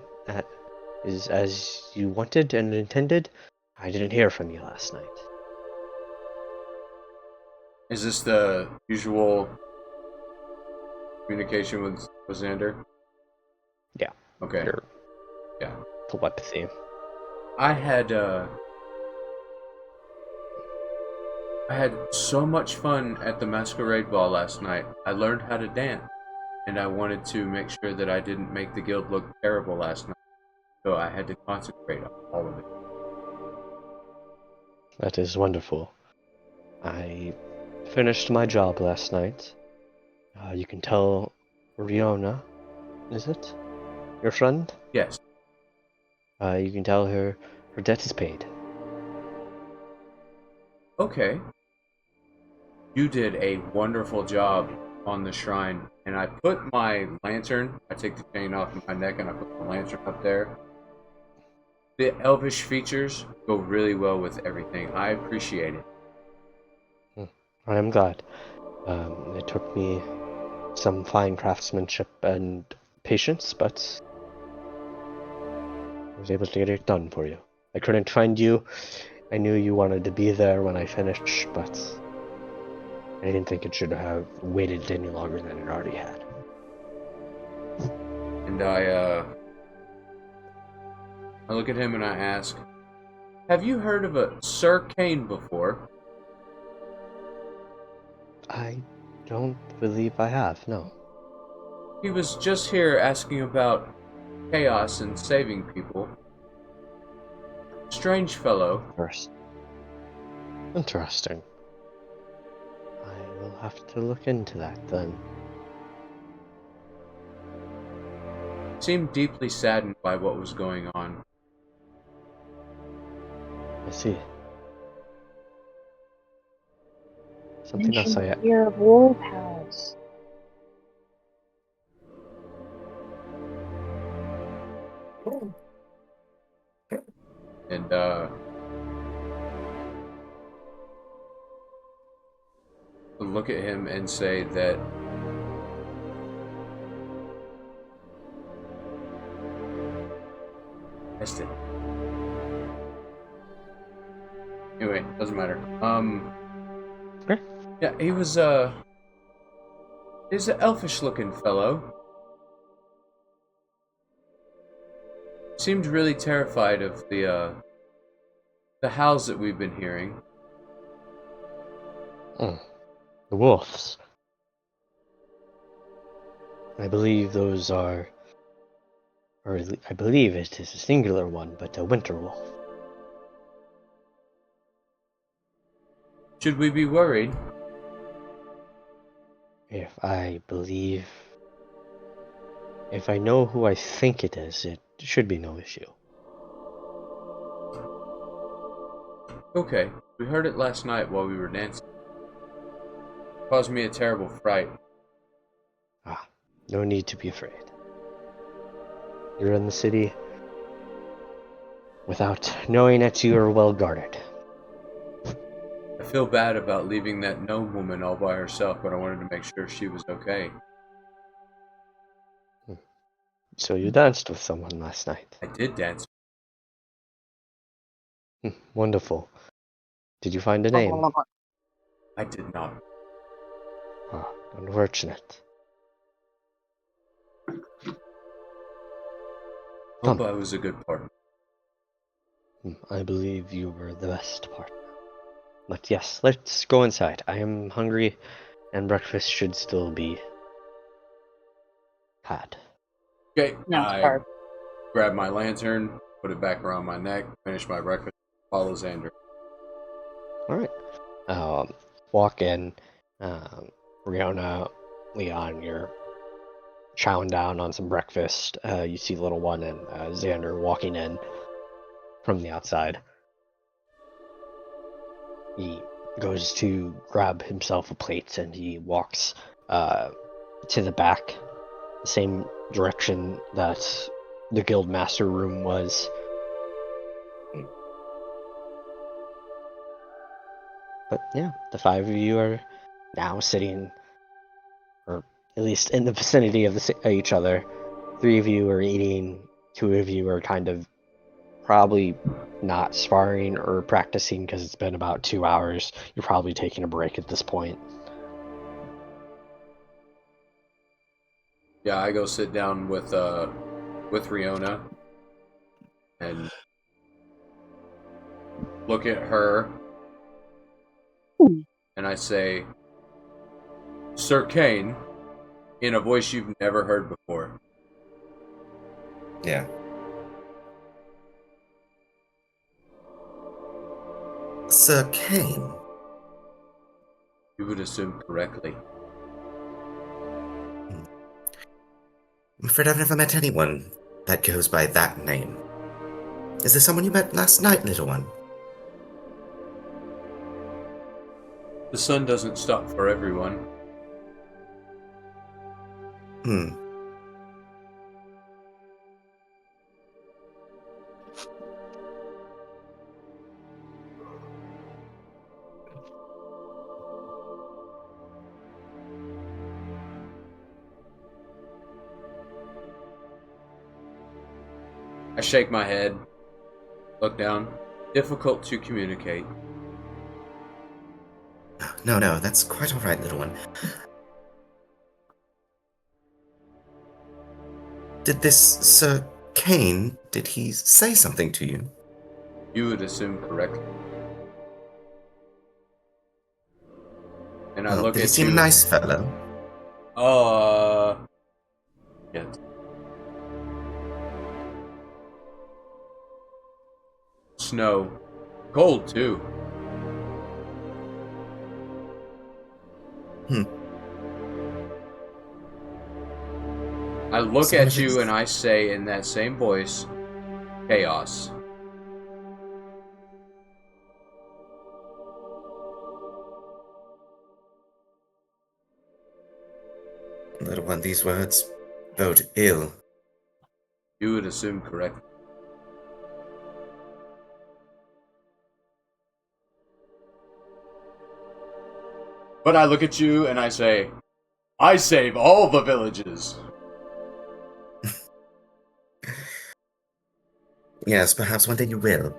[SPEAKER 1] is as you wanted and intended. I didn't hear from you last night.
[SPEAKER 3] Is this the usual communication with Xander?
[SPEAKER 1] Yeah.
[SPEAKER 3] Okay.
[SPEAKER 1] Your
[SPEAKER 3] Yeah.
[SPEAKER 1] telepathy.
[SPEAKER 3] I had so much fun at the masquerade ball last night. I learned how to dance, and I wanted to make sure that I didn't make the guild look terrible last night. So I had to concentrate on all of it.
[SPEAKER 1] That is wonderful. I finished my job last night. You can tell Riona, is it? Your friend?
[SPEAKER 3] Yes.
[SPEAKER 1] You can tell her debt is paid.
[SPEAKER 3] Okay. You did a wonderful job on the shrine, and I put my lantern, I take the chain off my neck and I put the lantern up there. The elvish features go really well with everything. I appreciate it.
[SPEAKER 1] I am glad. It took me some fine craftsmanship and patience, but I was able to get it done for you. I couldn't find you. I knew you wanted to be there when I finished, but I didn't think it should have waited any longer than it already had.
[SPEAKER 3] And I look at him and I ask, have you heard of a Sir Kane before?
[SPEAKER 1] I don't believe I have, no.
[SPEAKER 3] He was just here asking about chaos and saving people. Strange fellow.
[SPEAKER 1] Interesting. I will have to look into that then.
[SPEAKER 3] Seemed deeply saddened by what was going on.
[SPEAKER 1] I see. Something else I
[SPEAKER 4] Fear of Wolf House.
[SPEAKER 3] And look at him and say that missed it. Anyway, doesn't matter.
[SPEAKER 1] Okay.
[SPEAKER 3] Yeah, he's an elfish looking fellow. Seemed really terrified of the howls that we've been hearing.
[SPEAKER 1] The wolves. I believe those are, or I believe it is a singular one, but a winter wolf.
[SPEAKER 3] Should we be worried?
[SPEAKER 1] If I know who I think it is, it should be no issue.
[SPEAKER 3] Okay, we heard it last night while we were dancing. Caused me a terrible fright.
[SPEAKER 1] No need to be afraid. You're in the city. Without knowing it, you are well guarded.
[SPEAKER 3] I feel bad about leaving that gnome woman all by herself, but I wanted to make sure she was okay.
[SPEAKER 1] So you danced with someone last night.
[SPEAKER 3] I did dance.
[SPEAKER 1] Wonderful. Did you find a name?
[SPEAKER 3] I did not.
[SPEAKER 1] Unfortunate.
[SPEAKER 3] Hope I was a good partner.
[SPEAKER 1] I believe you were the best partner. But yes, let's go inside. I am hungry, and breakfast should still be had.
[SPEAKER 3] Okay,
[SPEAKER 4] No,
[SPEAKER 3] I
[SPEAKER 4] sorry.
[SPEAKER 3] grab my lantern, put it back around my neck, finish my breakfast, follow Xander.
[SPEAKER 1] All right. Walk in. Riona, Leon, you're chowing down on some breakfast. You see little one and Xander walking in from the outside. He goes to grab himself a plate and he walks to the back, the same direction that the guild master room was. But yeah, the five of you are now sitting, or at least in the vicinity of each other. Three of you are eating, two of you are kind of probably not sparring or practicing because it's been about 2 hours. You're probably taking a break at this point.
[SPEAKER 3] Yeah, I go sit down with Riona and look at her, and I say, "Sir Kane," in a voice you've never heard before.
[SPEAKER 2] Yeah. Sir Kane.
[SPEAKER 3] You would assume correctly.
[SPEAKER 2] I'm afraid I've never met anyone that goes by that name. Is this someone you met last night, little one?
[SPEAKER 3] The sun doesn't stop for everyone. I shake my head, look down. Difficult to communicate.
[SPEAKER 2] No, that's quite all right, little one. Did this Sir Kane, did he say something to you?
[SPEAKER 3] You would assume correctly. And I look
[SPEAKER 2] did
[SPEAKER 3] at
[SPEAKER 2] he seem
[SPEAKER 3] you.
[SPEAKER 2] a nice fellow?
[SPEAKER 3] Yes. Snow. Cold, too. I look at you and I say in that same voice, chaos.
[SPEAKER 2] Little one, these words bode ill.
[SPEAKER 3] You would assume correctly. But I look at you and I say, I save all the villages.
[SPEAKER 2] Yes, perhaps one day you will.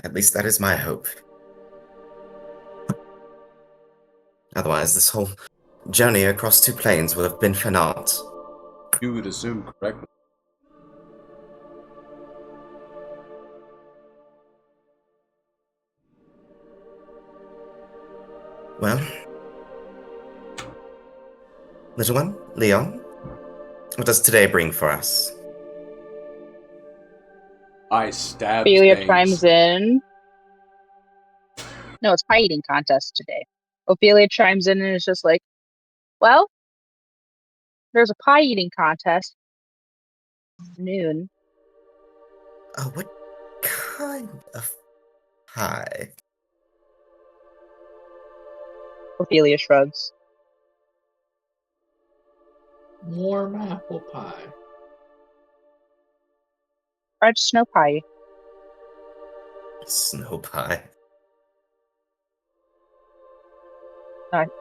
[SPEAKER 2] At least that is my hope. Otherwise, this whole journey across two plains will have been for naught.
[SPEAKER 3] You would assume correctly.
[SPEAKER 2] Well, little one, Leon, what does today bring for us?
[SPEAKER 3] I stab
[SPEAKER 4] Ophelia
[SPEAKER 3] things.
[SPEAKER 4] chimes in. No, it's pie eating contest today. Ophelia chimes in and is just like, well, there's a pie eating contest. Noon.
[SPEAKER 2] Oh, what kind of pie?
[SPEAKER 4] Ophelia shrugs.
[SPEAKER 6] Warm apple pie.
[SPEAKER 4] Fried snow pie.
[SPEAKER 2] Snow pie.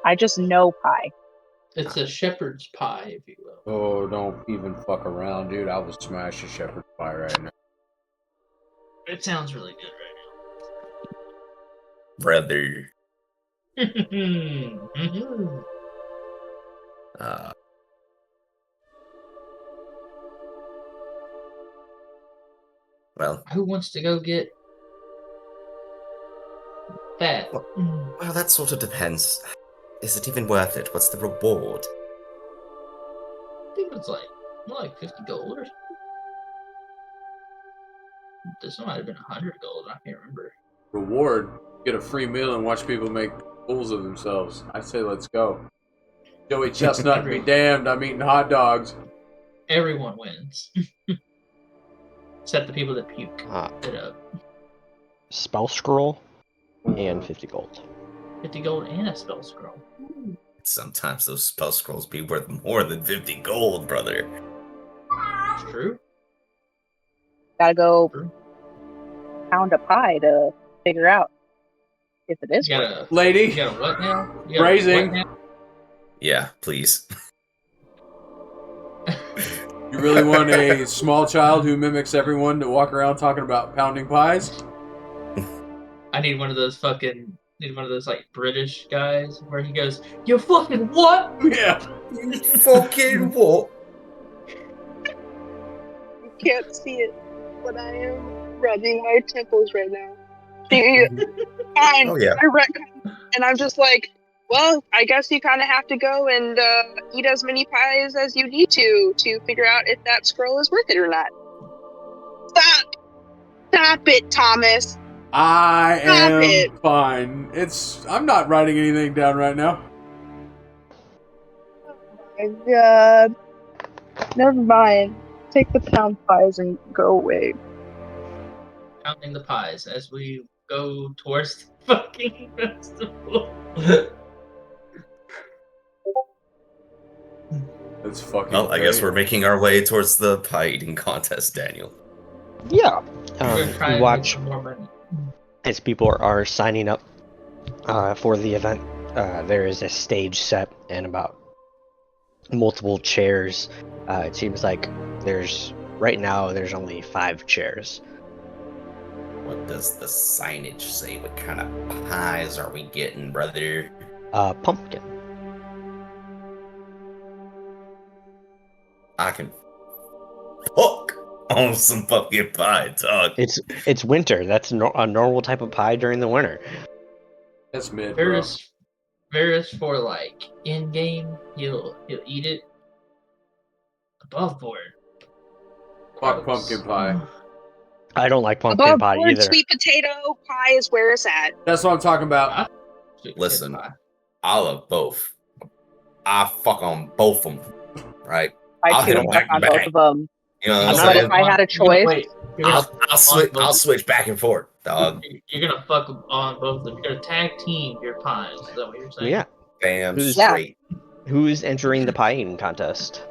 [SPEAKER 4] I just know pie.
[SPEAKER 6] It's a shepherd's pie, if you will.
[SPEAKER 3] Oh, don't even fuck around, dude. I will smash a shepherd's pie right now.
[SPEAKER 6] It sounds really good
[SPEAKER 2] Brother.
[SPEAKER 6] right now.
[SPEAKER 2] Well,
[SPEAKER 6] Who wants to go get that?
[SPEAKER 2] well, that sort of depends. Is it even worth it? What's the reward?
[SPEAKER 6] I think it's like Like 50 gold or something. This one might have been 100 gold. I can't remember.
[SPEAKER 3] Reward: get a free meal and watch people make fools of themselves. I say let's go. Joey Chestnut be damned. I'm eating hot dogs.
[SPEAKER 6] Everyone wins. Except the people that puke it up.
[SPEAKER 1] Spell scroll and 50 gold.
[SPEAKER 6] 50 gold and a spell scroll.
[SPEAKER 2] Sometimes those spell scrolls be worth more than 50 gold, brother.
[SPEAKER 6] It's true.
[SPEAKER 4] Gotta go
[SPEAKER 6] True.
[SPEAKER 4] pound a pie to figure out if it is.
[SPEAKER 6] You got a
[SPEAKER 3] Lady,
[SPEAKER 6] You got a what now? You got a
[SPEAKER 3] Phrasing.
[SPEAKER 6] what now?
[SPEAKER 2] Yeah, please.
[SPEAKER 3] you really want a small child who mimics everyone to walk around talking about pounding pies?
[SPEAKER 6] I need one of those like British guys where he goes, "You fucking what?"
[SPEAKER 3] Yeah.
[SPEAKER 2] Fucking what?
[SPEAKER 7] You can't see it, but I am rubbing my temples right now. Fine,
[SPEAKER 2] Oh, yeah.
[SPEAKER 7] I retcon. And I'm just like, well, I guess you kind of have to go and eat as many pies as you need to figure out if that scroll is worth it or not. Stop it, Thomas.
[SPEAKER 3] I
[SPEAKER 7] Stop
[SPEAKER 3] am
[SPEAKER 7] it.
[SPEAKER 3] fine. I'm not writing anything down right now.
[SPEAKER 7] My God. Never mind. Take the pound pies and go away.
[SPEAKER 6] Counting the pies as we go towards the fucking festival.
[SPEAKER 3] That's fucking
[SPEAKER 2] Well, I guess
[SPEAKER 3] great.
[SPEAKER 2] we're making our way towards the pie eating contest, Daniel.
[SPEAKER 1] Yeah.
[SPEAKER 6] We're gonna try
[SPEAKER 1] You
[SPEAKER 6] and
[SPEAKER 1] watch
[SPEAKER 6] get some more money.
[SPEAKER 1] as people are signing up for the event. There is a stage set and about multiple chairs. It seems like right now there's only 5 chairs.
[SPEAKER 2] What does the signage say? What kind of pies are we getting, brother?
[SPEAKER 1] Pumpkin.
[SPEAKER 2] I can hook on some fucking pie, dog.
[SPEAKER 1] It's winter. That's a normal type of pie during the winter.
[SPEAKER 3] That's mid, bro.
[SPEAKER 6] Varus for like in game, he'll eat it. Above board.
[SPEAKER 3] Fuck
[SPEAKER 6] Gross.
[SPEAKER 3] pumpkin pie.
[SPEAKER 1] I don't like pumpkin
[SPEAKER 7] Above
[SPEAKER 1] pie
[SPEAKER 7] board,
[SPEAKER 1] either.
[SPEAKER 7] sweet potato pie is where it's at.
[SPEAKER 3] That's what I'm talking about.
[SPEAKER 6] Sweet
[SPEAKER 2] Listen.
[SPEAKER 6] potato pie.
[SPEAKER 2] I love both. I fuck on both of them, right?
[SPEAKER 4] I
[SPEAKER 2] I'll hit
[SPEAKER 4] too
[SPEAKER 2] 'em
[SPEAKER 4] fuck
[SPEAKER 2] back to
[SPEAKER 4] on
[SPEAKER 2] back.
[SPEAKER 4] both of them.
[SPEAKER 2] You know what I'm
[SPEAKER 6] You're
[SPEAKER 4] But
[SPEAKER 6] gonna
[SPEAKER 2] saying?
[SPEAKER 4] if I had a
[SPEAKER 6] you're gonna-
[SPEAKER 4] choice-
[SPEAKER 6] wait, you're gonna
[SPEAKER 2] I'll switch back and forth, dog.
[SPEAKER 6] You're gonna fuck on both of them. You're gonna tag team your pies. Is that what you're saying?
[SPEAKER 1] Yeah.
[SPEAKER 2] Damn
[SPEAKER 1] Who's-
[SPEAKER 2] straight.
[SPEAKER 1] Who's entering the pie eating contest?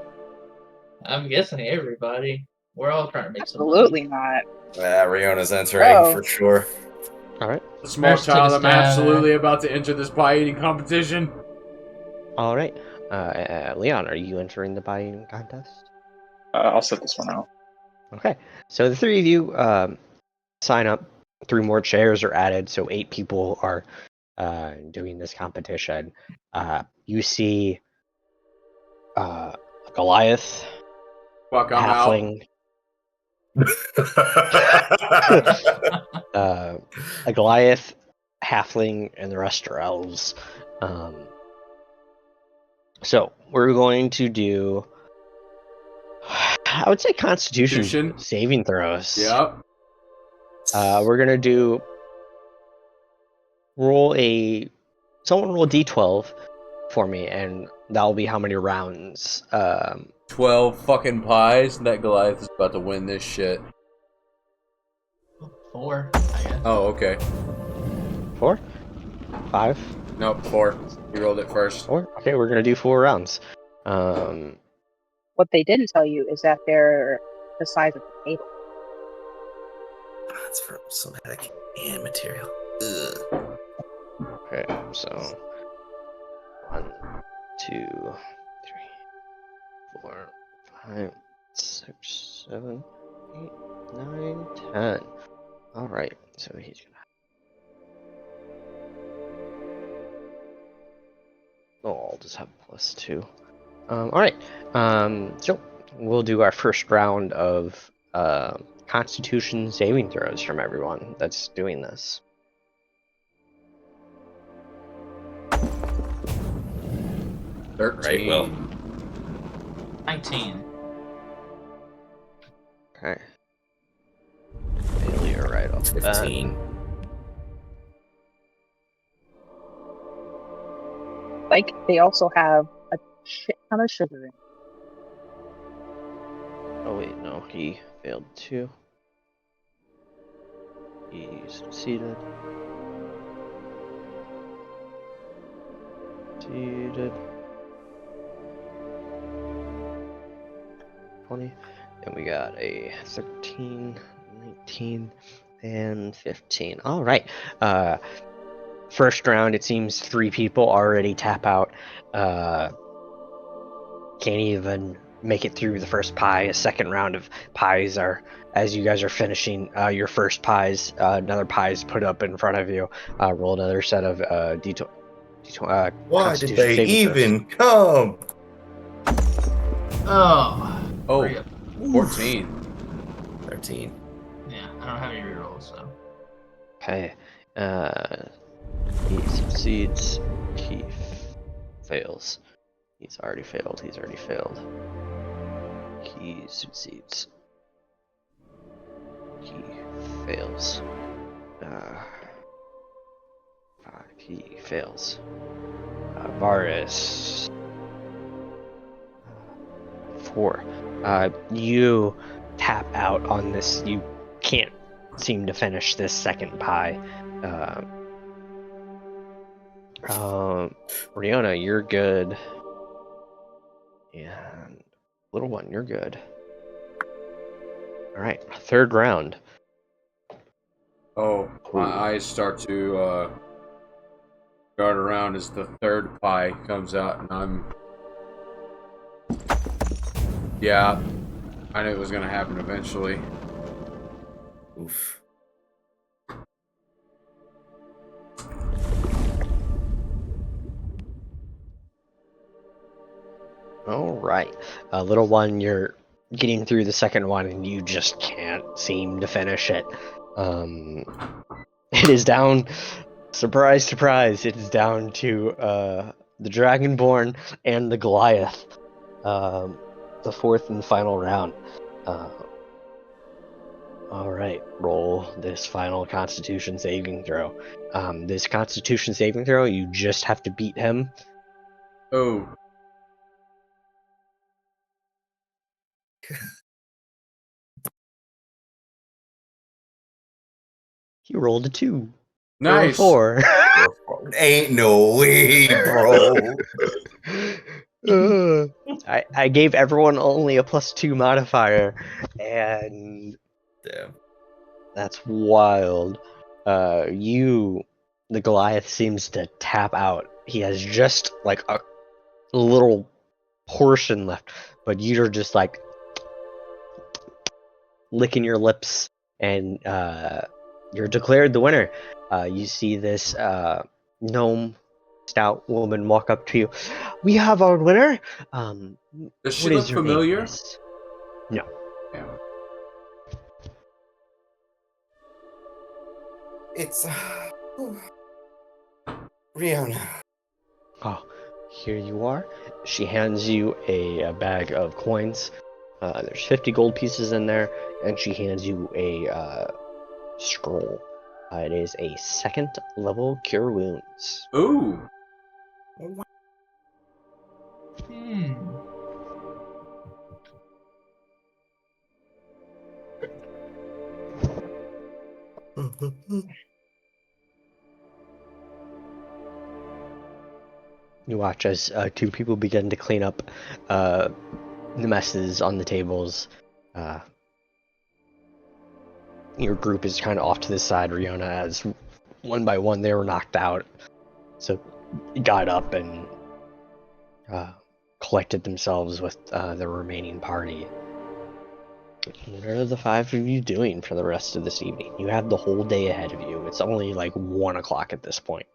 [SPEAKER 6] I'm guessing everybody. We're all trying to make some
[SPEAKER 4] Absolutely not.
[SPEAKER 2] Riona's entering
[SPEAKER 4] Oh.
[SPEAKER 2] for sure.
[SPEAKER 1] All right.
[SPEAKER 3] A small
[SPEAKER 6] First, take
[SPEAKER 3] child,
[SPEAKER 6] a
[SPEAKER 3] I'm
[SPEAKER 6] stab.
[SPEAKER 3] absolutely about to enter this pie eating competition.
[SPEAKER 1] All right. Leon, are you entering the pie eating contest?
[SPEAKER 5] I'll set this one out.
[SPEAKER 1] Okay. So the 3 of you sign up. 3 more chairs are added, so 8 people are doing this competition. You see a Goliath,
[SPEAKER 3] Fuck, I'm out.
[SPEAKER 1] halfling, a Goliath, halfling, and the rest are elves. So we're going to do, I would say, Constitution
[SPEAKER 3] Constitution?
[SPEAKER 1] saving throws.
[SPEAKER 3] Yep.
[SPEAKER 1] We're gonna do someone roll D12 for me, and that'll be how many rounds.
[SPEAKER 3] 12 fucking pies. That Goliath is about to win this shit.
[SPEAKER 6] 4, I guess.
[SPEAKER 3] Oh, okay.
[SPEAKER 1] 4, 5,
[SPEAKER 3] Nope, 4. You rolled it first.
[SPEAKER 1] 4. Okay, we're gonna do 4 rounds.
[SPEAKER 4] What they didn't tell you is that they're the size of the table.
[SPEAKER 2] That's from somatic and material. Ugh.
[SPEAKER 1] Okay, so 1, 2, 3, 4, 5, 6, 7, 8, 9, 10. All right, so he's gonna. Oh, I'll just have +2. All right. So we'll do our first round of Constitution saving throws from everyone that's doing this.
[SPEAKER 2] Right, well.
[SPEAKER 6] 19.
[SPEAKER 1] Okay. Failure right off the bat.
[SPEAKER 2] 15.
[SPEAKER 4] Like, they also have a shit ton of sugar in.
[SPEAKER 1] Oh wait, no, he failed too. He succeeded. Succeeded. 20. Then we got a 13, 19, and 15. All right. First round, it seems 3 people already tap out. Can't even make it through the first pie. A second round of pies are, as you guys are finishing your first pies, another pie is put up in front of you. Roll another set of
[SPEAKER 2] Why did
[SPEAKER 1] Constitution
[SPEAKER 2] they
[SPEAKER 1] saving throws.
[SPEAKER 2] even come?
[SPEAKER 6] Oh.
[SPEAKER 3] Oh,
[SPEAKER 6] Hurry up.
[SPEAKER 3] 14.
[SPEAKER 2] 13.
[SPEAKER 6] Yeah, I don't have any rerolls, so.
[SPEAKER 1] Okay. He succeeds. He fails. He's already failed. He's already failed. He succeeds. He fails. He fails. Varus. 4. You tap out on this. You can't seem to finish this second pie. Riona, you're good. And little one, you're good. All right, third round.
[SPEAKER 3] Oh, my eyes start to dart around as the third pie comes out, and I'm... Yeah, I knew it was going to happen eventually.
[SPEAKER 2] Oof.
[SPEAKER 1] All right, little one, you're getting through the second one, and you just can't seem to finish it. It is down. Surprise, surprise! It is down to the Dragonborn and the Goliath. The fourth and final round. All right, roll this final Constitution saving throw. This Constitution saving throw, you just have to beat him.
[SPEAKER 3] Oh,
[SPEAKER 1] He rolled a 2.
[SPEAKER 3] nice!
[SPEAKER 1] Or a 4.
[SPEAKER 2] Ain't no way, bro.
[SPEAKER 1] I gave everyone only a +2 modifier, and
[SPEAKER 2] Damn.
[SPEAKER 1] that's wild. The Goliath seems to tap out. He has just like a little portion left, but you're just like licking your lips, and you're declared the winner. You see this gnome stout woman walk up to you. We have our winner.
[SPEAKER 3] Does she
[SPEAKER 1] What
[SPEAKER 3] look
[SPEAKER 1] is your
[SPEAKER 3] familiar?
[SPEAKER 1] name, miss? No.
[SPEAKER 3] Yeah.
[SPEAKER 2] It's Riona.
[SPEAKER 1] Oh, here you are. She hands you a bag of coins. There's 50 gold pieces in there, and she hands you a scroll. It is a 2nd level Cure Wounds.
[SPEAKER 3] Ooh.
[SPEAKER 6] Hmm.
[SPEAKER 1] You watch as 2 people begin to clean up the messes on the tables. Your group is kind of off to the side, Riona, as one by one they were knocked out. So got up and collected themselves with the remaining party. What are the 5 of you doing for the rest of this evening? You have the whole day ahead of you. It's only like 1 o'clock at this point.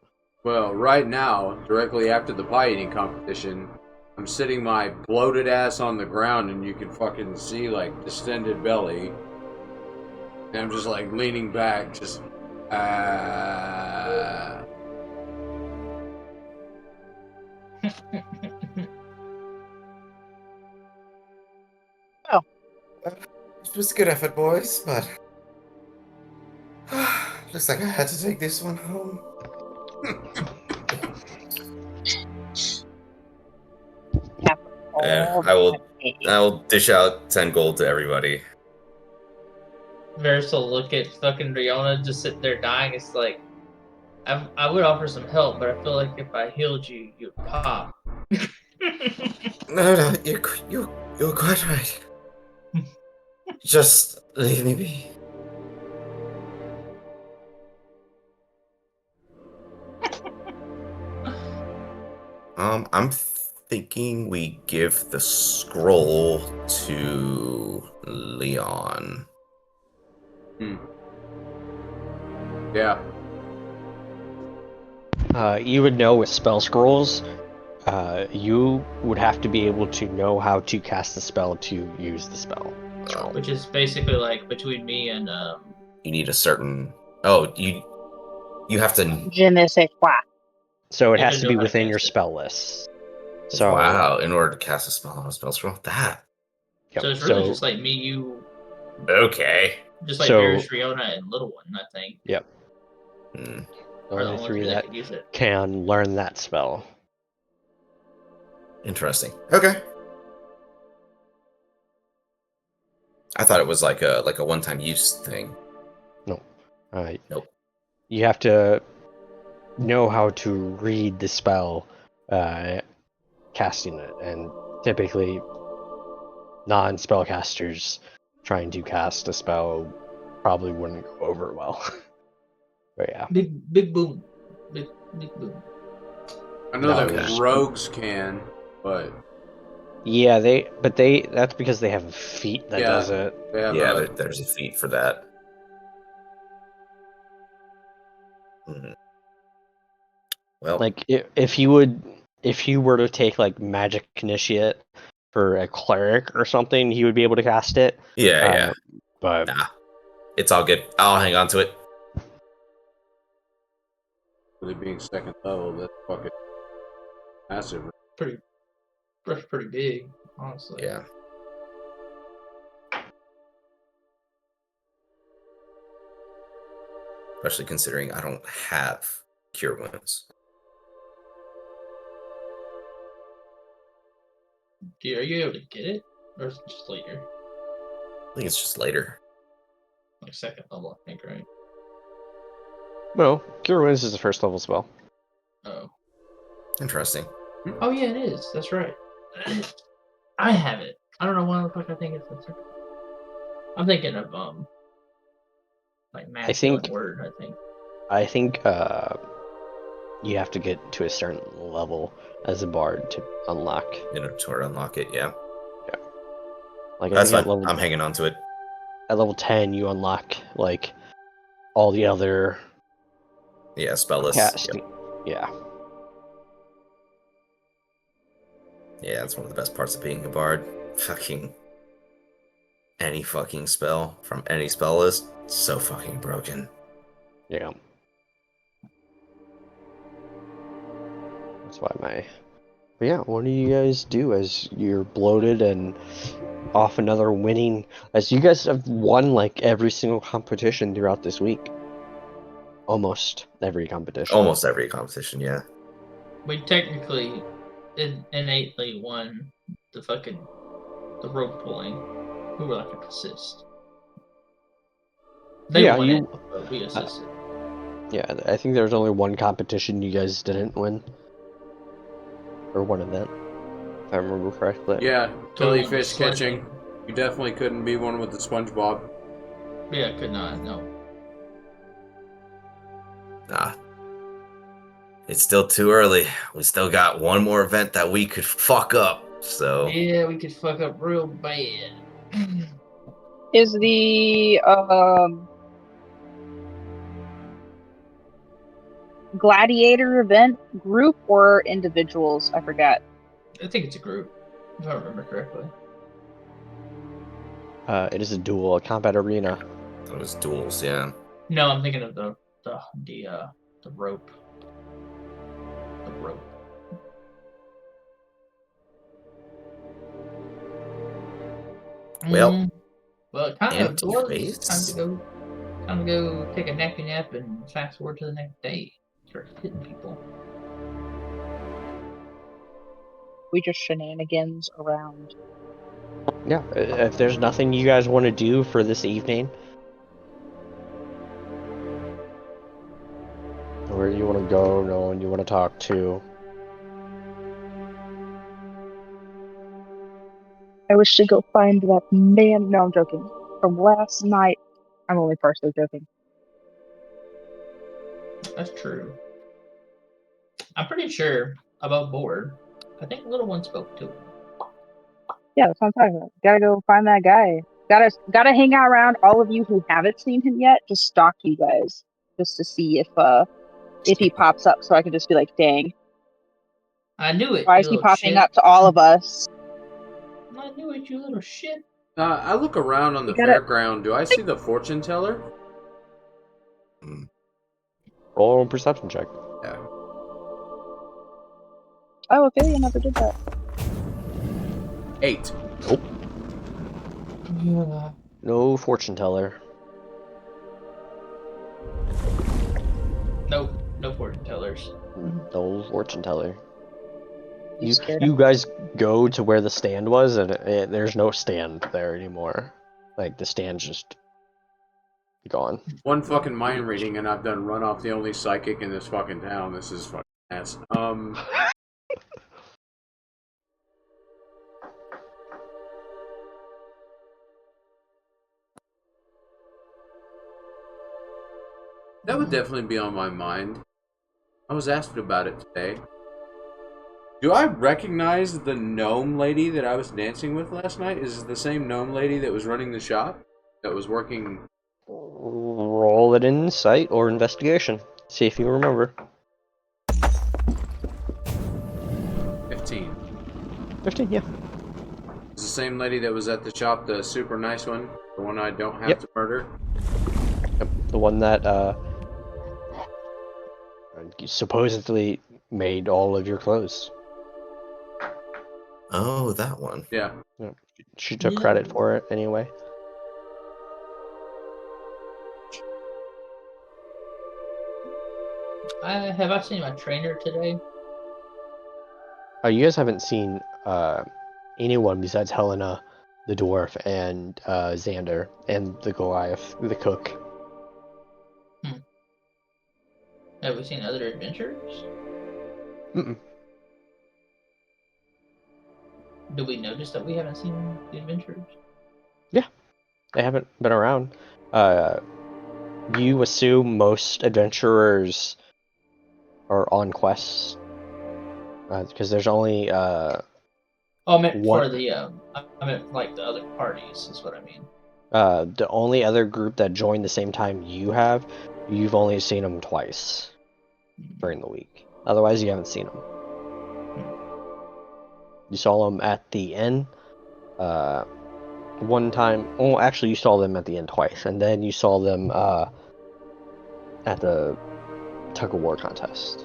[SPEAKER 3] Well, right now, directly after the pie eating competition, I'm sitting my bloated ass on the ground, and you can fucking see like distended belly. And I'm just like leaning back, just
[SPEAKER 2] was a good effort, boys, but looks like I had to take this one home.
[SPEAKER 4] All
[SPEAKER 2] I will
[SPEAKER 4] right.
[SPEAKER 2] I'll dish out 10 gold to everybody.
[SPEAKER 6] Varys will look at fucking Riona just sit there dying. It's like, I would offer some help, but I feel like if I healed you, you'd pop.
[SPEAKER 2] No, you're quite right. Just leave me be. I'm thinking we give the scroll to Leon.
[SPEAKER 3] Yeah.
[SPEAKER 1] You would know with spell scrolls, you would have to be able to know how to cast the spell to use the spell. scroll.
[SPEAKER 6] Which is basically like between me and
[SPEAKER 2] You need a certain. Oh, you have to.
[SPEAKER 4] Je ne sais quoi.
[SPEAKER 1] So it
[SPEAKER 6] You
[SPEAKER 1] has
[SPEAKER 6] have
[SPEAKER 1] to
[SPEAKER 6] to
[SPEAKER 1] be
[SPEAKER 6] know how to
[SPEAKER 1] within your
[SPEAKER 6] cast it.
[SPEAKER 1] spell list. So
[SPEAKER 2] Wow, in order to cast a spell on a spell scroll, that
[SPEAKER 1] yep,
[SPEAKER 6] so it's really just like me, you,
[SPEAKER 2] okay.
[SPEAKER 6] just like
[SPEAKER 1] So-
[SPEAKER 6] Varys, Riona, and Little One. I think
[SPEAKER 2] Hmm.
[SPEAKER 6] are the
[SPEAKER 1] only
[SPEAKER 6] only
[SPEAKER 1] three
[SPEAKER 6] three that
[SPEAKER 1] that
[SPEAKER 6] could use it.
[SPEAKER 1] can learn that spell.
[SPEAKER 2] Interesting. Okay. I thought it was like a one-time use thing. Nope.
[SPEAKER 1] You have to know how to read the spell, casting it, and typically non-spellcasters trying to cast a spell probably wouldn't go over well. But yeah,
[SPEAKER 6] Big boom, big boom.
[SPEAKER 3] I know
[SPEAKER 1] No,
[SPEAKER 3] that
[SPEAKER 2] okay.
[SPEAKER 3] rogues can, but
[SPEAKER 1] yeah, that's because they have a feat that
[SPEAKER 3] Yeah.
[SPEAKER 1] does it.
[SPEAKER 3] they have
[SPEAKER 2] Yeah,
[SPEAKER 3] a,
[SPEAKER 2] there's a feat for that. Mhm. Well,
[SPEAKER 1] Like if you were to take like magic initiate for a cleric or something, he would be able to cast it.
[SPEAKER 2] yeah.
[SPEAKER 1] But
[SPEAKER 2] Nah, it's all good. I'll hang on to it.
[SPEAKER 3] really being second level, that's fucking massive.
[SPEAKER 6] That's pretty big, honestly.
[SPEAKER 2] Yeah. Especially considering I don't have cure wounds.
[SPEAKER 6] Are you able to get it, or is it just later,
[SPEAKER 2] I think it's just later.
[SPEAKER 6] like second level? I think, right?
[SPEAKER 1] no, Cure Wounds is the first level spell.
[SPEAKER 6] Oh,
[SPEAKER 2] Interesting.
[SPEAKER 6] oh yeah, it is. That's right. I have it. I don't know why the fuck I think it's the second. I'm thinking of like mass healing
[SPEAKER 1] think-
[SPEAKER 6] word. I think.
[SPEAKER 1] I think you have to get to a certain level as a bard to unlock.
[SPEAKER 2] In order to unlock it, yeah.
[SPEAKER 1] Like I
[SPEAKER 2] That's
[SPEAKER 1] think
[SPEAKER 2] fine.
[SPEAKER 1] at level
[SPEAKER 2] I'm hanging on to it.
[SPEAKER 1] at level 10 you unlock like all the other
[SPEAKER 2] Yeah, spell list.
[SPEAKER 1] casting.
[SPEAKER 2] Yep.
[SPEAKER 1] Yeah.
[SPEAKER 2] Yeah, that's one of the best parts of being a bard. Fucking any fucking spell from any spell list, so fucking broken.
[SPEAKER 1] Yeah. That's why But yeah, what do you guys do as you're bloated and off another winning? As you guys have won like every single competition throughout this week. Almost every competition.
[SPEAKER 2] Almost every competition, yeah.
[SPEAKER 6] We technically innately won the rope pulling. We were like an assist. They
[SPEAKER 1] Yeah,
[SPEAKER 6] won
[SPEAKER 1] you-
[SPEAKER 6] it, but we assisted.
[SPEAKER 1] Yeah, I think there's only one competition you guys didn't win. Or one event, if I remember correctly.
[SPEAKER 3] Yeah,
[SPEAKER 6] Totally
[SPEAKER 3] jellyfish
[SPEAKER 6] sledging.
[SPEAKER 3] catching. You definitely couldn't be one with the SpongeBob.
[SPEAKER 6] Yeah, could not. No.
[SPEAKER 2] Nah. It's still too early. We still got one more event that we could fuck up. So
[SPEAKER 6] Yeah, we could fuck up real bad.
[SPEAKER 4] Is the gladiator event group or individuals? I forgot.
[SPEAKER 6] I think it's a group, if I remember correctly.
[SPEAKER 1] It is a duel, a combat arena.
[SPEAKER 2] it was duels, yeah.
[SPEAKER 6] No, I'm thinking of the rope. The rope.
[SPEAKER 2] Well,
[SPEAKER 6] Mm, Well, it kind of
[SPEAKER 2] Empty
[SPEAKER 6] was
[SPEAKER 2] face?
[SPEAKER 6] time to go take a nappy nap and fast forward to the next day. Start hitting people.
[SPEAKER 4] We just shenanigans around.
[SPEAKER 1] Yeah, if there's nothing you guys want to do for this evening, where you want to go, no one you want to talk to.
[SPEAKER 4] I wish to go find that man. No, I'm joking. From last night. I'm only partially joking.
[SPEAKER 6] That's true. I'm pretty sure above board. I think little one spoke to him.
[SPEAKER 4] Yeah, that's what I'm talking about. Gotta go find that guy. Gotta hang out around all of you who haven't seen him yet. Just stalk you guys, just to see if he pops up, so I can just be like, dang,
[SPEAKER 6] I knew it.
[SPEAKER 4] why
[SPEAKER 6] You
[SPEAKER 4] is he
[SPEAKER 6] little
[SPEAKER 4] popping
[SPEAKER 6] shit.
[SPEAKER 4] up to all of us?
[SPEAKER 6] I knew it, you little shit.
[SPEAKER 3] I look around on the
[SPEAKER 4] You gotta-
[SPEAKER 3] fairground. Do I see the fortune teller?
[SPEAKER 1] Roll a perception check.
[SPEAKER 3] Yeah.
[SPEAKER 4] Oh, Ophelia never did that.
[SPEAKER 3] 8.
[SPEAKER 6] Yeah.
[SPEAKER 1] No fortune teller.
[SPEAKER 6] Nope. No fortune tellers.
[SPEAKER 1] No fortune teller.
[SPEAKER 4] You scared
[SPEAKER 1] You
[SPEAKER 4] him.
[SPEAKER 1] guys go to where the stand was, and there's no stand there anymore. Like, the stand's just gone.
[SPEAKER 3] One fucking mind reading, and I've done run off the only psychic in this fucking town. This is fucking ass. That would definitely be on my mind. I was asked about it today. Do I recognize the gnome lady that I was dancing with last night? Is it the same gnome lady that was running the shop? That was working...
[SPEAKER 1] Roll it in insight or investigation. See if you remember.
[SPEAKER 3] 15.
[SPEAKER 1] 15, yeah.
[SPEAKER 3] It's the same lady that was at the shop, the super nice one? The one I don't have
[SPEAKER 1] Yep.
[SPEAKER 3] to murder?
[SPEAKER 1] Yep. The one that, supposedly made all of your clothes.
[SPEAKER 2] Oh, that one.
[SPEAKER 3] Yeah.
[SPEAKER 1] She took credit for it anyway.
[SPEAKER 6] Have I seen my trainer today?
[SPEAKER 1] You guys haven't seen anyone besides Helena, the dwarf, and Xander, and the Goliath, the cook.
[SPEAKER 6] Have we seen other adventurers?
[SPEAKER 1] Mm-mm.
[SPEAKER 6] Do we notice that we haven't seen the adventurers?
[SPEAKER 1] They haven't been around. You assume most adventurers are on quests, because there's only
[SPEAKER 6] Oh, I meant
[SPEAKER 1] What?
[SPEAKER 6] for the I meant like the other parties is what I mean.
[SPEAKER 1] the only other group that joined the same time you have. You've only seen them twice during the week. Otherwise, you haven't seen them. You saw them at the inn. One time. Oh, actually, you saw them at the inn twice, and then you saw them at the tug of war contest.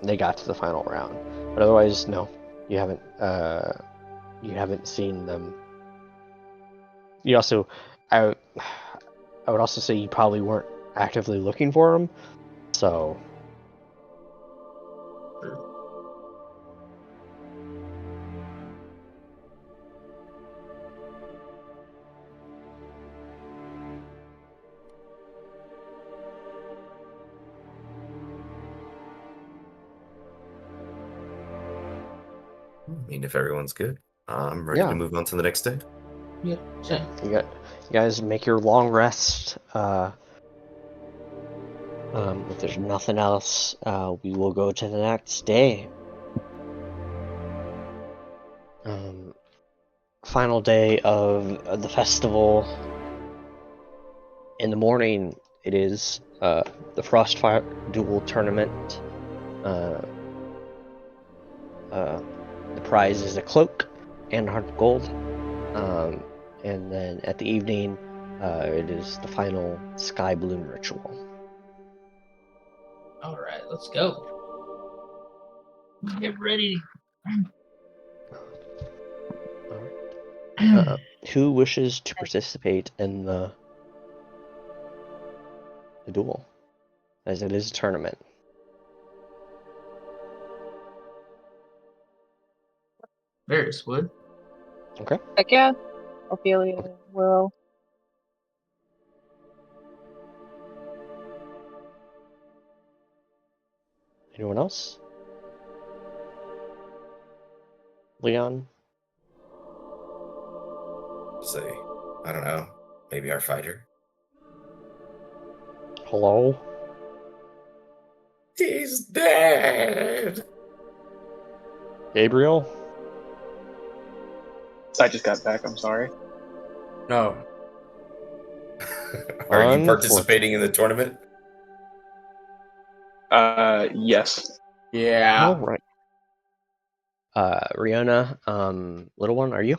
[SPEAKER 1] They got to the final round, but otherwise, no, you haven't. You haven't seen them. You also, I would also say you probably weren't actively looking for them, so.
[SPEAKER 2] I mean, if everyone's good, I'm ready
[SPEAKER 1] Yeah.
[SPEAKER 2] to move on to the next day.
[SPEAKER 6] Yeah. Same.
[SPEAKER 1] You guys make your long rest. If there's nothing else, we will go to the next day. Final day of the festival. In the morning, it is the Frostfire Duel Tournament. The prize is a cloak and 100 gold. And then at the evening, it is the final Sky Bloom ritual.
[SPEAKER 6] All right, let's go. Get ready.
[SPEAKER 1] Who wishes to participate in the duel, as it is a tournament?
[SPEAKER 6] Varys would.
[SPEAKER 1] Okay.
[SPEAKER 4] Heck yeah. Ophelia will.
[SPEAKER 1] Anyone else? Leon?
[SPEAKER 2] Say, I don't know. Maybe our fighter.
[SPEAKER 1] Hello?
[SPEAKER 2] He's dead.
[SPEAKER 1] Gabriel?
[SPEAKER 5] I just got back. I'm sorry.
[SPEAKER 3] No.
[SPEAKER 2] Are you
[SPEAKER 1] Unfortunate.
[SPEAKER 2] participating in the tournament?
[SPEAKER 5] Yes.
[SPEAKER 3] Yeah.
[SPEAKER 1] All right. Rihanna, little one, are you?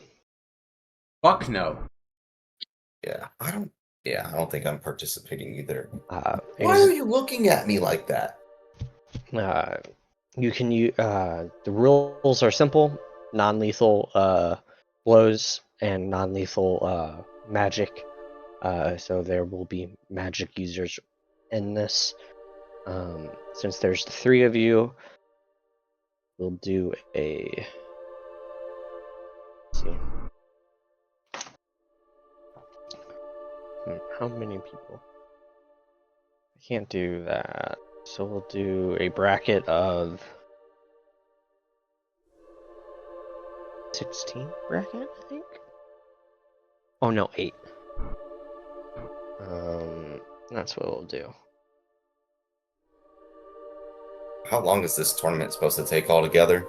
[SPEAKER 3] Fuck no.
[SPEAKER 2] Yeah, I don't think I'm participating either.
[SPEAKER 1] Uh,
[SPEAKER 2] Why are you looking at me like that?
[SPEAKER 1] You can use the rules are simple: non-lethal blows and non-lethal magic. So there will be magic users in this. Since there's 3 of you, we'll do a. Let's see. How many people? I can't do that. So we'll do a bracket of 16 bracket, I think. Oh no, 8. That's what we'll do.
[SPEAKER 2] How long is this tournament supposed to take altogether?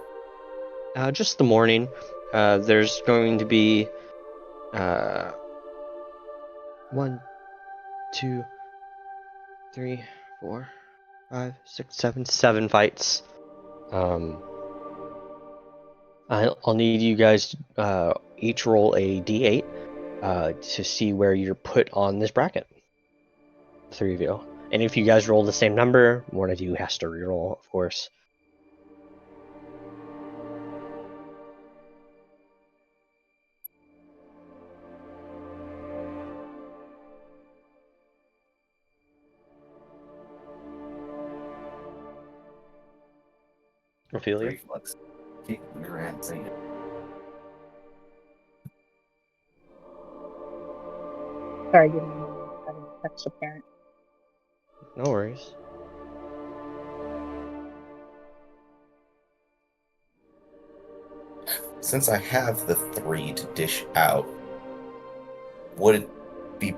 [SPEAKER 1] Just the morning. There's going to be 1, 2, 3, 4, 5, 6, 7 fights. I'll need you guys to each roll a d8 to see where you're put on this bracket. 3 of you. And if you guys roll the same number, one of you has to reroll, of course. Ophelia?
[SPEAKER 2] Reflex. Keep your hands in it.
[SPEAKER 4] Sorry, give me a moment. I'm having to text a parent.
[SPEAKER 1] No worries.
[SPEAKER 2] Since I have the 3 to dish out, would it be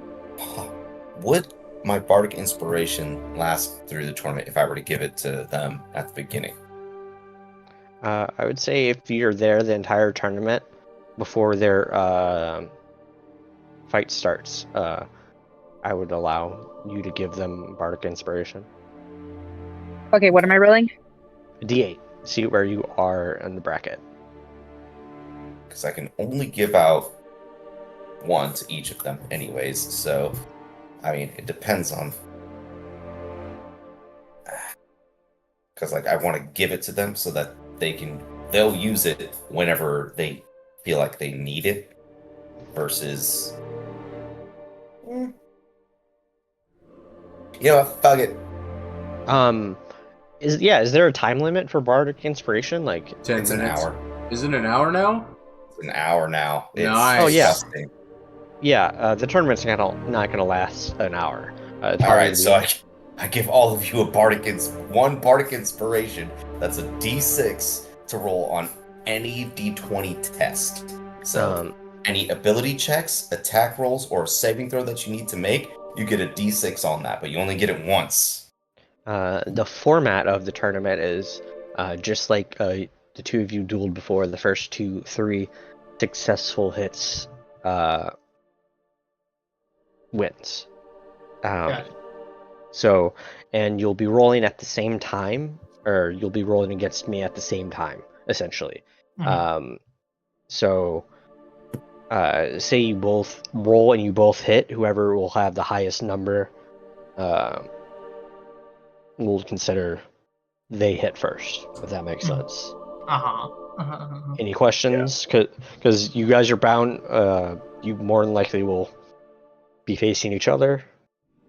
[SPEAKER 2] would my bardic inspiration last through the tournament if I were to give it to them at the beginning?
[SPEAKER 1] I would say if you're there the entire tournament before their fight starts, I would allow you to give them bardic inspiration.
[SPEAKER 4] Okay, what am I rolling?
[SPEAKER 1] D8. See where you are in the bracket.
[SPEAKER 2] Because I can only give out 1 to each of them anyways, so I mean it depends on, because like I want to give it to them so that they'll use it whenever they feel like they need it versus fuck it.
[SPEAKER 1] Is there a time limit for bardic inspiration? Like
[SPEAKER 3] 10
[SPEAKER 2] It's
[SPEAKER 3] minutes.
[SPEAKER 2] an hour.
[SPEAKER 3] Is it an hour now?
[SPEAKER 2] It's an hour now. It's
[SPEAKER 3] Nice.
[SPEAKER 1] Oh, yeah.
[SPEAKER 2] disgusting.
[SPEAKER 1] the tournament's not gonna last an hour. It's
[SPEAKER 2] All
[SPEAKER 1] probably
[SPEAKER 2] right, so I give all of you one bardic inspiration. That's a D6 to roll on any D20 test. So any ability checks, attack rolls, or saving throw that you need to make, you get a D6 on that, but you only get it once.
[SPEAKER 1] the format of the tournament is just like the 2 of you dueled before. The first 3 successful hits wins.
[SPEAKER 6] Gotcha.
[SPEAKER 1] So, and you'll be rolling at the same time, or you'll be rolling against me at the same time, essentially.
[SPEAKER 6] Mhm.
[SPEAKER 1] So, say you both roll and you both hit, whoever will have the highest number, we'll consider they hit first, if that makes sense.
[SPEAKER 6] Uh-huh.
[SPEAKER 1] Any questions? Because you guys are bound. You more than likely will be facing each other.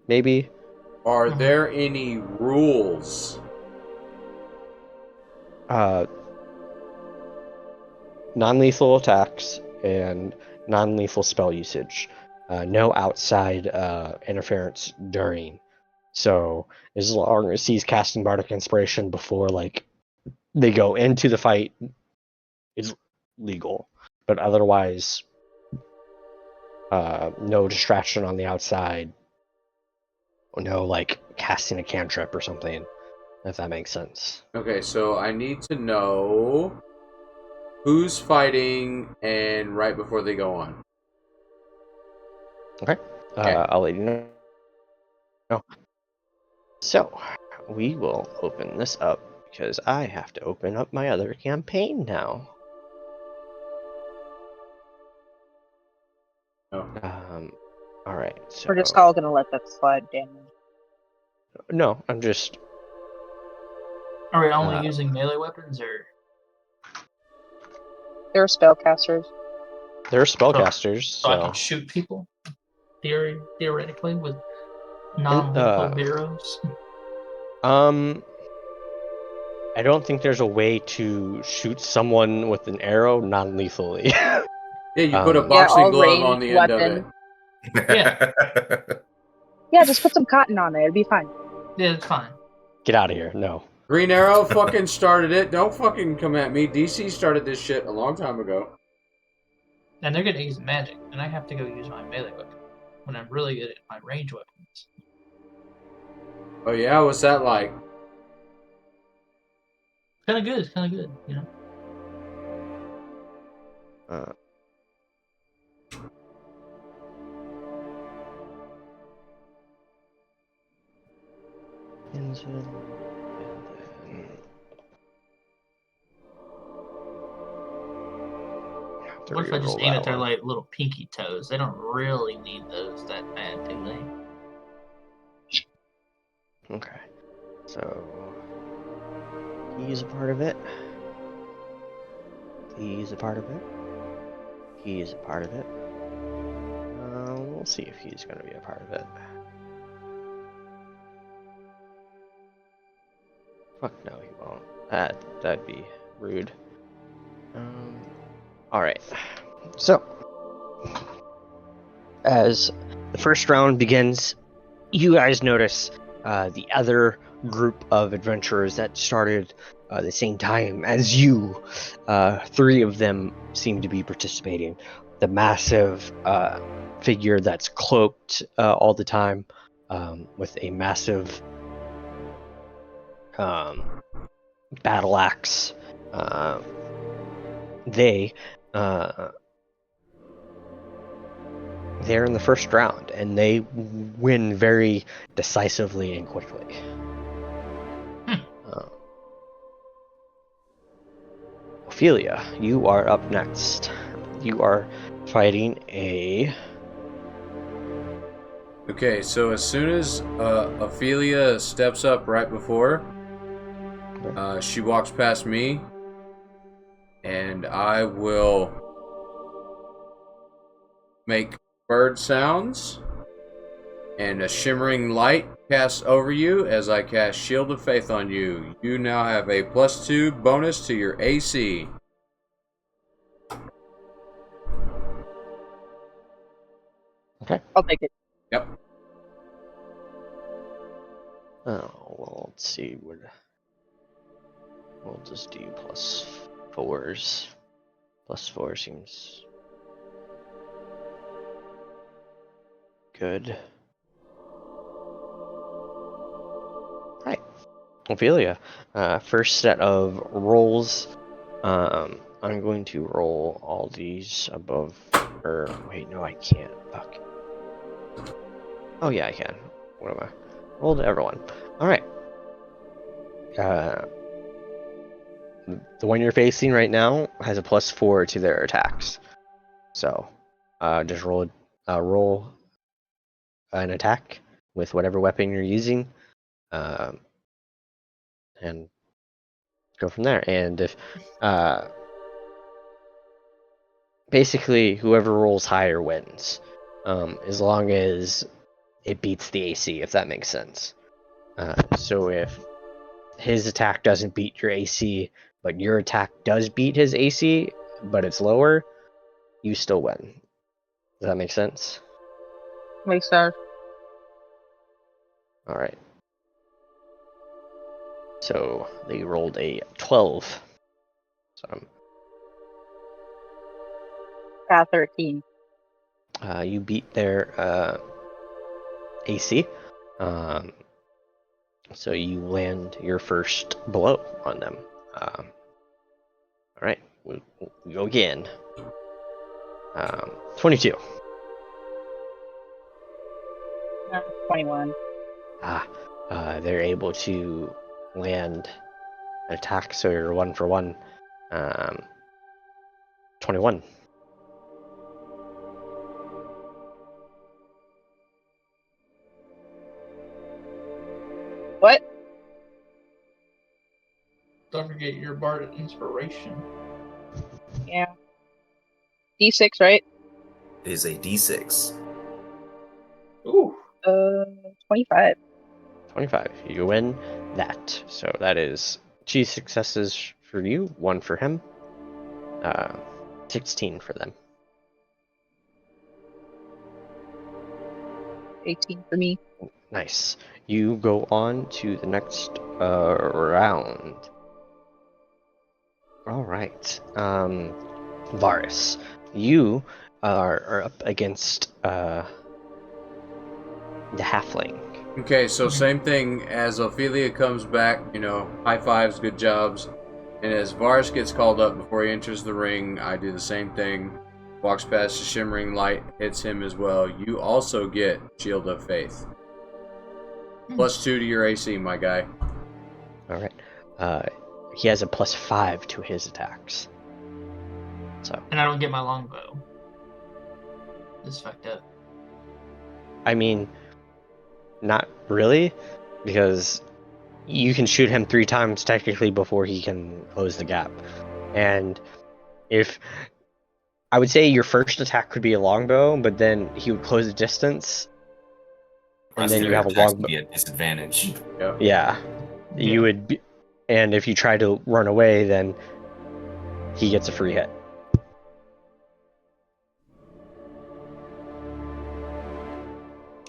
[SPEAKER 1] Maybe.
[SPEAKER 3] Are there any rules?
[SPEAKER 1] Non-lethal attacks and non-lethal spell usage. No outside interference during. So as long as he's casting Bardic Inspiration before like they go into the fight, it's legal. But otherwise, no distraction on the outside. No like casting a cantrip or something, if that makes sense.
[SPEAKER 3] Okay, so I need to know who's fighting and right before they go on.
[SPEAKER 1] Okay. I'll let you know. So, we will open this up because I have to open up my other campaign now.
[SPEAKER 3] Oh.
[SPEAKER 1] All right. So,
[SPEAKER 4] We're just all gonna let that slide, Daniel.
[SPEAKER 1] No, I'm just.
[SPEAKER 6] Are we only using melee weapons, or
[SPEAKER 4] They're spellcasters.
[SPEAKER 1] They're spellcasters,
[SPEAKER 6] so I can shoot people? Theoretically, with non-lethal arrows.
[SPEAKER 1] I don't think there's a way to shoot someone with an arrow non-lethally.
[SPEAKER 3] Yeah, you put a boxing glove on the end of it.
[SPEAKER 4] Yeah, just put some cotton on there. It'd be fine.
[SPEAKER 6] Yeah, it's fine.
[SPEAKER 1] Get out of here. No.
[SPEAKER 3] Green Arrow fucking started it. Don't fucking come at me. DC started this shit a long time ago.
[SPEAKER 6] And they're gonna use magic, and I have to go use my melee weapon when I'm really good at my range weapons.
[SPEAKER 3] Oh yeah, what's that like?
[SPEAKER 6] Kind of good. It's kind of good, you know. What if I just aim at their like little pinky toes? They don't really need those that bad, do they?
[SPEAKER 1] Okay. So he's a part of it. He's a part of it. He's a part of it. We'll see if he's going to be a part of it. Fuck no, he won't. That'd be rude. Alright. So, as the first round begins, you guys notice the other group of adventurers that started the same time as you. 3 of them seem to be participating. The massive figure that's cloaked all the time with a massive battle axe. They're in the first round, and they win very decisively and quickly. Ophelia, you are up next. You are fighting a...
[SPEAKER 3] Okay, so as soon as Ophelia steps up right before, she walks past me, and I will make bird sounds, and a shimmering light casts over you as I cast Shield of Faith on you. You now have a +2 bonus to your AC.
[SPEAKER 1] Okay.
[SPEAKER 4] I'll take it.
[SPEAKER 3] Yep.
[SPEAKER 1] Oh, well, let's see. We'll just do +4s. +4 seems good. Right. Ophelia, first set of rolls. I'm going to roll all these above, or wait, no, I can't. Fuck. Oh yeah, I can. What am I? Roll to everyone. All right. The one you're facing right now has a +4 to their attacks. So, just roll an attack with whatever weapon you're using, and go from there. And if basically whoever rolls higher wins, as long as it beats the AC, if that makes sense. So if his attack doesn't beat your AC, but your attack does beat his AC, but it's lower, you still win. Does that make sense?
[SPEAKER 4] Makes sense.
[SPEAKER 1] All right. So they rolled a 12. So
[SPEAKER 4] 13.
[SPEAKER 1] you beat their AC. So you land your first blow on them. All right, we go again. 22.
[SPEAKER 4] 21.
[SPEAKER 1] They're able to land an attack, so you're 1 for 1. 21.
[SPEAKER 4] What?
[SPEAKER 6] Don't forget your Bard inspiration.
[SPEAKER 4] Yeah. D6, right?
[SPEAKER 2] It is a D6.
[SPEAKER 6] Ooh.
[SPEAKER 4] 25.
[SPEAKER 1] 25. You win that. So that is 2 successes for you, 1 for him. 16 for them.
[SPEAKER 4] 18 for me.
[SPEAKER 1] Nice. You go on to the next round. All right. Varus, you are up against the halfling.
[SPEAKER 3] Okay, so same thing as Ophelia comes back, high fives, good jobs. And as Varus gets called up before he enters the ring, I do the same thing. Walks past the shimmering light, hits him as well. You also get Shield of Faith. +2 to your AC, my guy.
[SPEAKER 1] All right. He has a +5 to his attacks. So.
[SPEAKER 6] And I don't get my longbow. It's fucked up.
[SPEAKER 1] I mean, not really, because you can shoot him 3 times technically before he can close the gap. And if I would say your first attack could be a longbow, but then he would close the distance, and then you have a longbow.
[SPEAKER 2] Be a disadvantage.
[SPEAKER 3] Yep.
[SPEAKER 1] Yeah, you would be, and if you try to run away, then he gets a free hit.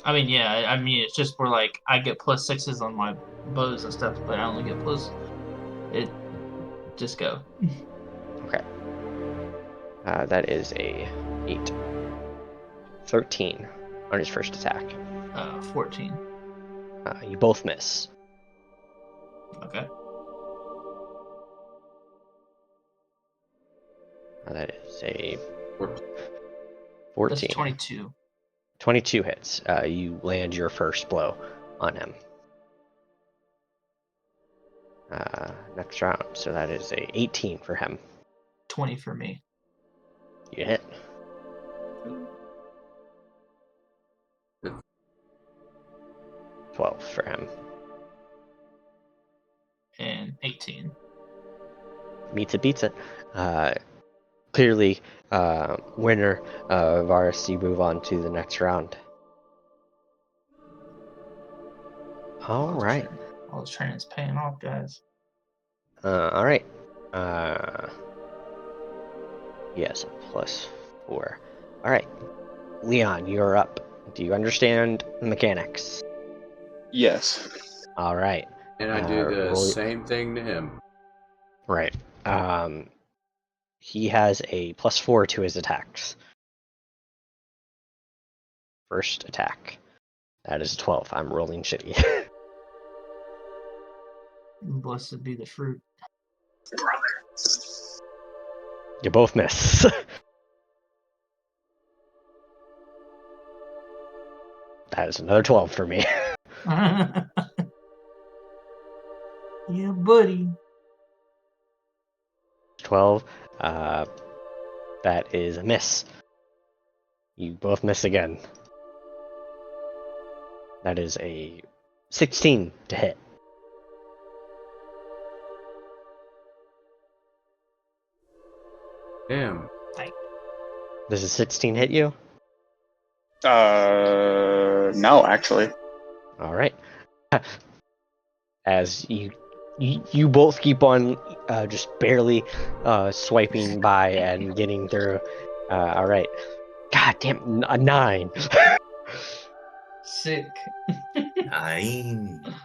[SPEAKER 6] I mean, yeah, it's just where, like, I get +6s on my bows and stuff, but I only get it. Just go.
[SPEAKER 1] Okay. That is a 8. 13 on his first attack.
[SPEAKER 6] 14.
[SPEAKER 1] You both miss.
[SPEAKER 6] Okay.
[SPEAKER 1] That is a 14.
[SPEAKER 6] That's 22.
[SPEAKER 1] 22 hits. You land your first blow on him. Next round. So that is a 18 for him.
[SPEAKER 6] 20 for me.
[SPEAKER 1] You hit.
[SPEAKER 3] Good.
[SPEAKER 1] 12 for him.
[SPEAKER 6] And 18.
[SPEAKER 1] Meets it, beats it. Clearly, winner, Varus, you move on to the next round. All right.
[SPEAKER 6] All this training's paying off, guys.
[SPEAKER 1] All right. Yes, +4. All right. Leon, you're up. Do you understand the mechanics?
[SPEAKER 5] Yes.
[SPEAKER 1] All right.
[SPEAKER 3] And I do the
[SPEAKER 1] roll-
[SPEAKER 3] same thing to him.
[SPEAKER 1] Right. He has a +4 to his attacks. First attack. That is a 12. I'm rolling shitty.
[SPEAKER 6] Blessed be the fruit.
[SPEAKER 1] You both miss. That is another 12 for me.
[SPEAKER 6] Yeah, buddy.
[SPEAKER 1] 12. That is a miss. You both miss again. That is a 16 to hit.
[SPEAKER 3] Damn.
[SPEAKER 1] Does a 16 hit you?
[SPEAKER 5] No, actually.
[SPEAKER 1] All right. As you both keep on just barely swiping by and getting through. All right. God damn, a 9.
[SPEAKER 6] Sick.
[SPEAKER 2] 9.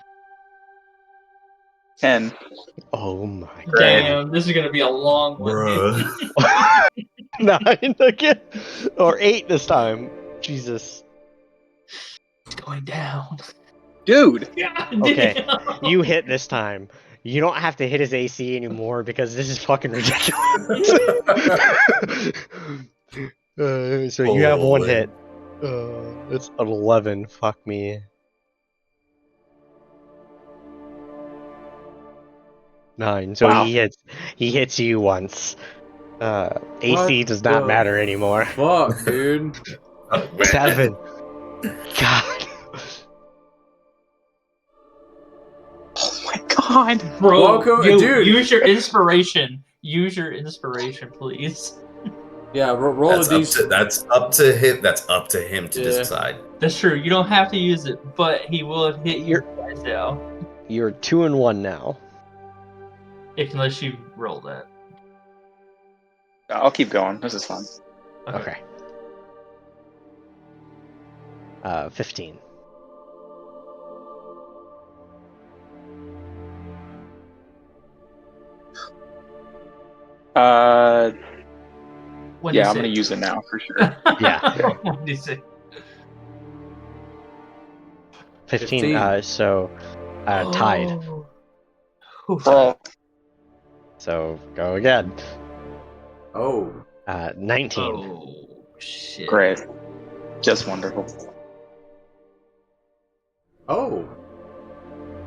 [SPEAKER 5] 10.
[SPEAKER 1] Oh my
[SPEAKER 6] Damn, this is gonna be a long one.
[SPEAKER 2] Bruh.
[SPEAKER 1] god. 9 again, or 8 this time. Jesus.
[SPEAKER 6] It's going down.
[SPEAKER 5] Dude!
[SPEAKER 6] God
[SPEAKER 1] Okay,
[SPEAKER 6] damn.
[SPEAKER 1] you hit this time. You don't have to hit his AC anymore because this is fucking ridiculous. So you have one
[SPEAKER 2] Holy.
[SPEAKER 1] hit. It's an 11. Fuck me. 9. So
[SPEAKER 5] Wow.
[SPEAKER 1] he hits you once. AC
[SPEAKER 3] What
[SPEAKER 1] does not
[SPEAKER 3] the
[SPEAKER 1] matter anymore.
[SPEAKER 3] Fuck, dude.
[SPEAKER 2] Oh, man.
[SPEAKER 1] 7. God.
[SPEAKER 5] Oh my god!
[SPEAKER 6] Bro,
[SPEAKER 3] Welcome- dude.
[SPEAKER 6] use your inspiration. Use your inspiration, please.
[SPEAKER 3] Yeah, roll a d6.
[SPEAKER 2] That's up to him. That's up to him to
[SPEAKER 3] Yeah.
[SPEAKER 2] decide.
[SPEAKER 6] That's true. You don't have to use it, but he will have hit you
[SPEAKER 1] You're-
[SPEAKER 6] twice now.
[SPEAKER 1] You're 2 and 1 now.
[SPEAKER 6] Unless you roll that.
[SPEAKER 5] I'll keep going. This is fun.
[SPEAKER 1] Okay. 15.
[SPEAKER 6] What
[SPEAKER 5] Yeah, I'm gonna use it now for sure.
[SPEAKER 1] Yeah.
[SPEAKER 6] 1d6.
[SPEAKER 1] 15.
[SPEAKER 3] 15.
[SPEAKER 1] So tied.
[SPEAKER 6] Oh. Oof.
[SPEAKER 5] Bro,
[SPEAKER 1] So go again.
[SPEAKER 3] Oh.
[SPEAKER 1] 19.
[SPEAKER 6] Oh shit.
[SPEAKER 5] great. Just wonderful.
[SPEAKER 3] Oh.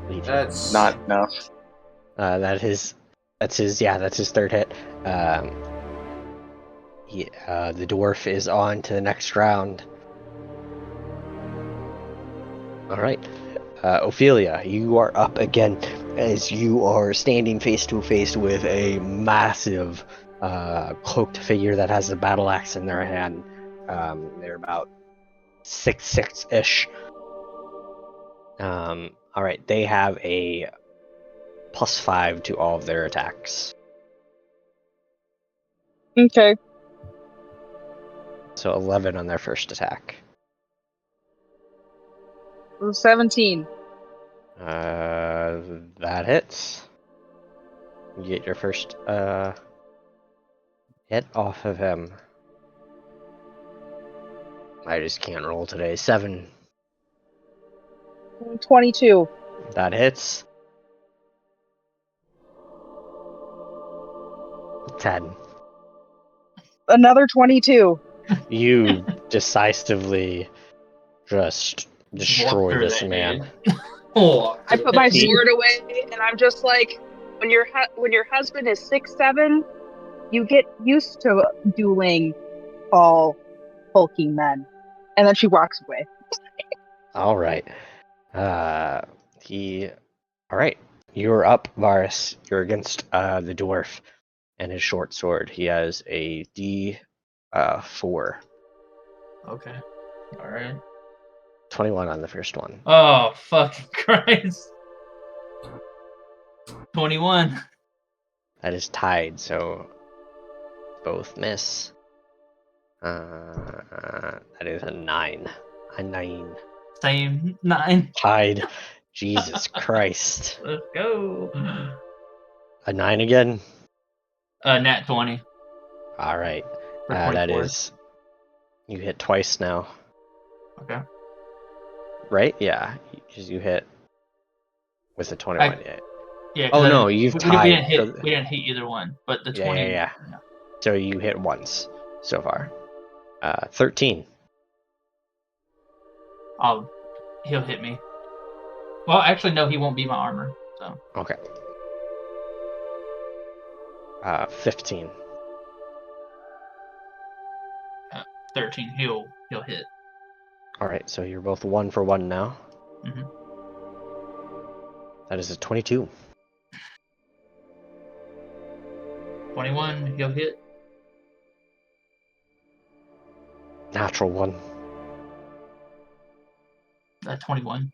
[SPEAKER 1] Legion.
[SPEAKER 3] That's
[SPEAKER 5] Not enough.
[SPEAKER 1] That's his third hit. The dwarf is on to the next round. All right, Ophelia, you are up again as you are standing face to face with a massive cloaked figure that has a battle axe in their hand. They're about 6'6" ish. All right, they have a +5 to all of their attacks.
[SPEAKER 4] Okay.
[SPEAKER 1] So 11 on their first attack.
[SPEAKER 4] 17.
[SPEAKER 1] That hits. You get your first hit off of him. I just can't roll today. 7.
[SPEAKER 4] 22.
[SPEAKER 1] That hits. 10.
[SPEAKER 4] Another 22.
[SPEAKER 1] You decisively just destroy
[SPEAKER 6] Walk through
[SPEAKER 1] this
[SPEAKER 6] that
[SPEAKER 1] man.
[SPEAKER 6] dude. Oh,
[SPEAKER 7] I put my
[SPEAKER 1] He-
[SPEAKER 7] sword away, and I'm just like, when your husband is 6'7",
[SPEAKER 4] You get used to dueling tall, hulking men. And then she walks away.
[SPEAKER 1] All right. All right. You're up, Varus. You're against the dwarf and his short sword. He has a D4.
[SPEAKER 6] Okay. All right.
[SPEAKER 1] 21 on the first one.
[SPEAKER 6] Oh fucking Christ. 21.
[SPEAKER 1] That is tied, so both miss. That is a 9. A 9.
[SPEAKER 6] Same 9.
[SPEAKER 1] Tied. Jesus Christ.
[SPEAKER 6] Let's go.
[SPEAKER 1] A 9 again?
[SPEAKER 6] Nat 20.
[SPEAKER 1] All right.
[SPEAKER 6] For
[SPEAKER 1] That
[SPEAKER 6] 24.
[SPEAKER 1] is. You hit twice now,
[SPEAKER 6] Okay.
[SPEAKER 1] right? Yeah. Because you hit with a 21. Yeah.
[SPEAKER 6] Yeah.
[SPEAKER 1] Oh,
[SPEAKER 6] 'cause
[SPEAKER 1] no, you've
[SPEAKER 6] we
[SPEAKER 1] tied,
[SPEAKER 6] didn't hit.
[SPEAKER 1] so-
[SPEAKER 6] We didn't hit either one, but the
[SPEAKER 1] Yeah,
[SPEAKER 6] 20.
[SPEAKER 1] yeah. So you hit once so far. 13.
[SPEAKER 6] He'll hit me. Well, actually, no, he won't be my armor. So
[SPEAKER 1] Okay. 15.
[SPEAKER 6] 13. He'll hit.
[SPEAKER 1] All right, so you're both 1 for 1 now.
[SPEAKER 6] Mhm.
[SPEAKER 1] That is a 22.
[SPEAKER 6] 21. He'll hit.
[SPEAKER 1] Natural 1.
[SPEAKER 6] 21.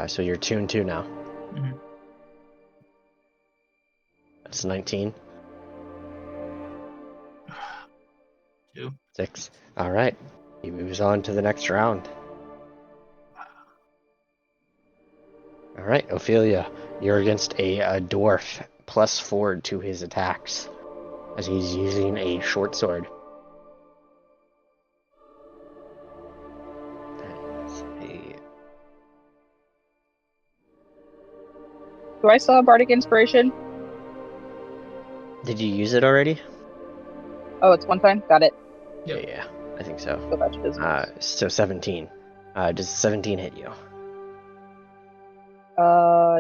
[SPEAKER 1] So you're 2 and 2 now.
[SPEAKER 6] Mhm.
[SPEAKER 1] That's 19.
[SPEAKER 6] 2.
[SPEAKER 1] 6. All right. He moves on to the next round. All right, Ophelia, you're against a dwarf, +4 to his attacks, as he's using a short sword. That's a...
[SPEAKER 4] Do I still have Bardic Inspiration?
[SPEAKER 1] Did you use it already?
[SPEAKER 4] Oh, it's one time? Got it.
[SPEAKER 6] Yep.
[SPEAKER 1] Yeah, I think so.
[SPEAKER 4] Go back to business.
[SPEAKER 1] So 17. Does 17 hit you?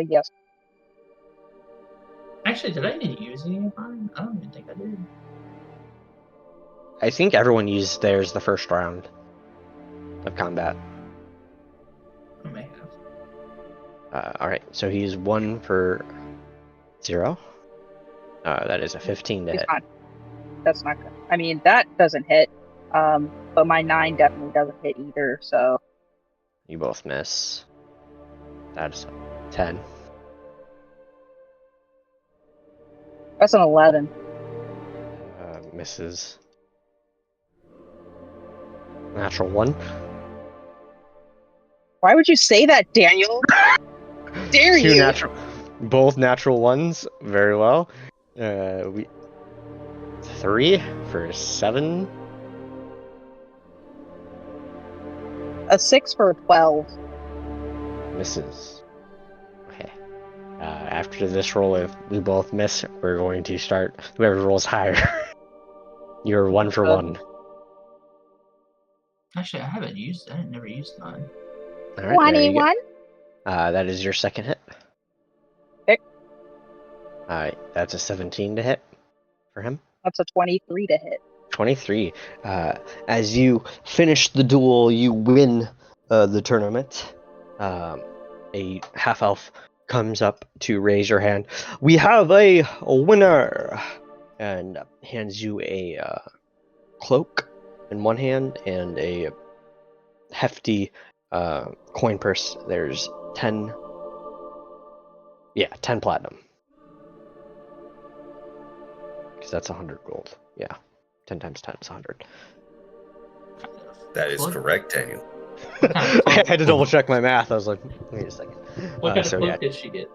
[SPEAKER 4] Yes.
[SPEAKER 6] Actually, did I even use any of mine? I don't even think I did.
[SPEAKER 1] I think everyone used theirs the first round of combat.
[SPEAKER 6] I may have.
[SPEAKER 1] Alright, so he's 1 for 0. That is a 15 to
[SPEAKER 4] It's
[SPEAKER 1] hit.
[SPEAKER 4] not. That's not good. I mean, that doesn't hit. But my 9 definitely doesn't hit either, so.
[SPEAKER 1] You both miss. That's 10.
[SPEAKER 4] That's an 11.
[SPEAKER 1] Misses. Natural 1.
[SPEAKER 4] Why would you say that, Daniel? Dare
[SPEAKER 1] Two
[SPEAKER 4] you?
[SPEAKER 1] natural, both natural 1s. Very well. 3 for 7.
[SPEAKER 4] A 6 for 12.
[SPEAKER 1] Misses. Okay. After this roll, if we both miss, we're going to start whoever rolls higher. You're 1 for 1.
[SPEAKER 6] Actually, I never used mine.
[SPEAKER 1] All right, there you go.
[SPEAKER 4] 21?
[SPEAKER 1] That is your second hit.
[SPEAKER 4] Okay.
[SPEAKER 1] Alright, that's a 17 to hit for him.
[SPEAKER 4] That's a 23 to hit.
[SPEAKER 1] 23. As you finish the duel, you win the tournament. A half-elf comes up to raise your hand. We have a winner! And hands you a cloak in one hand and a hefty coin purse. There's 10 platinum. Because that's 100 gold. Yeah. 10 times 10 is 100.
[SPEAKER 2] That is
[SPEAKER 6] What?
[SPEAKER 2] correct, Daniel.
[SPEAKER 6] What kind of
[SPEAKER 1] I
[SPEAKER 6] cloak-
[SPEAKER 1] had to double check my math. I was like, wait a second.
[SPEAKER 6] What kind
[SPEAKER 1] so
[SPEAKER 6] of
[SPEAKER 1] yeah,
[SPEAKER 6] cloak did she get?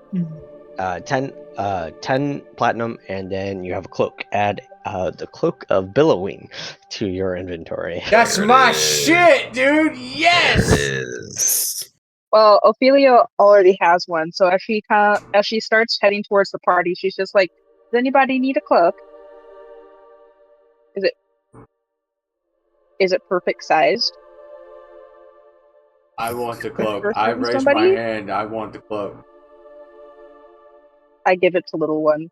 [SPEAKER 1] 10 platinum, and then you have a cloak. Add the cloak of billowing to your inventory.
[SPEAKER 3] That's
[SPEAKER 2] There it
[SPEAKER 3] my
[SPEAKER 2] is.
[SPEAKER 3] shit, dude.
[SPEAKER 2] There it
[SPEAKER 3] Yes.
[SPEAKER 2] is.
[SPEAKER 4] Well, Ophelia already has one, so as she starts heading towards the party, she's just like, "Does anybody need a cloak? Is it perfect sized?"
[SPEAKER 3] I want the cloak.
[SPEAKER 4] First
[SPEAKER 3] I
[SPEAKER 4] one,
[SPEAKER 3] raised
[SPEAKER 4] somebody?
[SPEAKER 3] my hand. I want the cloak.
[SPEAKER 4] I give it to little one,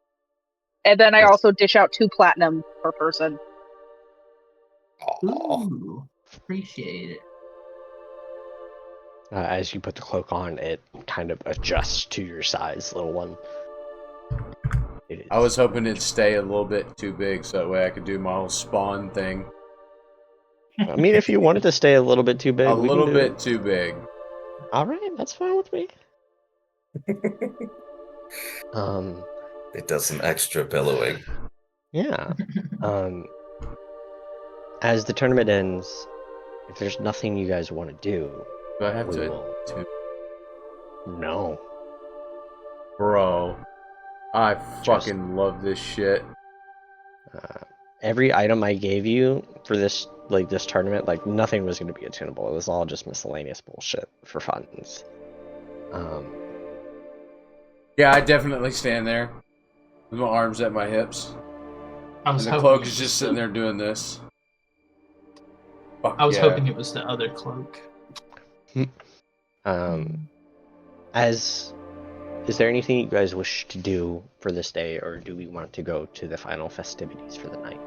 [SPEAKER 4] and then I also dish out 2 platinum per person.
[SPEAKER 2] Aw.
[SPEAKER 6] Ooh, appreciate it.
[SPEAKER 1] As you put the cloak on, it kind of adjusts to your size, little one. It is.
[SPEAKER 3] I was hoping it'd stay a little bit too big so that way I could do my whole spawn thing.
[SPEAKER 1] I mean, if you wanted to stay a little bit too big,
[SPEAKER 3] A
[SPEAKER 1] we can
[SPEAKER 3] little
[SPEAKER 1] do
[SPEAKER 3] bit
[SPEAKER 1] it.
[SPEAKER 3] too big.
[SPEAKER 1] All right, that's fine with me.
[SPEAKER 2] It does some extra billowing.
[SPEAKER 1] Yeah. As the tournament ends, if there's nothing you guys want to do,
[SPEAKER 3] Do I have
[SPEAKER 1] we
[SPEAKER 3] to?
[SPEAKER 1] will. No.
[SPEAKER 3] Bro, I fucking love this shit.
[SPEAKER 1] Every item I gave you for this tournament, nothing was going to be attainable. It was all just miscellaneous bullshit for funds.
[SPEAKER 3] Yeah, I definitely stand there with my arms at my hips,
[SPEAKER 6] I
[SPEAKER 3] and
[SPEAKER 6] was
[SPEAKER 3] the
[SPEAKER 6] hoping
[SPEAKER 3] cloak
[SPEAKER 6] it
[SPEAKER 3] is
[SPEAKER 6] was
[SPEAKER 3] just
[SPEAKER 6] the-
[SPEAKER 3] sitting there doing this. Fuck
[SPEAKER 6] I was
[SPEAKER 3] yeah.
[SPEAKER 6] hoping it was the other cloak.
[SPEAKER 1] Is there anything you guys wish to do for this day, or do we want to go to the final festivities for the night?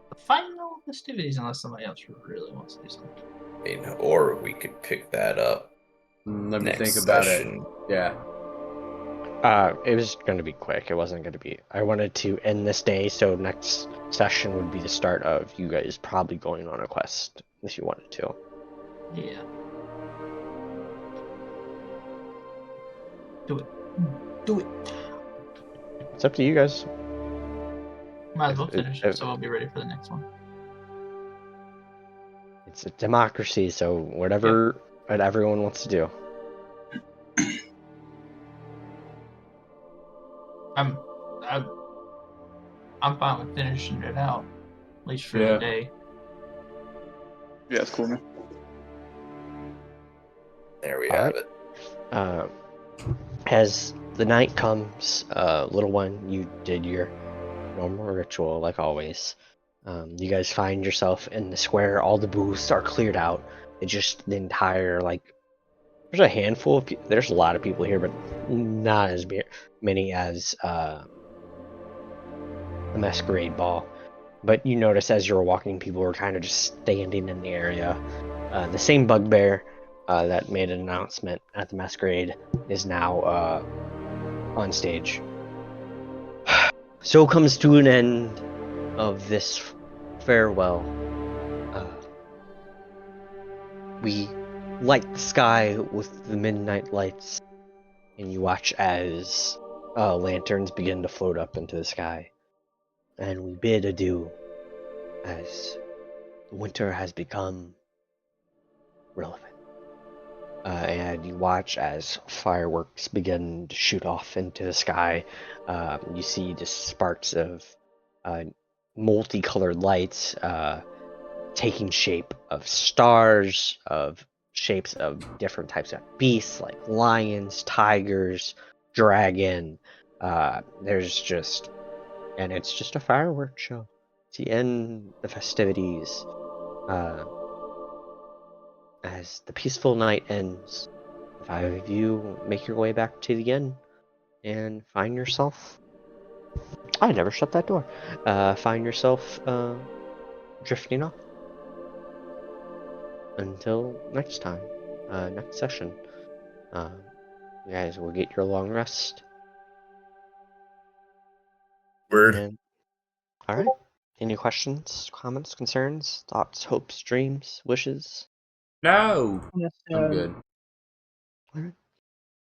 [SPEAKER 6] The final festivities, unless somebody else really wants to do something.
[SPEAKER 2] I mean, or we could pick that up
[SPEAKER 3] Let me
[SPEAKER 2] next
[SPEAKER 3] think about
[SPEAKER 2] session.
[SPEAKER 3] it. Yeah.
[SPEAKER 1] It was going to be quick. It wasn't going to be. I wanted to end this day, so next session would be the start of you guys probably going on a quest if you wanted to.
[SPEAKER 6] Yeah. Do it. Do it.
[SPEAKER 1] It's up to you guys.
[SPEAKER 6] Might as well
[SPEAKER 1] If- if-
[SPEAKER 6] finish it,
[SPEAKER 1] if-
[SPEAKER 6] so I'll be ready for the next one.
[SPEAKER 1] It's a democracy, so whatever what everyone wants to do.
[SPEAKER 6] I'm fine with finishing it out, at least for
[SPEAKER 3] Yeah.
[SPEAKER 6] the day.
[SPEAKER 5] Yeah, it's cool, man.
[SPEAKER 2] There we
[SPEAKER 1] All
[SPEAKER 2] have
[SPEAKER 1] right.
[SPEAKER 2] it.
[SPEAKER 1] As the night comes, little one, you did your normal ritual like always. You guys find yourself in the square. All the booths are cleared out. It's just the entire there's a handful of there's a lot of people here, but not as many as the masquerade ball. But you notice as you're walking, people were kind of just standing in the area. The same bugbear that made an announcement at the masquerade is now on stage. So comes to an end of this farewell. We light the sky with the midnight lights, and you watch as lanterns begin to float up into the sky. And we bid adieu as winter has become relevant. And you watch as fireworks begin to shoot off into the sky. You see just sparks of multicolored lights taking shape of stars, of shapes of different types of beasts like lions, tigers, dragon. There's just, and it's just a fireworks show to end the festivities. As the peaceful night ends, the 5 of you make your way back to the inn and find yourself. I never shut that door. Find yourself drifting off. Until next time, next session. You guys will get your long rest.
[SPEAKER 2] Word.
[SPEAKER 1] And all right. Any questions, comments, concerns, thoughts, hopes, dreams, wishes?
[SPEAKER 3] No,
[SPEAKER 4] I'm
[SPEAKER 3] I'm good.
[SPEAKER 1] Mike,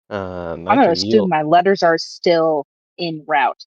[SPEAKER 4] gonna
[SPEAKER 1] are
[SPEAKER 4] assume
[SPEAKER 1] you?
[SPEAKER 4] my letters are still en route.